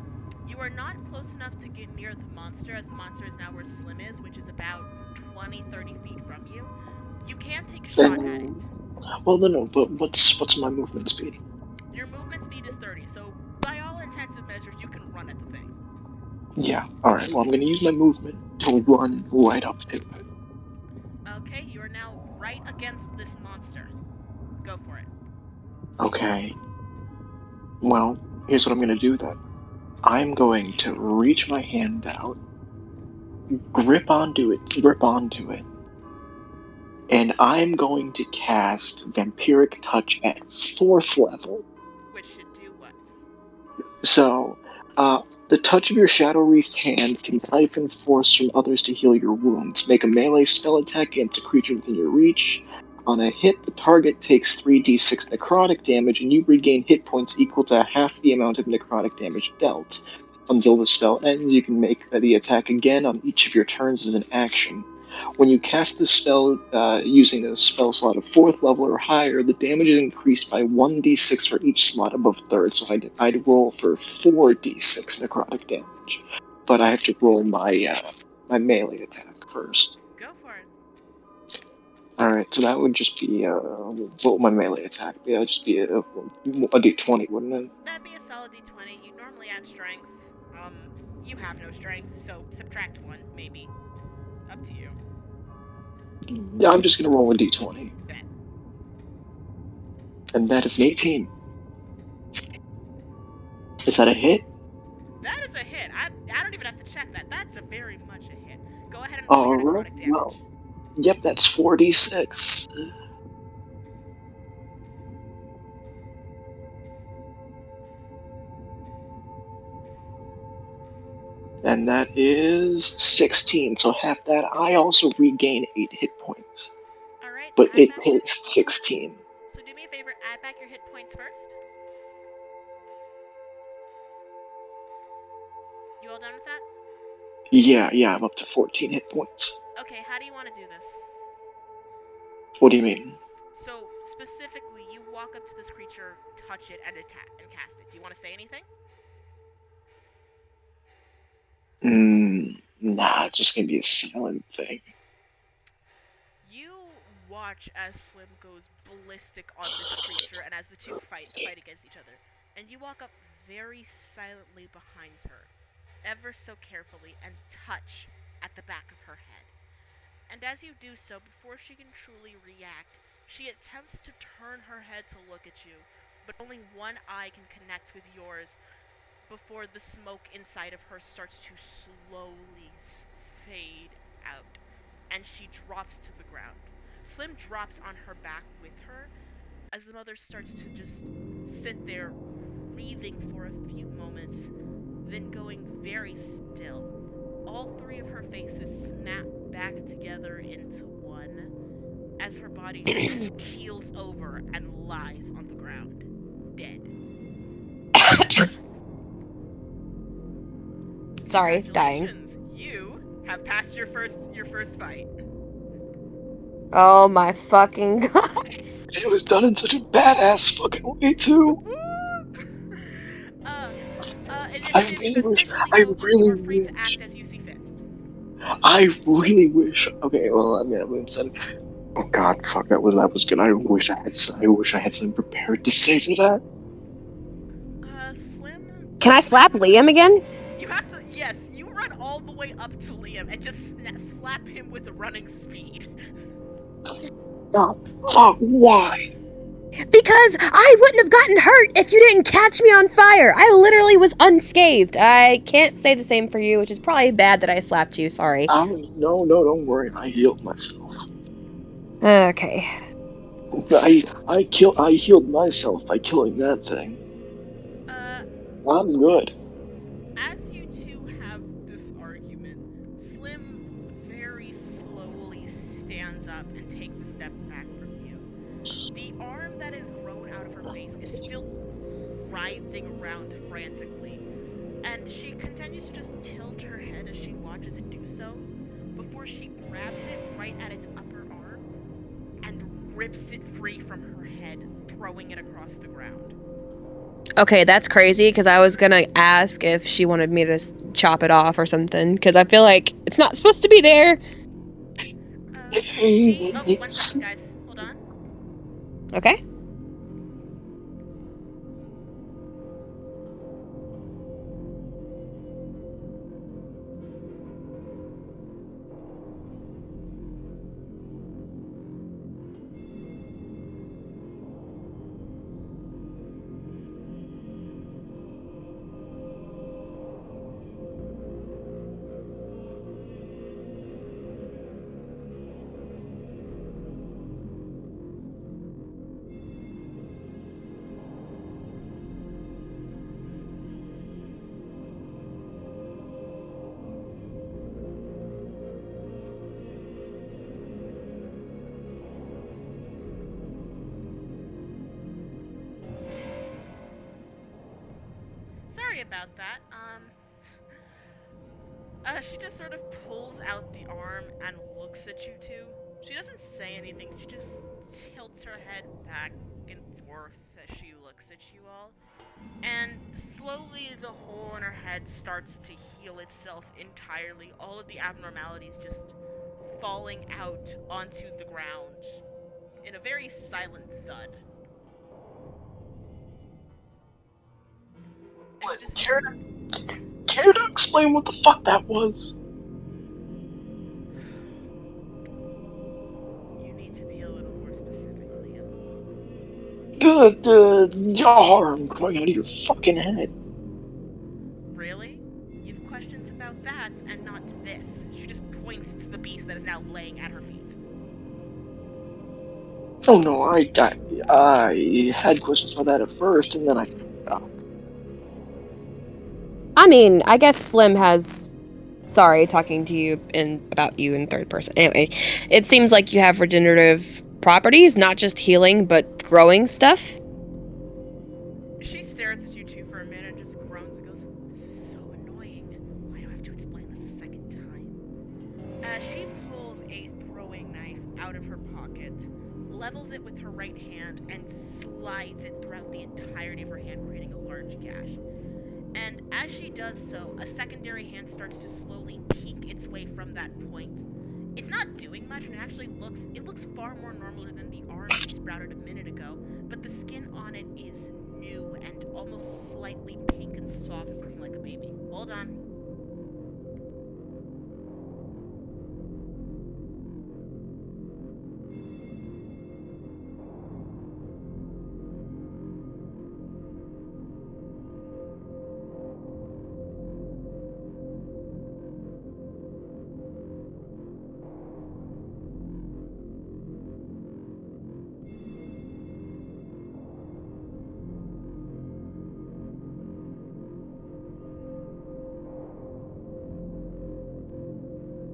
You are not close enough to get near the monster, as the monster is now where Slim is, which is about 20-30 feet from you. You can take a shot at it. Well, no, but what's my movement speed? Your movement speed is 30, so by all intents and measures, you can run at the thing. Yeah, alright, well, I'm gonna use my movement to run right up to it. Okay, you are now right against this monster. Go for it. Okay. Well, here's what I'm gonna do then. I'm going to reach my hand out, grip onto it, and I'm going to cast Vampiric Touch at 4th level. Which should do what? So, the touch of your shadow-wreathed hand can siphon force from others to heal your wounds. Make a melee spell attack against a creature within your reach. On a hit, the target takes 3d6 necrotic damage, and you regain hit points equal to half the amount of necrotic damage dealt. Until the spell ends, you can make the attack again on each of your turns as an action. When you cast the spell using a spell slot of 4th level or higher, the damage is increased by 1d6 for each slot above 3rd, so I'd roll for 4d6 necrotic damage. But I have to roll my melee attack first. Go for it. Alright, so that would just be, what would my melee attack be? That would just be a d20, wouldn't it? That'd be a solid d20. You normally add strength. You have no strength, so subtract one, maybe. Up to you. Yeah, I'm just gonna roll a d20. Bet. And that is an 18. Is that a hit? That is a hit. I don't even have to check that. That's a very much a hit. Go ahead and roll your Alright, necrotic well, damage. yep, that's 4d6. And that is 16, so half that. I also regain 8 hit points. Alright, But add it back. takes 16. So do me a favor, add back your hit points first. You all done with that? Yeah, I'm up to 14 hit points. Okay, how do you want to do this? What do you mean? So, specifically, you walk up to this creature, touch it, and attack and cast it. Do you want to say anything? Nah, it's just gonna be a silent thing. You watch as Slim goes ballistic on this creature, and as the two fight against each other, and you walk up very silently behind her, ever so carefully, and touch at the back of her head. And as you do so, before she can truly react, she attempts to turn her head to look at you, but only one eye can connect with yours before the smoke inside of her starts to slowly fade out, and she drops to the ground. Slim drops on her back with her as the mother starts to just sit there, breathing for a few moments, then going very still. All three of her faces snap back together into one as her body just keels over and lies on the ground, dead. Sorry, dying. Congratulations, you have passed your first fight. Oh my fucking god. It was done in such a badass fucking way, too. Initiative is officially I over. You really are free to wish. act as you see fit. I really wish. Okay, well, I mean, I'm saying, oh god, fuck, that was good. I wish I had something prepared to say to that. Slim. Can I slap Liam again? You have to. Yes, you run all the way up to Liam and just slap him with running speed. God, fuck, why? Because I wouldn't have gotten hurt if you didn't catch me on fire. I literally was unscathed. I can't say the same for you, which is probably bad that I slapped you. Sorry. No, don't worry. I healed myself. Okay. I healed myself by killing that thing. I'm good. As you two have this argument, Slim very slowly stands up and takes a step back from you. The arm that has grown out of her face is still writhing around frantically, and she continues to just tilt her head as she watches it do so, before she grabs it right at its upper arm and rips it free from her head, throwing it across the ground. Okay, that's crazy, because I was gonna ask if she wanted me to chop it off or something, because I feel like it's not supposed to be there. One second, guys. Hold on. Okay. Sorry about that. She just sort of pulls out the arm and looks at you two. She doesn't say anything, she just tilts her head back and forth as she looks at you all. And slowly the hole in her head starts to heal itself entirely. All of the abnormalities just falling out onto the ground in a very silent thud. And she just Care to explain what the fuck that was? You need to be a little more specific, Liam. The yarn coming out of your fucking head. Really? You've questions about that and not this. She just points to the beast that is now laying at her feet. Oh no, I had questions about that at first, and then I. I mean, I guess Slim has. Sorry, talking to you about you in third person. Anyway, it seems like you have regenerative properties, not just healing, but growing stuff. She stares at you two for a minute and just groans and goes, "This is so annoying. Why do I have to explain this a second time?" As she pulls a throwing knife out of her pocket, levels it with her right hand, and slides it throughout the entirety of her hand, creating a large gash. And as she does so, a secondary hand starts to slowly peek its way from that point. It's not doing much, and it looks far more normal than the arm she sprouted a minute ago, but the skin on it is new and almost slightly pink and soft, looking like a baby. Hold on.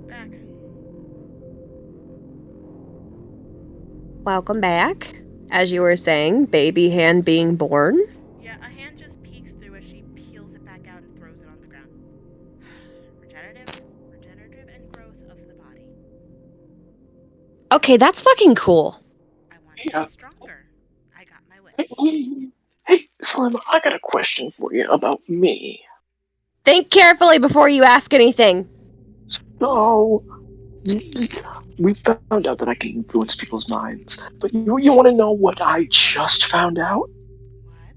Back. Welcome back. As you were saying, baby hand being born. Yeah, a hand just peeks through as she peels it back out and throws it on the ground. Regenerative and growth of the body. Okay, that's fucking cool. I wanted to Yeah. be stronger. I got my wish. Hey, Slim, I got a question for you about me. Think carefully before you ask anything. So, we found out that I can influence people's minds, but you want to know what I just found out? What?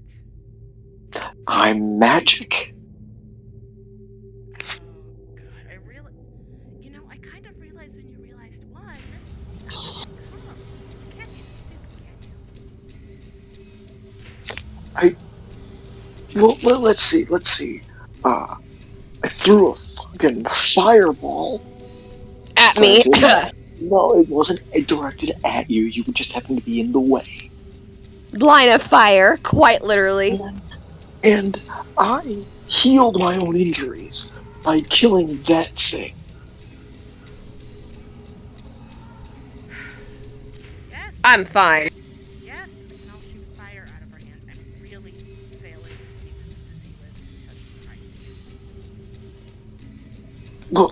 I'm magic. Oh, God. I kind of realized when you realized what. Come. You can't be this stupid, can you? Well, let's see. I threw a fucking fireball. At me. Granted, no, it wasn't directed at you. You just happened to be in the way. Line of fire, quite literally. And I healed my own injuries by killing that thing. Yes. I'm fine. Yes, and they can all shoot fire out of our hands. I'm really failing to see why this is such a surprise to you.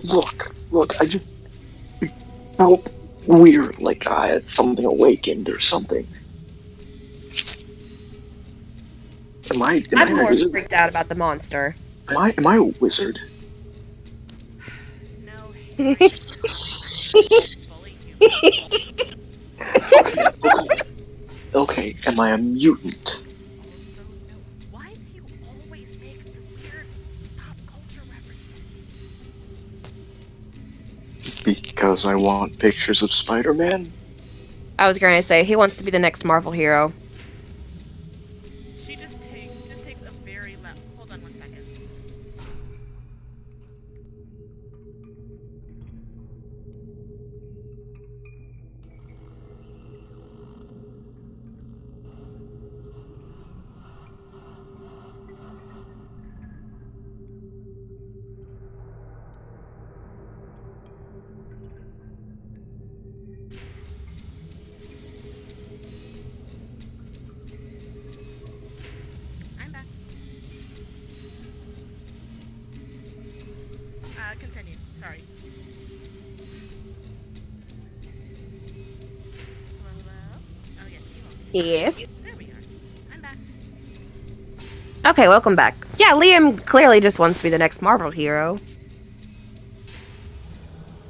Look, I just felt weird, like I had something awakened or something. Am I I'm a more wizard? freaked out about the monster. Am I a wizard? No, you're fully human. Okay, am I a mutant? Also, no. Why do you always make the weird pop culture references? Because I want pictures of Spider-Man? I was going to say, he wants to be the next Marvel hero. She just takes a very loud. Hold on 1 second. I'm back. Continue. Sorry. Hello? Oh, yes, you are. Yes. There we are. I'm back. Okay, welcome back. Yeah, Liam clearly just wants to be the next Marvel hero.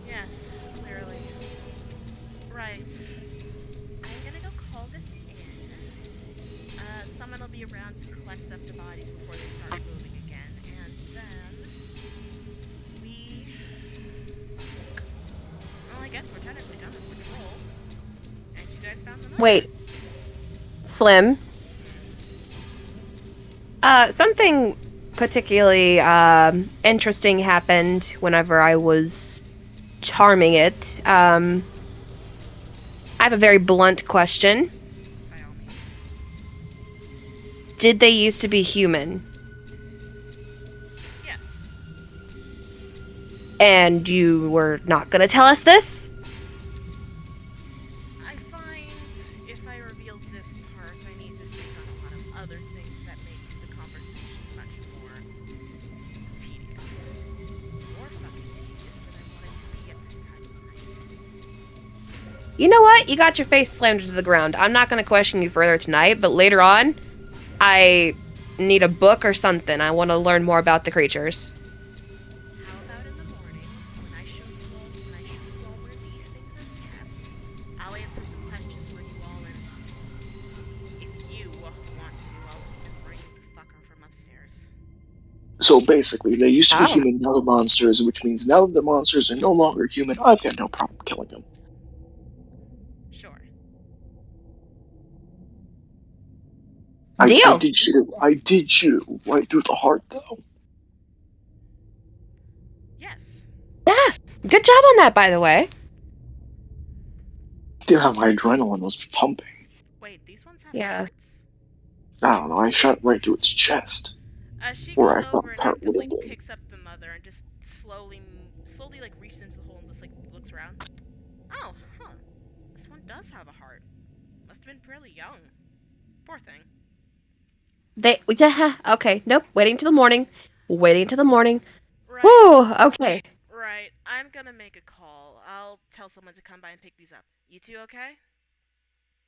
Yes, clearly. Right. I'm gonna go call this in. Someone will be around to collect up the bodies before they start moving again, and then we. Well, I guess we're technically done with patrol. And you guys found the mother. Wait, Slim. Something particularly interesting happened whenever I was charming it. I have a very blunt question. By all means. Did they used to be human? Yes. And you were not gonna tell us this? I find if I revealed this part, I need to speak on a lot of other things that make the conversation much more tedious. More fucking tedious than I want it to be at this time of night. You know what? You got your face slammed into the ground. I'm not gonna question you further tonight, but later on, I need a book or something. I want to learn more about the creatures. How about in the morning, when I show you all where these things are kept, I'll answer some questions for you all, and if you want to, I'll even bring the fucker from upstairs. So basically, they used to be Oh. human, now they're monsters, which means now that the monsters are no longer human, I've got no problem killing them. Sure. Deal. I did shoot it right through the heart, though. Yes. Yeah, good job on that, by the way. Yeah, my adrenaline was pumping. Wait, these ones have Yeah. hearts? I don't know, I shot it right through its chest. She Where goes I thought over and the heart would actively have been. picks up the mother and just slowly like reaches into the hole and just like looks around. Oh, huh. This one does have a heart. Must have been fairly young. Poor thing. Okay, nope, waiting till the morning. Waiting till the morning. Right. Whew, okay. Right. I'm gonna make a call. I'll tell someone to come by and pick these up. You two okay?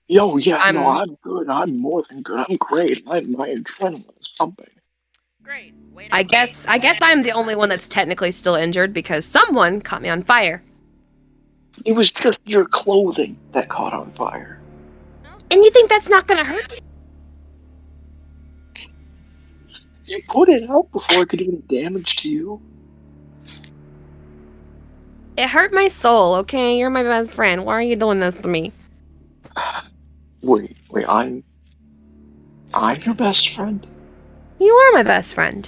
Yo, yeah, no, I'm I'm good. I'm more than good. I'm great. My adrenaline is pumping. Great. Wait I out. guess I'm the only one that's technically still injured because someone caught me on fire. It was just your clothing that caught on fire. Well, And you think that's not gonna hurt? You put it out before it could do any damage to you. It hurt my soul, okay? You're my best friend. Why are you doing this to me? Wait, I'm your best friend? You are my best friend.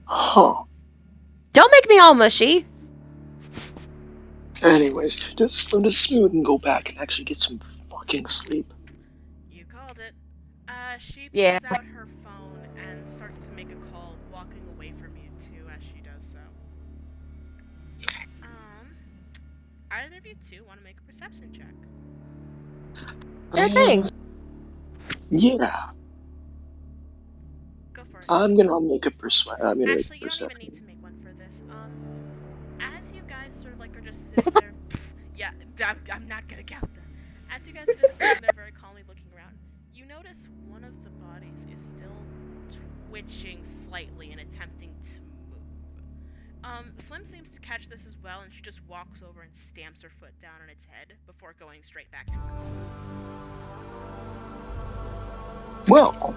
Huh. Don't make me all mushy. Anyways, just maybe we can go back and actually get some fucking sleep. You called it. She Yeah. pulls out her phone and starts to make a call, walking away from you two as she does so. Either of you two want to make a perception check? Sure thing. Yeah, Go for it. I'm gonna make a Actually, you don't even need to make one for this. As you guys sort of like are just sitting there, yeah, I'm not gonna count them. As you guys are just sitting there very calmly looking around, you notice one of the bodies is still twitching slightly and attempting to move. Slim seems to catch this as well, and she just walks over and stamps her foot down on its head before going straight back to her call. Well,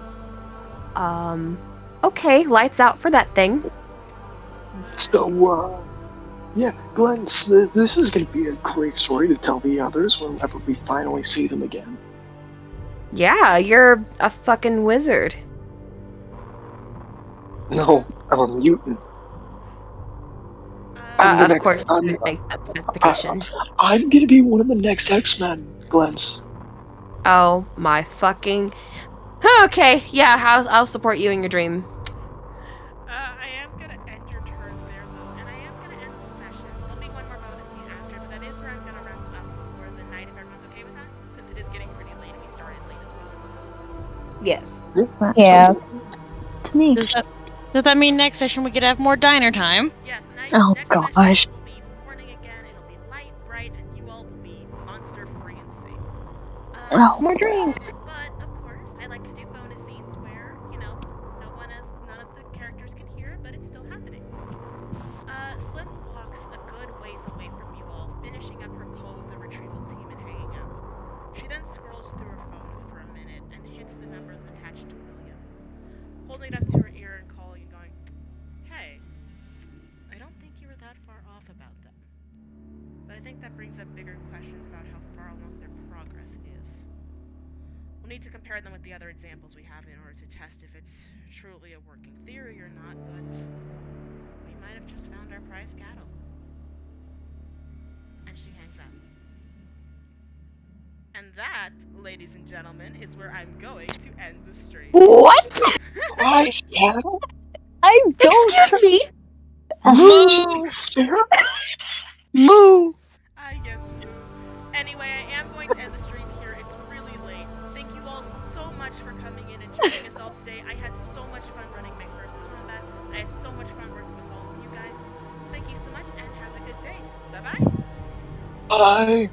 Okay, lights out for that thing. so, yeah, Glenn, this is gonna be a great story to tell the others whenever we finally see them again. Yeah, you're a fucking wizard. No, I'm a mutant. I'm the Of next. course, you didn't make that specification. I'm gonna be one of the next X-Men, Glens. Oh my fucking. Okay, yeah, I'll support you in your dream. I am gonna end your turn there, though, and I am gonna end the session. There'll be one more bonus scene after, but that is where I'm gonna wrap up for the night, if everyone's okay with that, since it is getting pretty late and we started late as well. Yes. Yeah. To me. Does that mean next session we could have more diner time? Yes, Oh, next gosh. session will be morning again. It'll be light, bright, and you all will be monster-free and safe. Oh. More drinks. But of course, I like to do bonus scenes where none of the characters can hear it, but it's still happening. Slim walks a good ways away holding it up to her ear and calling and going, "Hey, I don't think you were that far off about them. But I think that brings up bigger questions about how far along their progress is. We'll need to compare them with the other examples we have in order to test if it's truly a working theory or not, but we might have just found our prize cattle." And she hangs up. And that, ladies and gentlemen, is where I'm going to end the stream. What? Prize cattle? I don't. Excuse me. Moo! Spirit? Moo! Yes, moo. Anyway, I am going to end the stream here. It's really late. Thank you all so much for coming in and joining us all today. I had so much fun running my first combat. I had so much fun working with all of you guys. Thank you so much and have a good day. Bye-bye. Bye.